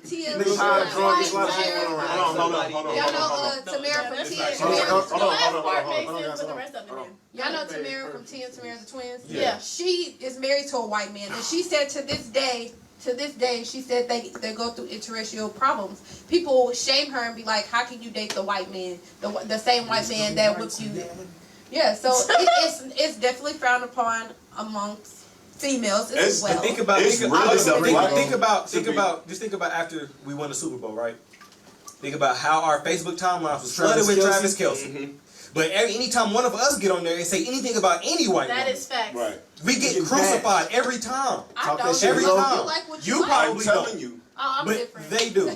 Tia. Niggas high and drunk, there's a lot of shit going on right now. Hold on. Y'all know Tamara from Tia. Y'all know Tamara from Tia and Tamara the twins? Yeah. She is married to a white man, and she said to this day, she said they go through interracial problems. People shame her and be like, how can you date the white man, the same white man that whipped you? Yeah, so it's definitely frowned upon amongst females as well. Think about after we won the Super Bowl, right? Think about how our Facebook timeline was flooded with Travis Kelce. Mm-hmm. But anytime one of us get on there and say anything about any white woman, that is facts. Right. We get crucified every time. I don't. Every time. You probably telling you. Oh, I'm but different. They do.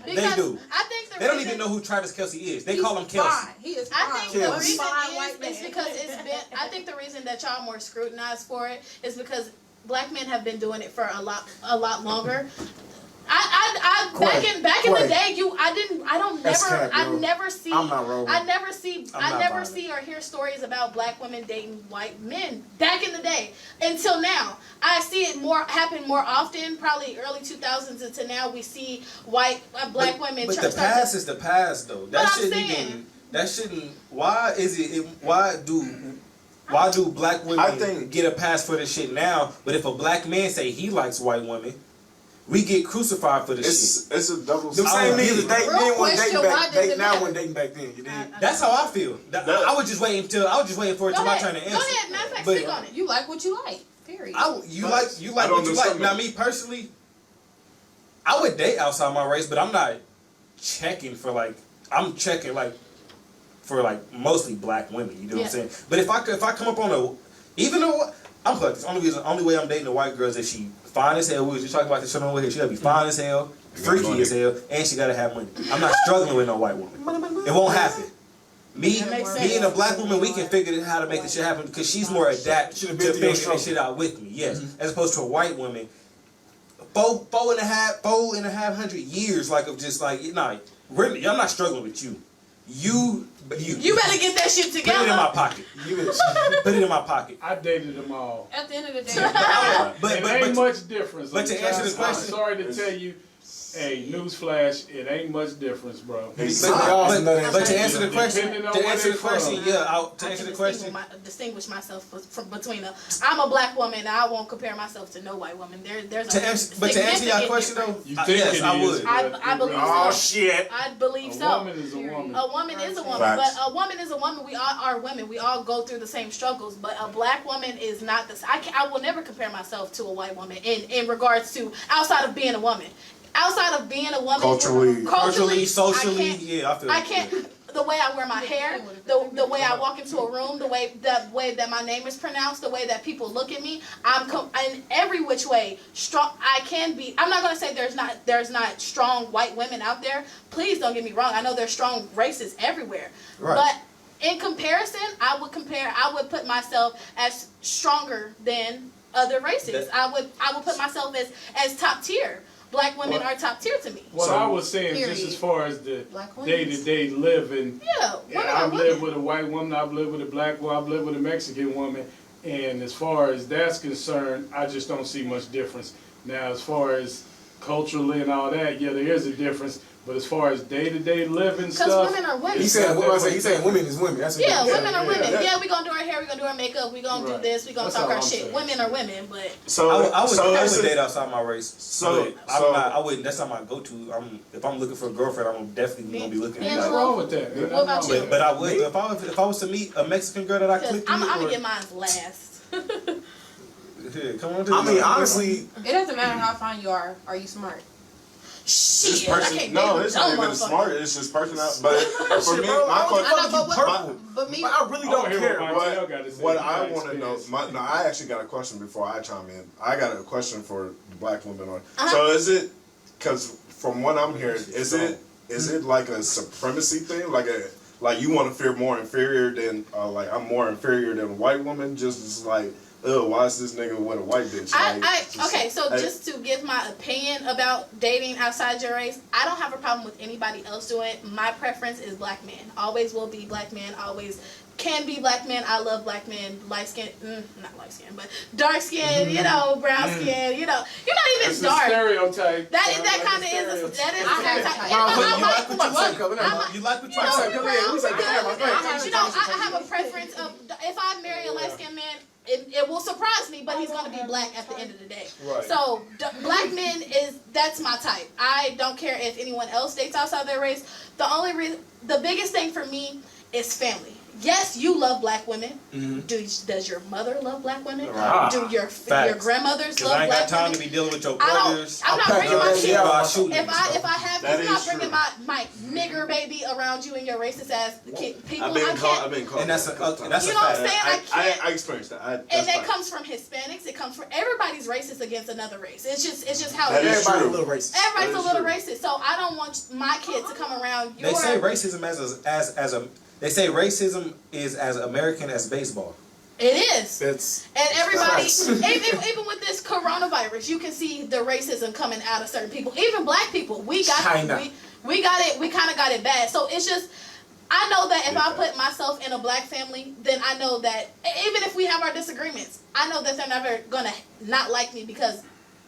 They do. I think they don't even know who Travis Kelce is. They call him Kelce. He is fine. I think the reason is because it's been. I think the reason that y'all more scrutinized for it is because black men have been doing it for a lot longer. Back in the day, I never see or hear stories about black women dating white men. Back in the day, until now, I see it happen more often. Probably early 2000s until now, we see black women. But the past is the past, though. That shouldn't. Why do black women get a pass for this shit now? But if a black man say he likes white women, We get crucified for this shit. It's a double. The same niggas then when dating back, now when matter? dating back then. You dig? That's how I feel. I was just waiting for it to my turn to answer. Go ahead, matter of fact, speak on it. You like what you like. Period. You like what you like. Now, me personally, I would date outside my race, but I'm not checking for like. I'm checking like for like mostly black women. You know what I'm saying? But if I come up on even though I'm like the only way I'm dating a white girl is if she fine as hell. We was just talking about this shit on here. She gotta be fine as hell, freaky as hell, and she gotta have money. I'm not struggling with no white woman. It won't happen. Me and a black woman, we can figure out how to make this shit happen because she's more adapted to figuring this shit out with me. Yes, as opposed to a white woman. 4.5 years like of just like really, I'm not struggling with you. You better get that shit together. Put it in my pocket. Put it in my pocket. I dated them all. At the end of the day, It ain't much difference. But to answer the question, I'm sorry to tell you, hey, newsflash, it ain't much difference, bro. But to answer the question, distinguish myself between I'm a black woman and I won't compare myself to no white woman. But to answer your question though, yes, I would. I believe so. Oh shit! I believe so. A woman is a woman. A woman is a woman, but a woman is a woman. We all are women. We all go through the same struggles. But a black woman is not the. I will never compare myself to a white woman in regards to outside of being a woman. Outside of being a woman, culturally, socially, I can't. The way I wear my hair, the way I walk into a room, the way that my name is pronounced, the way that people look at me, in every which way strong. I can be. I'm not gonna say there's not strong white women out there. Please don't get me wrong. I know there's strong races everywhere, but in comparison, I would put myself as stronger than other races. I would put myself as top tier. Black women are top tier to me. What I was saying, just as far as the day-to-day living, I've lived with a white woman, I've lived with a black woman, I've lived with a Mexican woman, and as far as that's concerned, I just don't see much difference. Now, as far as culturally and all that, there is a difference. But as far as day-to-day living stuff, because women are women. He said women is women. That's what women are women. Yeah, we gonna do our hair, we gonna do our makeup, we gonna do this, we gonna talk our shit. Saying. Women are women, but I would date outside my race. I wouldn't. That's not my go-to. If I'm looking for a girlfriend, I'm definitely gonna be looking at What's wrong with that? What about you? But I would if I was to meet a Mexican girl that I clicked with. I'm gonna get mine last. Come on, I mean, honestly, it doesn't matter how fine you are. Are you smart? Shit, it's not even smart. It's just personality. But for me, I really don't care. What I want to know, I actually got a question before I chime in. I got a question for black women. So is it, because from what I'm hearing, is it like a supremacy thing, like you want to feel more inferior than like I'm more inferior than a white woman, just like. Oh, why is this nigga with a white bitch? Just to give my opinion about dating outside your race, I don't have a problem with anybody else doing it. My preference is black men. Always will be black men. Always can be black men. I love black men. Light skin, not light skin, but dark skin. Brown skin. You're not even it's dark. A stereotype. That kind of is a stereotype. You like what I have a preference of if I marry a light skinned man. It will surprise me, but he's going to be black at the end of the day. Right. So, black men that's my type. I don't care if anyone else dates outside their race. The biggest thing for me is family. Yes, you love black women. Mm-hmm. Does your mother love black women? Right. Do your grandmothers love black women? I ain't got time to be dealing with your brothers. I'm not bringing my shit. I'm not bringing my nigger baby around you and your racist ass people. I've been called. And that's a fact. You know what I'm saying? I experienced that. And that comes from Hispanics. It comes from everybody's racist against another race. It's just how it is. Everybody's a little racist. Everybody's a little racist. So I don't want my kid to come around. They say racism as a. They say racism is as American as baseball. It is. And everybody, even with this coronavirus, you can see the racism coming out of certain people. Even black people, we got it. We kind of got it bad. So it's just, I know that if I put myself in a black family, then I know that even if we have our disagreements, I know that they're never gonna not like me because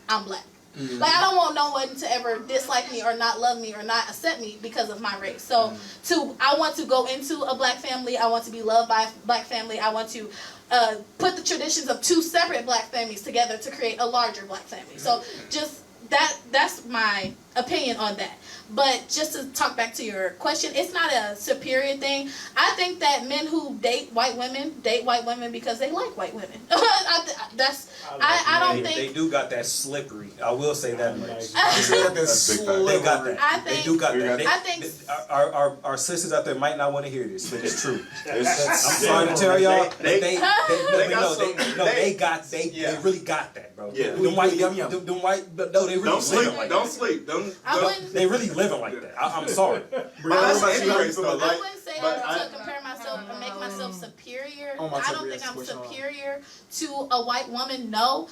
I'm black. Mm-hmm. Like, I don't want no one to ever dislike me or not love me or not accept me because of my race. So, I want to go into a black family. I want to be loved by a black family. I want to put the traditions of two separate black families together to create a larger black family. So, just that's my opinion on that. But just to talk back to your question, it's not a superior thing. I think that men who date white women because they like white women. I don't think they do got that slippery. I will say that much. They got that. I think, they do got that. I think our sisters out there might not want to hear this, but it's true. I'm sorry to tell y'all, they really got that, bro. Yeah. Them white, no, they really Don't sleep. like Don't that. sleep. They really living like that. I'm sorry. But that's anyways, though. I Like, wouldn't say but to compare myself or make myself superior. Oh, my I don't think I'm superior to a white woman. No.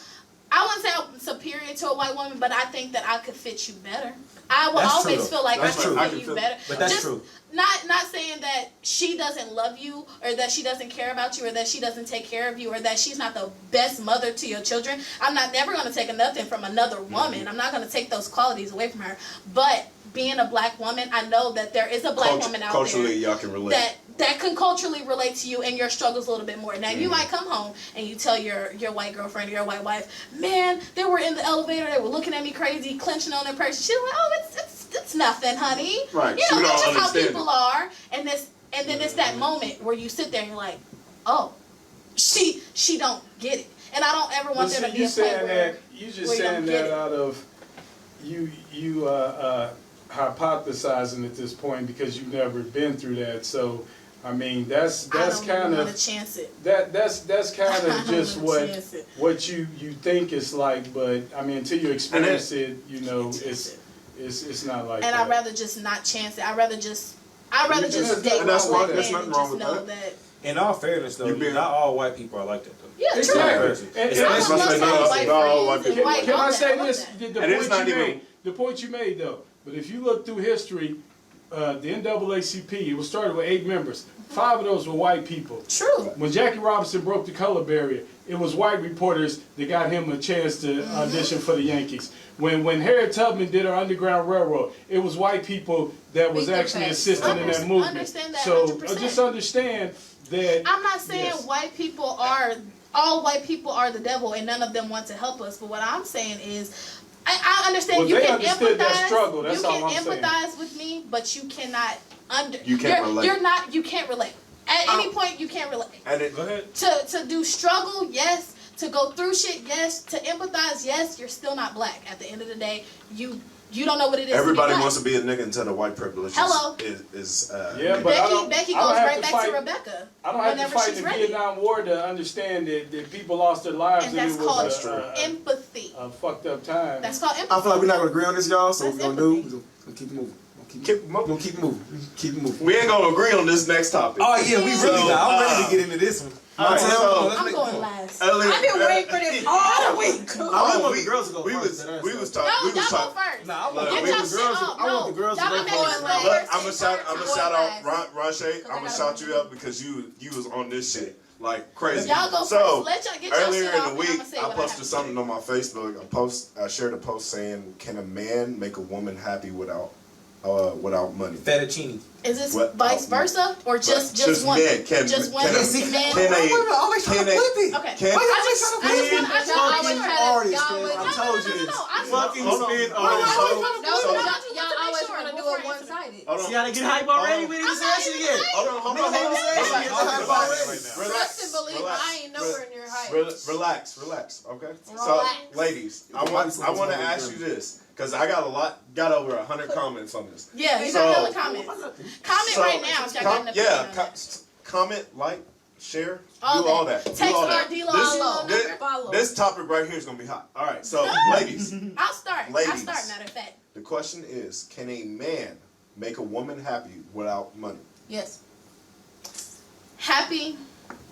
I wouldn't say I'm superior to a white woman, but I think that I could fit you better. I will always feel like I can fit you better. But that's true. Not saying that she doesn't love you or that she doesn't care about you or that she doesn't take care of you or that she's not the best mother to your children. I'm never going to take nothing from another woman. I'm not going to take those qualities away from her. But being a black woman, I know that there is a black woman out culturally, there y'all can relate. that can culturally relate to you and your struggles a little bit more. Now, you might come home and you tell your white girlfriend or your white wife, man, they were in the elevator, they were looking at me crazy, clenching on their purse. She's like, oh, it's nothing, honey. Right. You know, that's just how understand people are. And then it's that moment where you sit there and you're like, oh, she don't get it. And I don't ever want there to be a point where you just saying that out of you hypothesizing at this point because you've never been through that. So I mean that's kind of that's kind of just what you think it's like, but I mean until you experience it, you know, it's not like and that. I'd rather just not chance it. I'd rather just date my white man and just know that. In all fairness, though, not all white people are like that, though. Yeah, exactly. Can I say this? The point you made, though. But if you look through history, the NAACP, it was started with 8 members. 5 of those were white people. True. When Jackie Robinson broke the color barrier, it was white reporters that got him a chance to audition for the Yankees. When Harriet Tubman did her Underground Railroad, it was white people that was actually assisting in that movement. Understand that 100%. So just understand that. I'm not saying all white people are the devil and none of them want to help us. But what I'm saying is, I understand you can empathize. That struggle. That's you all can I'm empathize saying. with me, but you cannot You can't relate. You can't relate. At any point, you can't relate. Go ahead. To do struggle, yes. To go through shit, yes. To empathize, yes. You're still not black. At the end of the day, you don't know what it is. Everybody to be wants to be a nigga until the white privilege is yeah, but Becky goes right back to Rebecca. I don't have to fight the Vietnam War to understand that people lost their lives and that's called empathy. A fucked up time. That's called empathy. I feel like we're not gonna agree on this, y'all. So what we're gonna do? We're gonna keep it moving. Keep it moving. We ain't gonna agree on this next topic. Oh yeah, we really not. I'm ready to get into this one. I'm going last. I've been waiting for this all the week. I want the girls to go first. We was talking. No, y'all go first. I want the girls to go first. I'm gonna shout out Rashay. I'm gonna shout you up because you was on this shit like crazy. Y'all go so first. Let y'all get your earlier shit in off the week, I posted something on my Facebook. I shared a post saying, "Can a man make a woman happy without money?" Fettuccine. Is this vice versa or just one? Men. Just one. Okay. I told you this. Fucking spin on Y'all always want to do it one-sided. See how they get hype already? We didn't say that shit yet. Hold on. Trust and believe. I ain't nowhere near hype. Relax. Okay. So, ladies, I want to ask you this. Because I got over 100 comments on this. Yeah, you got hella comments. Comment right now if y'all got an opinion on that. Comment, like, share, do all that. Text our D-Lo. This topic right here is going to be hot. All right, so ladies. I'll start. Ladies, matter of fact. The question is, can a man make a woman happy without money? Yes. Happy?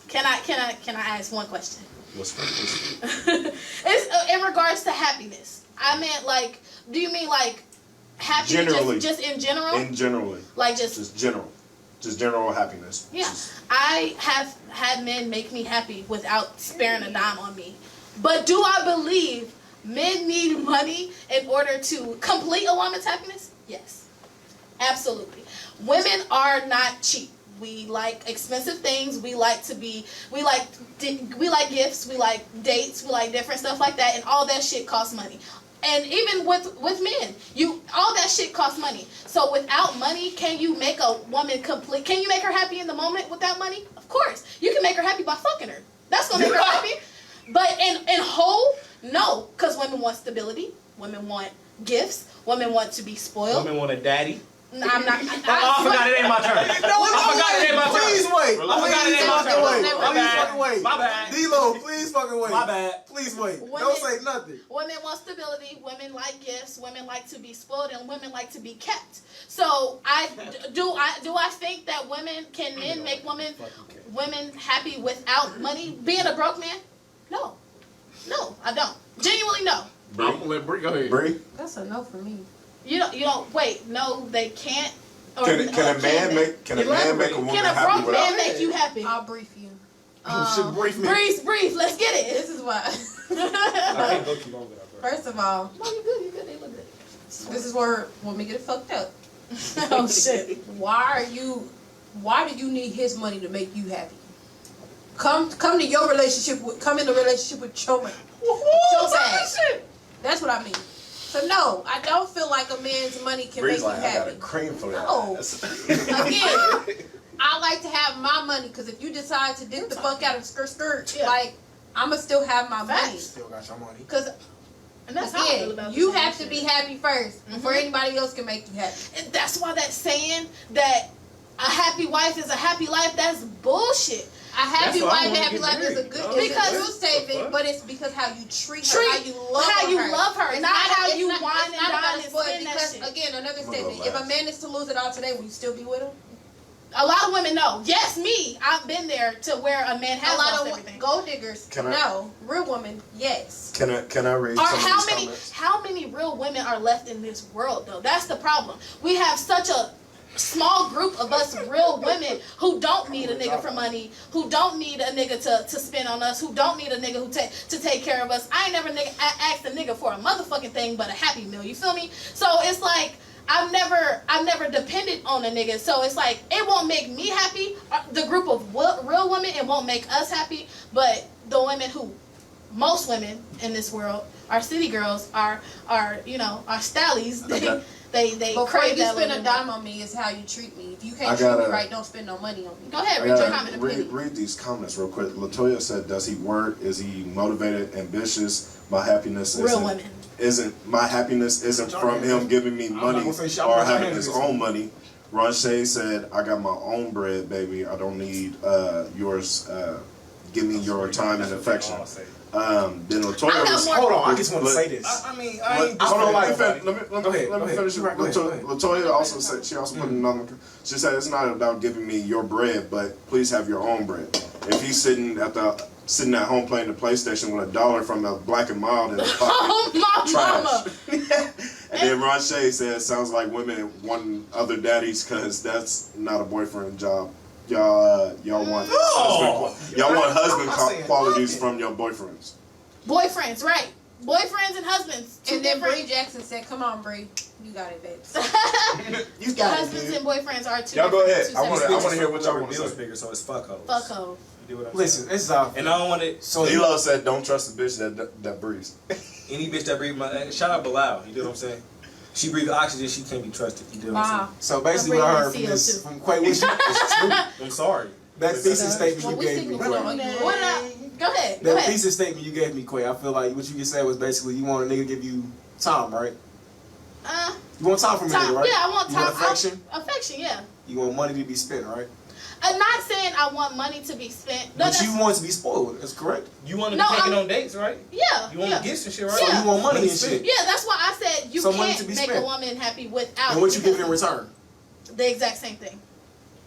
Can I ask one question? What's the question? It's in regards to happiness. I meant like, do you mean like happy generally, just in general? In generally. Like just general. Just general happiness. Yeah. I have had men make me happy without sparing a dime on me. But do I believe men need money in order to complete a woman's happiness? Yes. Absolutely. Women are not cheap. We like expensive things. We like gifts. We like dates. We like different stuff like that. And all that shit costs money. And even with men, all that shit costs money. So without money, can you make a woman complete? Can you make her happy in the moment without money? Of course, you can make her happy by fucking her. That's gonna make her happy. But in whole, no, because women want stability. Women want gifts. Women want to be spoiled. Women want a daddy. I'm not. I forgot it ain't my turn. I forgot it ain't my turn. Please wait. I forgot it ain't my turn. Please fucking wait. My bad. D-Lo, please fucking wait. My bad. Please wait. Women, Don't say nothing. Women want stability. Women like gifts. Women like to be spoiled, and women like to be kept. So do I think that men make women happy without money? Being a broke man? No, I don't. Genuinely, no. I'm gonna let Bree go ahead. Bree? That's a no for me. You don't wait. No, they can't. Can a man make a woman Can a happy broke without? man make you happy? I'll brief you. Brief me. Brief. Let's get it. This is why. I can't go too long without that. First of all, No, you good. They look good. this is where women get fucked up. Oh shit. Why do you need his money to make you happy? Come in a relationship with your man. Your bag. That's what I mean. So no, I don't feel like a man's money can Bree's make like, you I got a happy. cream for that. No. ass. Again, I like to have my money because if you decide to dip the fuck out of skirt, Yeah. like I'ma still have my money. Facts. Still got your money. Because And that's how I feel again, about you this have to shit. be happy first before anybody else can make you happy. And that's why that saying that a happy wife is a happy life, that's bullshit. A happy That's why I wife and wanna happy get life is a married. good, Oh, it's a because- true statement, but it's because how you treat her, how you love her. Not how you wine and it's not dine about and spoil spend that because shit. again, another I'm gonna statement. go If a last. man is to lose it all today, will you still be with him? A lot of women know. Yes, me. I've been there to where a man has A lot lost of everything. gold diggers, Can I- no. Real women, yes. Can I read Or some of these comments? how many real women are left in this world though? That's the problem. We have such a small group of us real women who don't need a nigga for money, who don't need a nigga to spend on us, who don't need a nigga to take care of us. I ain't never asked a nigga for a motherfucking thing but a Happy Meal. You feel me? So it's like I've never depended on a nigga. So it's like it won't make me happy. The group of real women, it won't make us happy. But the women most women in this world are city girls, are stallies. They Before crave you that spend a little dime on me is how you treat me. If you I can't treat me gotta- right, don't spend no money on me. Go ahead, I read your gotta comment. read these comments real quick. Latoya said, "Does he work? Is he motivated, ambitious? My happiness Real women. isn't from him giving me not money gonna say shit. I'm or not having gonna his say own money." Ron Shea said, "I got my own bread, baby. I don't need yours. Give me your time and affection." Then Latoya was. Hold on, I just want to say this. I mean, I ain't Hold on, let me Go ahead, finish. go ahead. Latoya also said, she also put another, she said, "It's not about giving me your bread, but please have your own bread." If he's sitting at home playing the PlayStation with $1 from a Black and Mild in his pocket, Oh my mama. and then Ron Shea said, "Sounds like women want other daddies because that's not a boyfriend job. Y'all want husband qualities from your boyfriends." Boyfriends, right? Boyfriends and husbands. Two And then different. Bree Jackson said, "Come on, Bree, you got it, babe." You got it, Husbands dude. and boyfriends are two. Y'all go different- ahead. two I wanna separate- hear what y'all want to Bill's say. bigger, so it's fuck hoes. Fuck hoe. You do what I'm Listen, this is our. saying? And I don't want it. So D-Lo said, "Don't trust the bitch that breathes." Any bitch that breathe shout out Bilal. You know what I'm saying? She breathes oxygen. She can't be trusted. You know what I'm Wow. So basically, what I heard from I'm this, breathing from Quay Wish, is true. saying? I'm sorry. That thesis statement Well, you we gave sing me, the Quay. song. What did I? Go ahead. Go That ahead. thesis statement you gave me, Quay. I feel like what you just said was basically you want a nigga to give you time, right? You want time from a nigga, right? Yeah, I want You time. want affection? Affection, yeah. You want money to be spent, right? I'm not saying I want money to be spent. No, But that's, you want to be spoiled. That's correct. You want to No, be taken I'm- on dates, right? yeah. You want yeah. gifts and shit, right? So Yeah. you want money and spent. shit. Yeah, that's why I said you So money to can't be make spent. a woman happy without. And what you because giving in return? The exact same thing.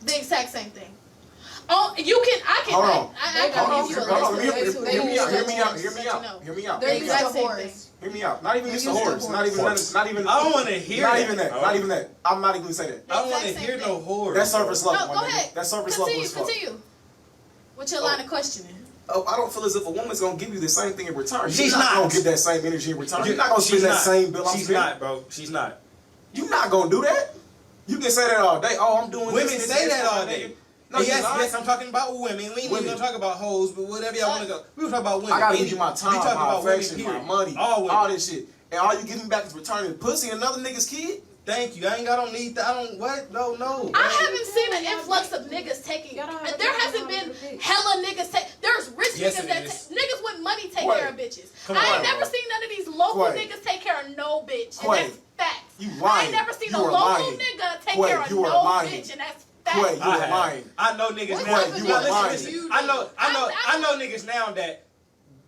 The exact same thing. Oh, you can. I can. Hold on. I Hold on, give you a hold on. list. Hear me out. Hear me out. Hear me out. Let Hear me you out. know. Hear me out. They're Hear me used to out. Same whores. thing. Hear me out. Not even just the used to horse. Not even. whores. Not even. I don't want to hear Not that. even that. Not even that. I'm not even gonna say that. I don't want to Exact hear same no thing. horror. That's surface level. No, my go nigga. ahead. That's surface level Continue. as fuck. Continue. What's your line of questioning? Oh, I don't feel as if a woman's gonna give you the same thing in return. She's You're not. gonna get that same energy in return. You're not gonna She's spend that not. same bill. I'm She's spending. not, bro. She's not. You're not gonna do that. You can say that all day. Oh, I'm doing Women this. say this, that this, all this. day. No, yes, you're not. yes, I'm talking about women. We ain't even Women. gonna talk about hoes, but whatever y'all want to go. We gonna talk about women. I gotta Any- give you my we time, talking my about women, affection, my period. money, All women. all this shit. and all you give me back is returning pussy and another nigga's kid? Thank you. I don't need that. I don't what? No. I haven't seen an influx of niggas taking. There hasn't been hella niggas take. There's rich niggas that niggas with money take care of bitches. I ain't never seen none of these local niggas take care of no bitch, and that's facts. You lying. I ain't never seen a local nigga take care of no bitch, and that's facts. You are lying. I know niggas now. I know niggas now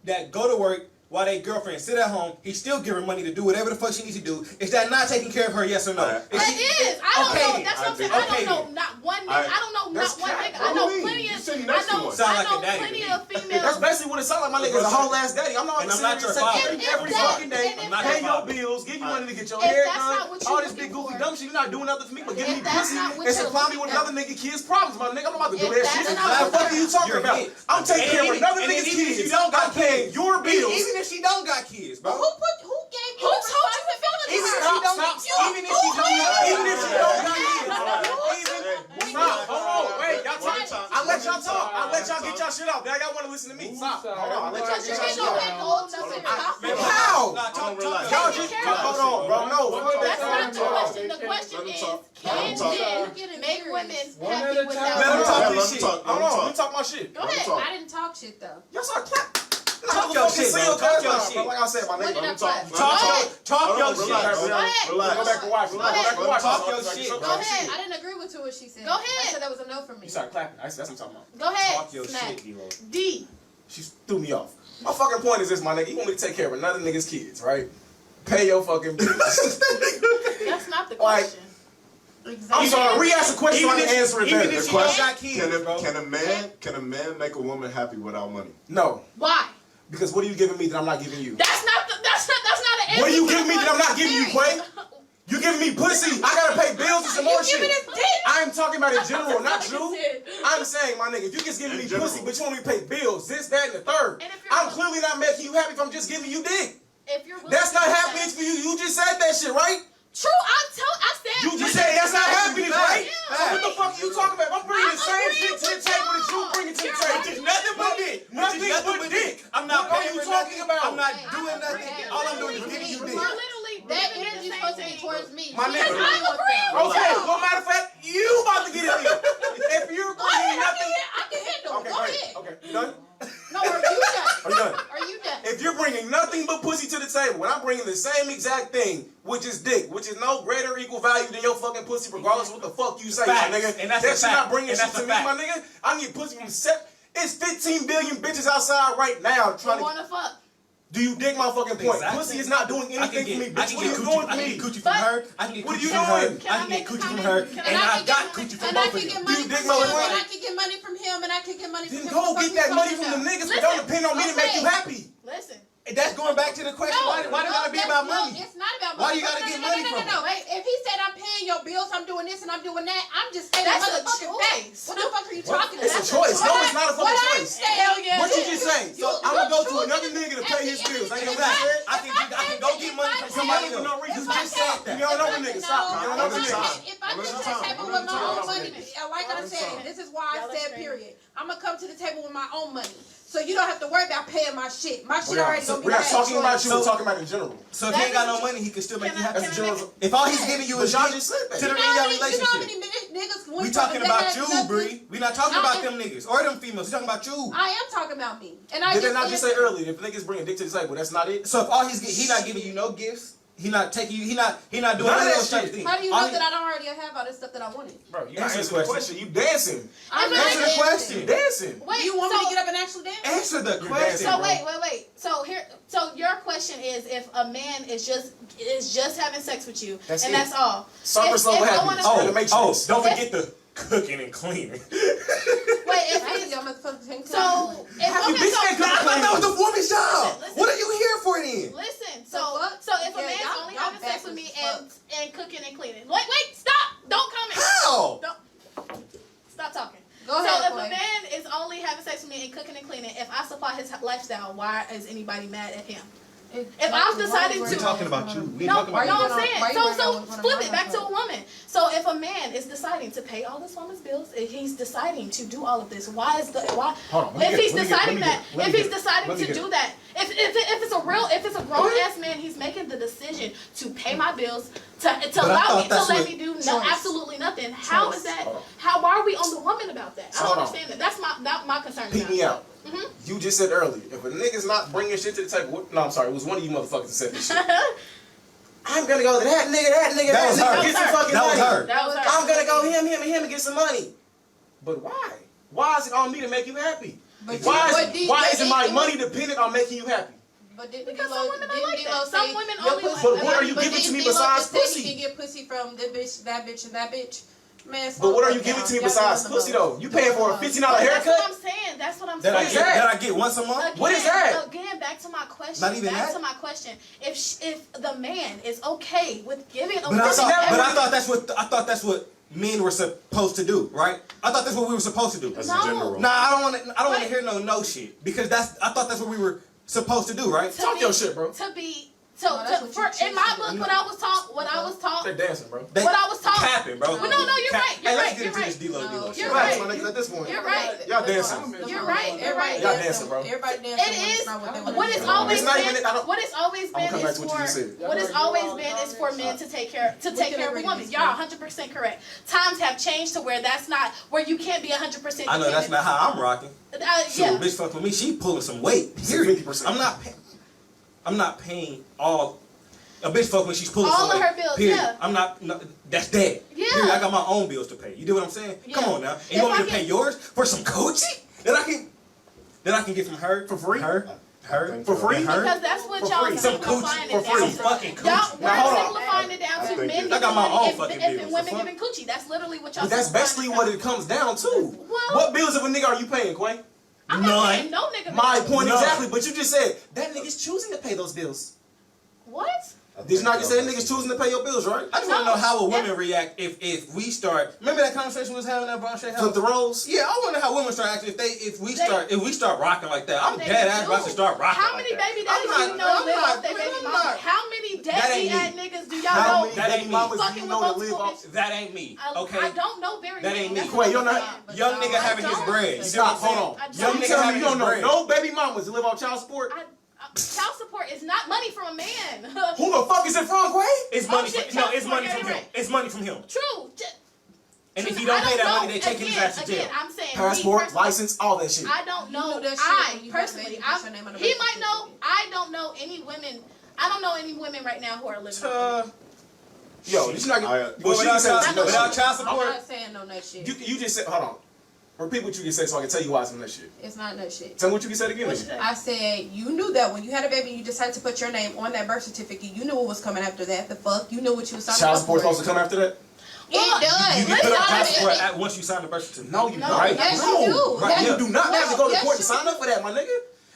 that go to work while they girlfriend sit at home. He still give her money to do whatever the fuck she needs to do. Is that not taking care of her? Yes or no? It is. I don't know. That's what I'm saying. I don't know not one nigga. I don't know not one nigga. I know plenty of. I know plenty of females. That's basically what it sounds like. My nigga's a whole ass daddy. I'm not your father. Every fucking day, pay your bills, give you money to get your hair done, all this big goofy dumb shit. You're not doing nothing for me but giving me pussy and supply me with another nigga kid's problems, my nigga. I'm not about to do that shit. What the fuck are you talking about? I'm taking care of another nigga's kids. I'm paying your bills. Even if she don't got kids, bro. Who gave you responsibility? Even if she don't got kids. Stop. Hold on. Wait, y'all talk. I let y'all talk. I let y'all get y'all shit off. Now y'all want to listen to me. Stop. Hold on. I let y'all get y'all shit off. How? Y'all just hold on, bro. No. That's not the question. The question is, can men make women happy without? Let him talk this shit. Hold on. Let me talk my shit. Go ahead. I didn't talk shit though. Y'all start clap. Talk your shit, bro. Talk your shit. Like I said, my nigga. Talk your shit. Relax. Go back and watch. Go back and watch. Talk your shit. Go ahead. I didn't agree with what she said. Go ahead. I said that was a no for me. You started clapping. That's what I'm talking about. Go ahead. Talk your shit, D-Lo. D. She threw me off. My fucking point is this, my nigga. You want me to take care of another nigga's kids, right? Pay your fucking bills. That's not the question. I'm sorry. Re-ask the question so I can answer it better. Even if she don't got kids, bro. Can a man make a woman happy without money? No. Why? Because what are you giving me that I'm not giving you? That's not an answer. What are you giving me that I'm not giving you, Quay? You giving me pussy? I gotta pay bills and some more shit. I'm talking about in general, not you. I'm saying, my nigga, if you just giving me pussy, but you want me to pay bills, this, that, and the third, I'm clearly not making you happy if I'm just giving you dick. That's not happening for you. You just said that shit, right? True, I said. You just said that's not happening, right? So what the fuck are you talking about? I'm bringing the same shit to the table that you bringing to the table. Just nothing but dick. Nothing but dick. I'm not paying for talking about. I'm not doing nothing. All I'm doing is giving you dick. That energy is supposed to be towards me. My nigga. Okay, well, matter of fact, you about to get it in. If you're bringing nothing. I can handle it. Go ahead. Okay, you done? No, are you done? Are you done? Are you done? If you're bringing nothing but pussy to the table, and I'm bringing the same exact thing, which is dick, which is no greater equal value than your fucking pussy, regardless of what the fuck you say, my nigga. And that's that shit not bringing shit that's to me, my nigga. I need pussy from It's 15 billion bitches outside right now trying to. Wanna fuck? Do you dig my fucking point? Exactly. Pussy is not doing anything for me, bitch. What are you doing for me? I can get coochie from her. I can get What are coochie you from her. doing? I can get coochie from her. And I got coochie from both of you. And I can get money from him, and I can get money from him, and I can get money from him. Then go get that money from the niggas, but don't depend on me to make you happy. Listen. That's going back to the question. Why do it gotta be about money? It's not about money. Why do you gotta get money from him? No. If he said I'm paying your bills, I'm doing this and I'm doing that, I'm just saying that's a motherfucking choice. What the fuck are you talking about? It's a choice. No, it's not a fucking choice. Hell yeah. What you just saying? So I'm gonna go to another nigga to pay his bills. Ain't no that. I can go get money from somebody for no reason. You just said that. You don't know the nigga. Stop. You don't know the nigga. If I come to the table with my own money, like I said, this is why I said period. I'm gonna come to the table with my own money. So you don't have to worry about paying my shit. My shit already gonna be paid. We're not talking about you, we're talking about in general. So if he ain't got no money, he can still make you happy. That's general. If all he's giving you is y'all just said that. to the end of your relationship. You know how many niggas we talking about you, Bree. We not talking about them niggas or them females. We talking about you. I am talking about me. And Did they not just say earlier, if niggas bringing dick to the table, that's not it? So if all he not giving you no gifts, he not taking you, he not doing none of those type of things. How do you know that I don't already have all this stuff that I wanted? Bro, you answer the question. You dancing. Answer the question. You dancing. Wait, you want me to get up and actually dance? Answer the question. So wait. So your question is, if a man is just having sex with you, that's all. Suffer slow happiness. Don't forget the cooking and cleaning. Wait, if that was the woman's job. What are you here for then? Listen, so if a man's only having sex with me and cooking and cleaning, wait, stop! Don't comment. How? Stop talking. Go ahead. So if a man is only having sex with me and cooking and cleaning, if I supply his lifestyle, why is anybody mad at him? If I'm deciding to, we're talking about you. I'm saying. So flip it back to a woman. So if a man is deciding to pay all this woman's bills, if he's deciding to do all of this, if he's deciding to do that, if it's a grown ass man man, he's making the decision to pay my bills, to allow me to let me do absolutely nothing. How is that? Why are we on the woman about that? I don't understand that. That's my concern. Peep me out. You just said earlier, if a nigga's not bringing shit to the table, no, I'm sorry, it was one of you motherfuckers that said this shit. I'm gonna go to that nigga, that was her. Get some fucking that money. Was her. That was her. I'm gonna go him and get some money. But why? Why is it on me to make you happy? Why isn't my money dependent on making you happy? Because some women are like that. Some women only like But what are you giving to me besides pussy? You can get pussy from this bitch, that bitch, and that bitch. Man, but what are you giving to me besides pussy though? You paying for a $15 haircut? That's what I'm saying. That I get once a month? Again, what is that? Again, back to my question. Not even that? To my question. If the man is okay with giving a But I thought that's what men were supposed to do, right? I thought that's what we were supposed to do. That's a general. Nah, I don't want to hear no shit because I thought that's what we were supposed to do, right? Talk your shit, bro. In my book, what I was taught. They're dancing, bro. What I was taught. Capping, bro. No, you're right. Hey, let's get into this D-Lo. You're right. At this point. You're right. Y'all dancing. You're right. You're right. Y'all dancing, bro. Everybody dancing. It is what it's always been is for men to take care of a woman. Y'all 100% correct. Times have changed to where that's not where you can't be 100%. I know that's not how I'm rocking. Yeah. Bitch fuck with me, she pulling some weight. Period. 50%. I'm not paying all. A bitch fuck when she's pulling all some of weight. her bills. Period. Yeah. I'm not. No, that's dead. Yeah. Period. I got my own bills to pay. You do what I'm saying? Yeah. Come on now. And you want me to pay yours for some coochie that I can get from her for free? Her for free? Because that's what y'all simplifying it down to. Fucking coochie. Y'all simplifying it down to men giving money if women giving coochie. That's literally what y'all. But that's basically what it comes down to. Well, what bills of a nigga are you paying, Quay? I'm not paying no nigga. My point exactly. But you just said that nigga's choosing to pay those bills. What? Did you not just say niggas choosing to pay your bills, right? I just want to know how a woman react if we start. Remember that conversation we was having at Brown Shea House? Flip the roles? Yeah, I wonder how women start acting if we start rocking like that. I'm dead ass about to start rocking. How many baby daddies do you know live off their baby mama? How many deadbeat ass niggas do y'all know? That ain't me. Fucking with multiple bitches. That ain't me. Okay. I don't know very many. That ain't me. Wait, you don't know? Young nigga having his bread. Stop. Hold on. Young nigga tell me having you his don't bread. know no baby mamas that live off child support? Child support is not money from a man. Who the fuck is it from, Quay? It's money. It's money from him. It's money from him. True. And if he don't pay that money, they taking his ass to jail. I'm saying passport, license, all that shit. I don't know. Personally, he might know. I don't know any women. I don't know any women right now who are living. Yo, did you not get? Without child support. I'm not saying no nut shit. You just said. Hold on. Repeat what you just said so I can tell you why it's nut shit. It's not nut shit. Tell me what you said again. I said you knew that when you had a baby, you decided to put your name on that birth certificate. You knew what was coming after that. The fuck, you knew what you was signing child up for. support supposed to come after that? It does. You can put up child support once you sign the birth certificate. No, you don't. Right? Yes, you do. Right. You do not have to go to court to sign up for that, my nigga.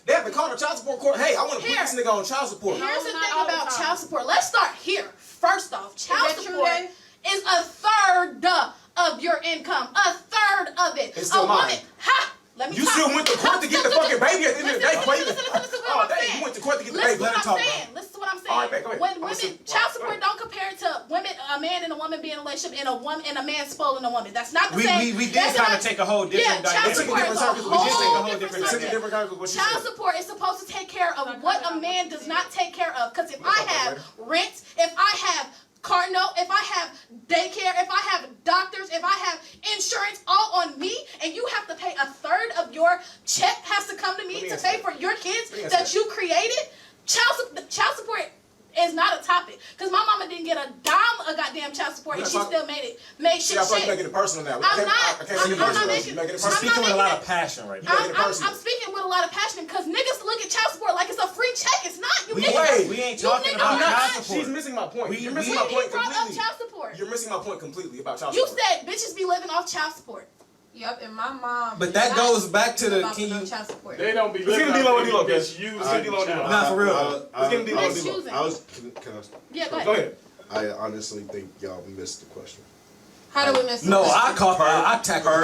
They have to call the child support court. Hey, I want to put this nigga on child support. Here's the thing about child support. Let's start here. First off, child support is a third of your income. A third of it. It's still mine. Let me you still went to court to get the fucking baby at the end of the day. Listen to what I'm saying. You went to court to get the baby. Listen to what I'm saying. All right, go ahead. When women, child support don't compare it to women, a man and a woman being in a relationship and a man spoiling a woman. That's not the same. We did kind of take a whole different child support is a whole different subject. Child support is supposed to take care of what a man does not take care of. Because if I have rent, if I have car note, if I have daycare, if I have doctors, if I have insurance all on me, and you have to pay a third of your check has to come to me to pay for your kids that you created, child support is not a topic. Because my mama didn't get a dime of goddamn child support and she still made shit. I thought you making it personal now. I'm not making it. She's speaking with a lot of passion right now. I'm speaking with a lot of passion because niggas look at child support like it's a free check. It's not. You we ain't talking about child support. She's missing my point. You're missing my point completely. You're missing my point completely about child support. You said bitches be living off child support. Yep, and my mom. But that goes back to the child support. They don't be living off bitch using child. Not for real. Yeah, go ahead. I honestly think y'all missed the question. How do we miss? No, I caught her. I tackled her.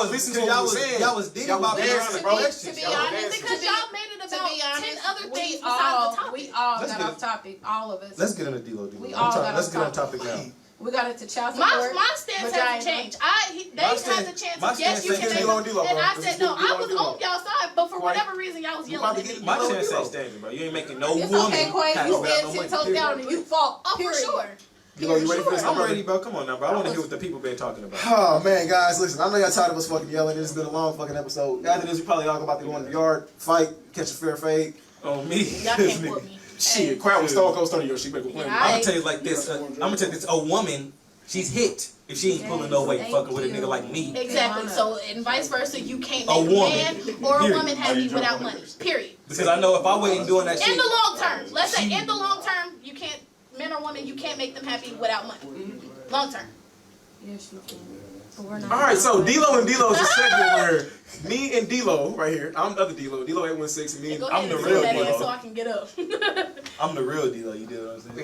was listening to what you were saying. Y'all was digging about dancing, bro. To be honest, because y'all made it about 10 other things besides the topic. We all got off topic. All of us. Let's get into D-Lo. We all got Let's off get on topic now. We got into child support. My stance hasn't changed. They had the chance. Yes, you can make it. And I said no. I was on y'all side, but for whatever reason, y'all was yelling at me. My chance ain't standing, bro. You ain't making no It's woman. okay, Quay. You stand 10 toes down and you fall. Oh, for sure. D-Lo, you ready for this? I'm ready, bro. Come on now, bro. I want to hear what the people been talking about. Oh man, guys, listen. I know y'all tired of us fucking yelling. This has been a long fucking episode. After this, we probably all about to go in the yard, fight, catch a fair fade. On me. Y'all can't whoop me. Shit, crowd was Stone Cold Stunner. Yo, she better complain. I'm gonna tell you like this. I'm gonna tell you this. A woman, she's hit if she ain't pulling no weight, fucking with a nigga like me. Exactly. So and vice versa, you can't make a man or a woman happy without money. Period. Because I know if I wasn't doing that shit. In the long term, let's say in the long term, you can't. Men or women, you can't make them happy without money. Long term. Yes, you can. But we're not. All right, so D-Lo and D-Lo is a segment where me and D-Lo right here. I'm the other D-Lo. D-Lo 816. Me and I'm the real D-Lo. so I can get up. I'm the real D-Lo. You do what I'm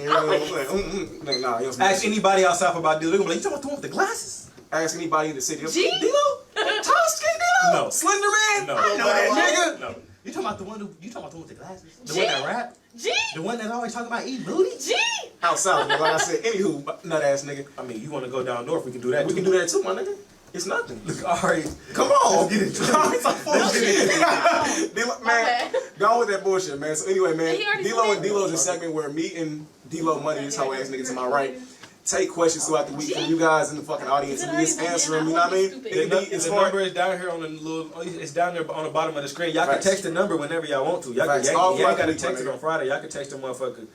saying? Nah, Ask anybody outside about D-Lo. They're gonna be like, you talking about the one with the glasses? Ask anybody in the city. G? D-Lo? Tall skin D-Lo? No. Slender Man? No. I know that nigga. No. You talking about the one with the glasses? The G? one that rap? G? The one that always talk about eating booty? G? Outside, like I said, anywho, nut ass nigga. I mean, you want to go down north, we can do that We too. can do that too, my nigga. It's nothing. All right. Come on. Let's get into it. It's like bullshit. D-Lo, man, go with that bullshit, man. So anyway, man, D-Lo and D-Lo is a segment where me and D-Lo Money, this hoe ass nigga to my right, take questions throughout the week from you guys in the fucking audience and we just answer them, you know what I mean? The number is down here on the little, it's down there on the bottom of the screen. Y'all can text the number whenever y'all want to. Y'all ain't got to text it on Friday. Y'all can text the motherfucker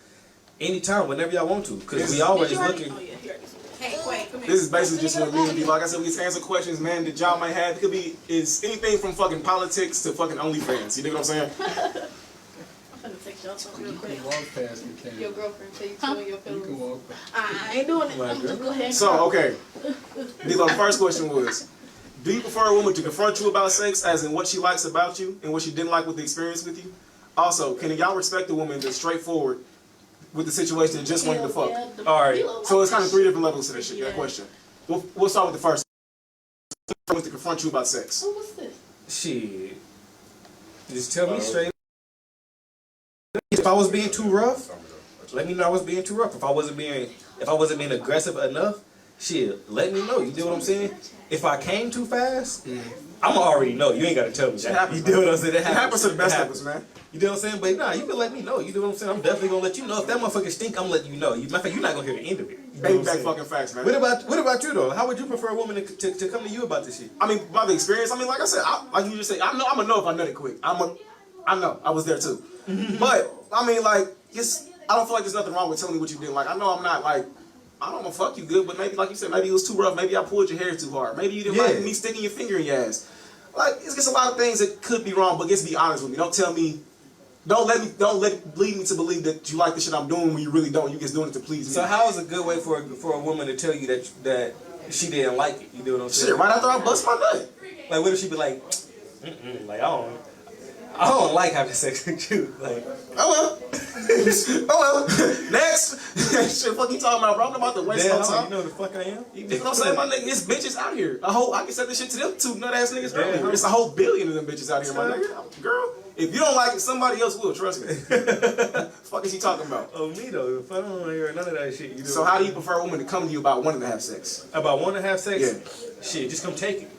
anytime, whenever y'all want to. Because we always looking. This is basically just what me and D. Like I said, we just answer questions, man, that y'all might have. It could be anything from fucking politics to fucking OnlyFans. You dig what I'm saying? I'm gonna text y'all something real quick. You can walk past me, can't you? Your girlfriend tell you to in your You feelings. can walk past. I ain't doing it. I'm just go ahead. So, okay. D-Lo, the first question was, do you prefer a woman to confront you about sex, as in what she likes about you and what she didn't like with the experience with you? Also, can y'all respect a woman that's straightforward with the situation and just wanting to fuck? All right. So it's kind of 3 different levels to this shit, that question. We'll start with the first. To confront you about sex. Oh, what's this? Shit. Just tell me straight. If I was being too rough, let me know I was being too rough. If I wasn't being aggressive enough, shit, let me know. You do what I'm saying? If I came too fast, I'ma already know. You ain't gotta tell me that. You do what I'm saying? It happens to the best of us, man. You know what I'm saying? But nah, you can let me know. You know what I'm saying? I'm definitely gonna let you know. If that motherfucker stink, I'm letting you know. Matter of fact, you're not gonna hear the end of it. You know Baby what back I'm saying? fucking facts, man. What about you though? How would you prefer a woman to come to you about this shit? I mean, by the experience, I mean, like I said, like you just said, I'm gonna know if I nut it quick. I know, I was there too. But, I mean, like, I don't feel like there's nothing wrong with telling me what you didn't like. I know I'm not like, I don't wanna fuck you good, but maybe, like you said, maybe it was too rough. Maybe I pulled your hair too hard. Maybe you didn't like me sticking your finger in your ass. Like, it's just a lot of things that could be wrong, but just be honest with me. Don't tell me, don't lead me to believe that you like the shit I'm doing when you really don't. You just doing it to please me. So how is a good way for a woman to tell you that she didn't like it? You know what I'm saying? Shit, right after I bust my nut. Like, what if she be like, like I don't like having sex with you. Like, oh well. Next. Shit, fuck you talking about, bro? I'm about to waste my time. You know the fuck I am? You know what I'm saying? My nigga, it's bitches out here. I can say this shit to them 2 nut ass niggas earlier. Damn. It's a whole billion of them bitches out here, my nigga. Girl, if you don't like it, somebody else will, trust me. Fuck is he talking about? Oh, me though. If I don't want to hear none of that shit, you know. So how do you prefer a woman to come to you about wanting to have sex? About wanting to have sex? Yeah. Shit, just come take it.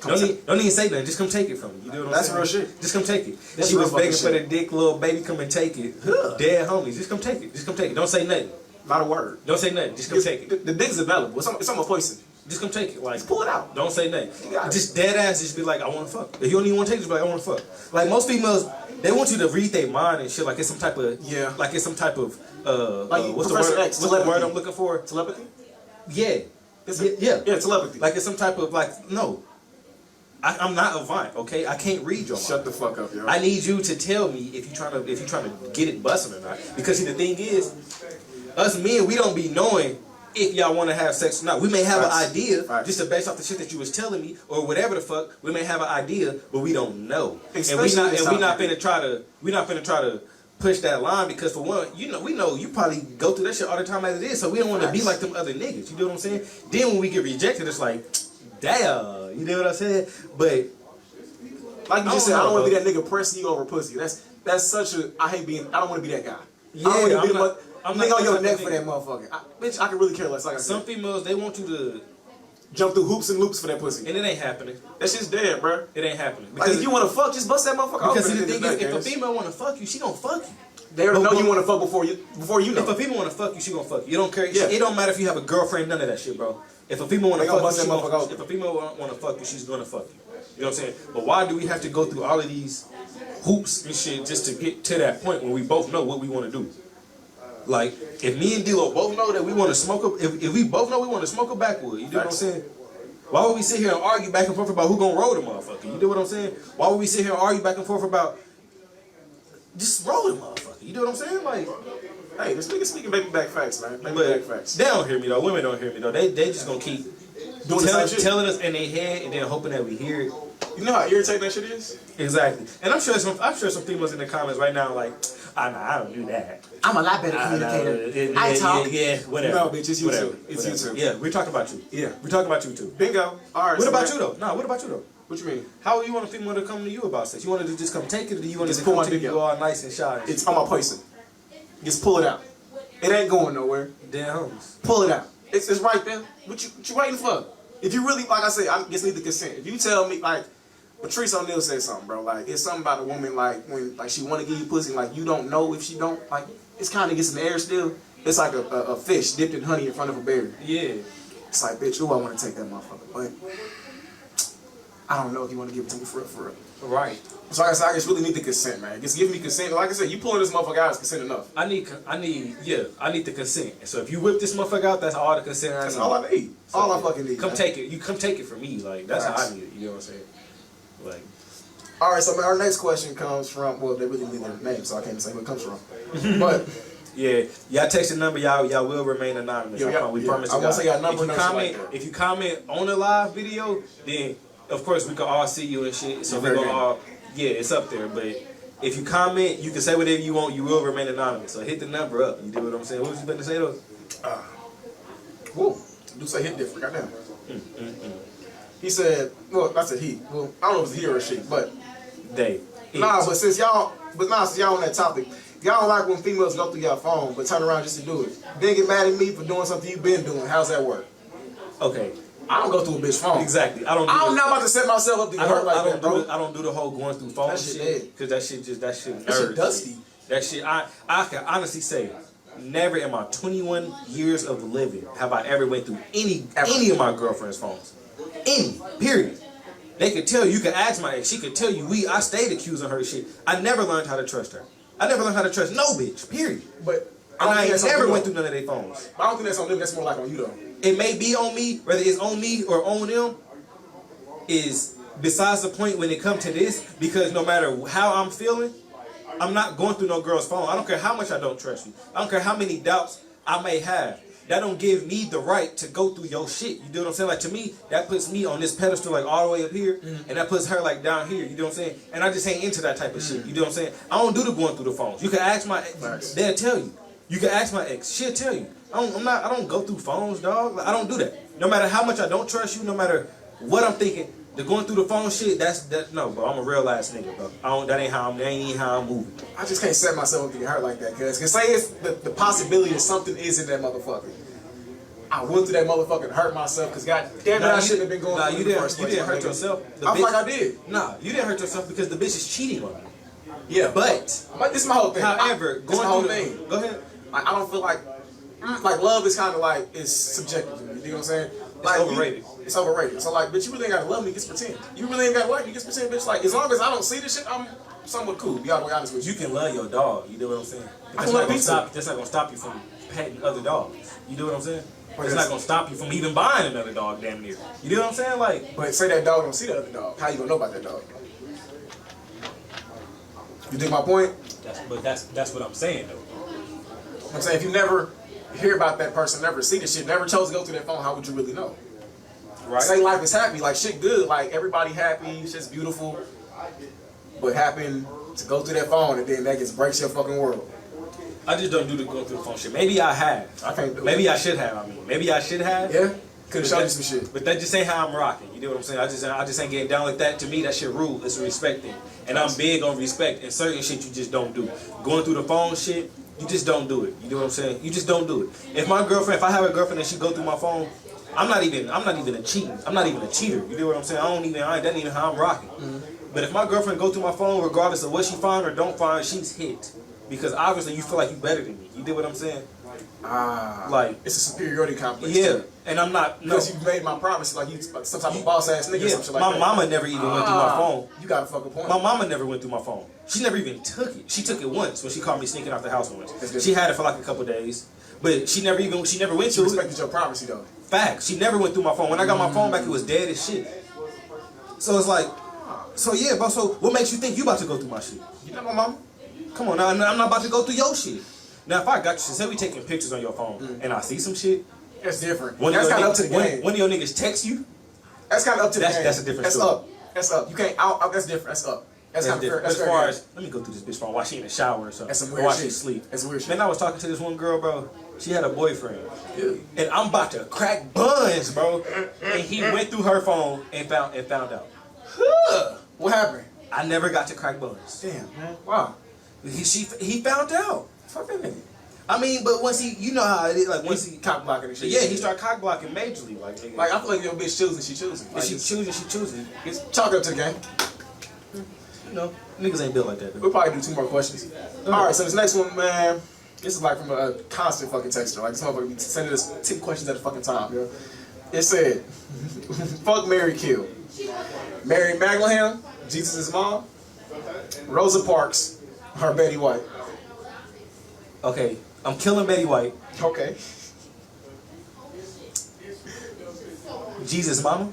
Don't even say nothing. Just come take it from me. You know what I'm saying? That's real shit. Just come take it. That's She was real begging fucking for the dick, little baby, come and take it. Dead homies. Just come take it. Just come take it. Don't say nothing. Not a word. Don't say nothing. Just come take it. The dick is available. It's on my poison. Just come take it. Like, Just pull it out. don't say nothing. You got it. Just dead ass. Just be like, I want to fuck. If you don't even want to take it, just be like, I want to fuck. Like most females, they want you to read their mind and shit. Like it's some type of like it's some type of like what's the Professor word? X, What's the word I'm looking for? Telepathy? Yeah. Yeah, telepathy. Like it's some type of like no. I'm not a vine, okay? I can't read your mind. Shut the fuck up, yo. I need you to tell me if you're trying to get it busting or not. Because see, the thing is, us men, we don't be knowing if y'all want to have sex or not. We may have an idea just based off the shit that you was telling me or whatever the fuck. We may have an idea, but we don't know. Especially we not finna try to push that line because for one, we know you probably go through that shit all the time as it is. So we don't want to be like them other niggas. You know what I'm saying? Then when we get rejected, it's like, damn. You know what I'm saying? But like you just said, I don't want to be that nigga pressing you over pussy. That's that's such a. I don't want to be that guy. Yeah, I don't want to be I'm nigga not on your that neck type for of that motherfucker. Bitch, I can really care less. Like I Some said, females, they want you to jump through hoops and loops for that pussy. and it ain't happening. That shit's dead, bro. It ain't happening. Like if you want to fuck, just bust that motherfucker open. Because see, the thing is, if a female female want to fuck you, she gonna fuck you. they already know you want to fuck before you know. If a female want to fuck you, she gonna fuck you. You don't care. Yeah. It don't matter if you have a girlfriend, none of that shit, bro. If a female want to They gonna fuck bust you, that motherfucker open. if a female want to fuck you, she's gonna fuck you. You know what I'm saying? But why do we have to go through all of these hoops and shit just to get to that point when we both know what we want to do? Like, if me and D-Lo both know that we want to smoke up, if we both know we want to smoke a backwood, you know what I'm saying? Why would we sit here and argue back and forth about who gonna roll the motherfucker? You know what I'm saying? Why would we sit here and argue back and forth about just roll the motherfucker? You know what I'm saying? Like, Hey, this nigga speaking baby back facts, man. Baby back facts. they don't hear me though. Women don't hear me though. They just gonna keep Doing the same shit. telling us in their head and then hoping that we hear it. You know how irritating that shit is? Exactly. And I'm sure some females in the comments right now like, I don't do that. I'm a lot better communicator. I talk. Yeah, whatever. No, bitch, it's you Whatever, too. It's whatever. you too. Yeah, we're talking about you. Yeah. We're talking about you too. Bingo. All right. What so about man- you though? No, what about you though? What you mean? How you want a female to come to you about sex? You want her to just come take it, or do you want her Just to pull come my take dick you out. all nice and shy? It's on my person. Just pull it out. It ain't going nowhere. Damn homies. Pull it out. It's right there. What you waiting for? If you really, like I said, I just need the consent. If you tell me, like, Patrice O'Neal said something, bro. Like, it's something about a woman, like, when, like, she want to give you pussy, like, you don't know if she don't, like, it's kind of gets in the air still. It's like a fish dipped in honey in front of a berry. Yeah. It's like, bitch, ooh, I want to take that motherfucker. But I don't know if you want to give it to me for real. Right. So like I said, I just really need the consent, man. Just give me consent. Like I said, you pulling this motherfucker out is consent enough. I need the consent. So if you whip this motherfucker out, that's all the consent I need. That's all I need. So, all I fucking need. Come man. take it. You come take it from me. Like, that's how I need it. You know what I'm saying? Like, all right, so our next question comes from, well, they really need their name, so I can't say where it comes from. But yeah, y'all text the number. Y'all will remain anonymous. We promise. I won't say y'all number. If you comment on the live video, then of course we can all see you and shit. So we're gonna all, yeah, it's up there. But if you comment, you can say whatever you want. You will remain anonymous. So hit the number up. You do what I'm saying? What was you about to say though? Whoa, do say hit different. Goddamn. He said, well, I said he. Well, I don't know if it's he or a she, but they. Nah, but since y'all on that topic, y'all don't like when females go through your phone, but turn around just to do it. Then get mad at me for doing something you've been doing. How's that work? Okay. I don't go through a bitch phone. Exactly. I'm not about to set myself up to get hurt like that, bro. I don't do the whole going through phone shit. Because that shit dusty. That shit, I can honestly say, never in my 21 years of living have I ever went through any of my girlfriend's phones. Any. Period. They could tell you can ask my ex. She could tell you I stayed accusing her shit. I never learned how to trust her. I never learned how to trust no bitch. Period. But I ain't never went through none of their phones. I don't think that's on them. That's more like on you though. It may be on me, whether it's on me or on them, is besides the point when it comes to this, because no matter how I'm feeling, I'm not going through no girl's phone. I don't care how much I don't trust you. I don't care how many doubts I may have. That don't give me the right to go through your shit. You know what I'm saying? Like, to me, that puts me on this pedestal, like, all the way up here, and that puts her, like, down here. You know what I'm saying? And I just ain't into that type of shit. You know what I'm saying? I don't do the going through the phones. You can ask my ex. They'll tell you. You can ask my ex. She'll tell you. I don't go through phones, dog. Like, I don't do that. No matter how much I don't trust you, no matter what I'm thinking, the going through the phone shit, no, bro. I'm a real ass nigga, bro. That ain't how I'm moving. I just can't set myself up to get hurt like that, cuz say it's the possibility that something is in that motherfucker. I went through that motherfucker and hurt myself, cause god damn it, I shouldn't have been going through the first place. You didn't hurt yourself. I feel like I did. Nah, you didn't hurt yourself because the bitch is cheating on you. Yeah, but this is my whole thing. However, going whole through thing. Go ahead. I don't feel like love is kind of like it's subjective to me. You know what I'm saying? Like, it's overrated. It's overrated. So like, bitch, you really ain't gotta love me. Just pretend. You really ain't gotta like me. Just pretend, bitch. Like, as long as I don't see this shit, I'm somewhat cool. Be all the way honest with you. You can love your dog. You know what I'm saying? That's not gonna stop you from petting other dogs. You know what I'm saying? It's not gonna stop you from even buying another dog, damn near. You know what I'm saying? Like, but say that dog don't see the other dog. How you gonna know about that dog? You dig my point? That's what I'm saying though. I'm saying if you never hear about that person, never see the shit, never chose to go through that phone, how would you really know? Right. Say life is happy, like shit good, like everybody happy, shit's beautiful, but happen to go through that phone and then that just breaks your fucking world. I just don't do the go through the phone shit. Maybe I have. I can't do it. Maybe I should have. Maybe I should have. Yeah. Could have showed you some shit. But that just ain't how I'm rocking. You know what I'm saying? I just ain't getting down like that. To me, that shit rude. It's a respect thing. And I'm big on respect. And certain shit you just don't do. Going through the phone shit, you just don't do it. You know what I'm saying? You just don't do it. If I have a girlfriend and she go through my phone, I'm not even a cheater. I'm not even a cheater. You know what I'm saying? That ain't even how I'm rocking. But if my girlfriend go through my phone, regardless of what she find or don't find, she's hit. Because obviously you feel like you better than me. You get what I'm saying? Like it's a superiority complex. Yeah, too. and I'm not. No. Because you made my promise, like you some type of boss ass nigga. Yeah, Or some shit like my that. mama never even went through my phone. You got a fucking point. My mama never went through my phone. She never even took it. She took it once when she caught me sneaking out the house once. She had it for like a couple days, but she never went She through respected it. your promise, though. Facts. She never went through my phone. When I got my phone back, it was dead as shit. So it's like, so yeah, bro. So what makes you think you about to go through my shit? You know my mama? Come on, now I'm not about to go through your shit. Now if I got you, say we taking pictures on your phone and I see some shit. That's different. That's kind of up to the game. One of your niggas text you. That's kind of up to the game. That's a different story. Up. That's up. You can't out. That's different. That's up. That's kind of fair. As far as let me go through this bitch phone while she in the shower or something. That's some or weird while shit. she sleep. That's weird shit. Man, I was talking to this one girl, bro. She had a boyfriend, and I'm about to crack buns, bro. And he went through her phone and found out. What happened? I never got to crack buns. Damn, man. Wow. He found out. Fuck that nigga. I mean, but once you know how it is, like once he cock blocking and shit. Yeah, he started cock blocking majorly, like nigga. Like I feel like your bitch choosing, she choosing. Like, if she choosing. It's chalk up to the game. You know, niggas ain't built like that. Though. We'll probably do 2 more questions. All right, so this next one, man. This is like from a constant fucking texter. Like this motherfucker be sending us 10 questions at a fucking time. Yo. It said, "Fuck, marry, kill. Mary Magdalene, Jesus' mom, Rosa Parks, or Betty White." Okay, I'm killing Betty White. Okay. Jesus' mama.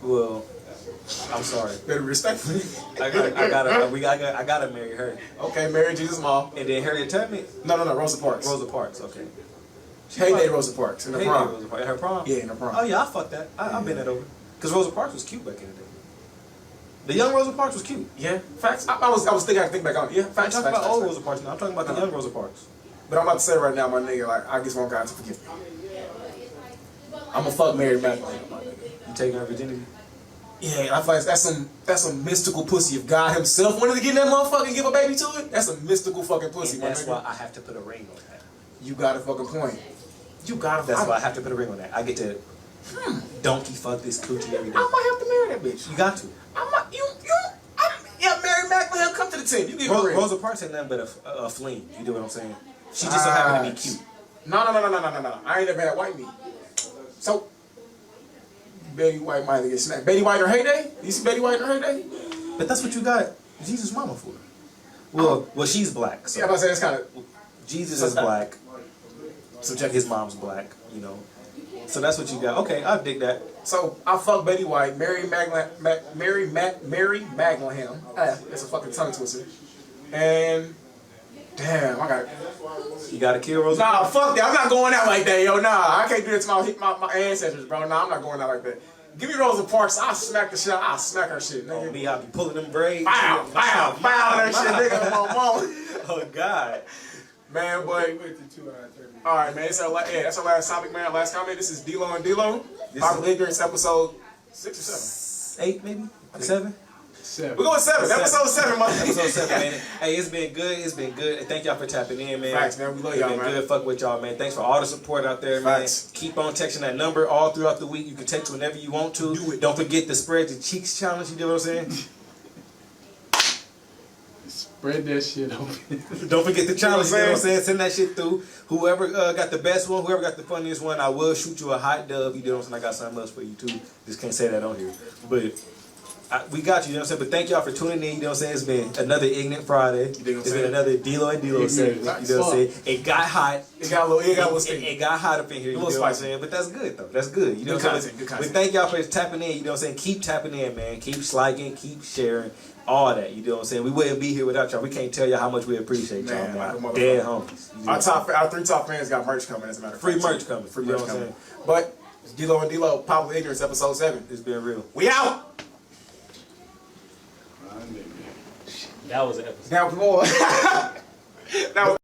Well, I'm sorry. Better respectfully. I gotta marry her. Okay, marry Jesus' mom. And then Harriet Tubman? No, Rosa Parks. Rosa Parks, okay. Heyday Rosa Parks in her prom. Rosa Parks. In her prom? Yeah, in her prom. Oh yeah, I fucked that. I've been that over. Because Rosa Parks was cute back in the day. The young Rosa Parks was cute. Yeah, facts. I was thinking I could think back on it. Yeah, facts. I'm talking about old Rosa Parks now. I'm talking about the young Rosa Parks. But I'm about to say right now, my nigga, like I just want God to forgive me. I'ma fuck Mary Magdalene, my nigga. You taking her virginity? Yeah, I feel like that's some mystical pussy. If God himself wanted to get in that motherfucker and give a baby to it, that's a mystical fucking pussy, And my that's nigga. why I have to put a ring on that. You got a fucking point. You got a That's why I have to put a ring on that. I get to donkey fuck this coochie every day. I might have to marry that bitch. You got to. Yeah, Mary Magdalene, come to the team. You get a ring. Rosa Parks ain't nothing but a fling. You know what I'm saying? She just so happened to be cute. No. I ain't never had white meat. So, Betty White might get snapped. Betty White or Heyday? You see Betty White or Heyday? But that's what you got Jesus' mama for. Well, she's black. So Yeah, I'm about to say it's kind of. Jesus is black. Subject his mom's black. You know. So that's what you got. Okay, I dig that. So I fuck Betty White, Mary Magdalene. That's a fucking tongue twister. And damn, I got. You gotta kill Rosa. Nah, fuck that. I'm not going out like that, yo. Nah, I can't do that to my ancestors, bro. Nah, I'm not going out like that. Give me Rosa Parks. I'll smack the shit. I'll smack her shit, nigga. Me, I'll be pulling them braids. Bow, that shit, nigga. My mom. Oh God. Man, boy. All right, man. That's our last topic, man. Last comment. This is D-Lo and D-Lo. Popular Ignorance, episode 6 or 7. 8, maybe 7. 7. We're going 7. Episode 7, man. Episode 7, man. Hey, it's been good. It's been good. Thank y'all for tapping in, man. Facts, man. We love y'all, man. It's been good. Fuck with y'all, man. Thanks for all the support out there, man. Facts. Keep on texting that number all throughout the week. You can text whenever you want to. Do it. Don't forget the spread your cheeks challenge. You know what I'm saying? Spread that shit open. Don't forget the challenge. You know what I'm saying? Send that shit through. Whoever got the best one, whoever got the funniest one, I will shoot you a hot dub. You know what I'm saying? I got something else for you too. Just can't say that on here, but. We got you, you know what I'm saying? But thank y'all for tuning in, you know what I'm saying? It's been another Ignorant Friday. It's been another D-Lo and D-Lo segment, you know what I'm saying? It got hot. It got a little steamy. It got hot up in here, you know what I'm saying? But that's good, though. That's good. You know what I'm saying? Good But content. thank y'all for tapping in, you know what I'm saying? Keep tapping in, man. Keep liking, keep sharing, all that, you know what I'm saying? We wouldn't be here without y'all. We can't tell y'all how much we appreciate y'all, Man, like a man. motherfucker. Dead homies. You know what I'm saying? Our 3 top fans got merch coming, as a matter of fact. Free merch coming. Free You know merch what I'm coming. But it's D-Lo and D-Lo, Popular Ignorance, episode 7. It's been real. We out! My nigga. That was an episode. Now more. That was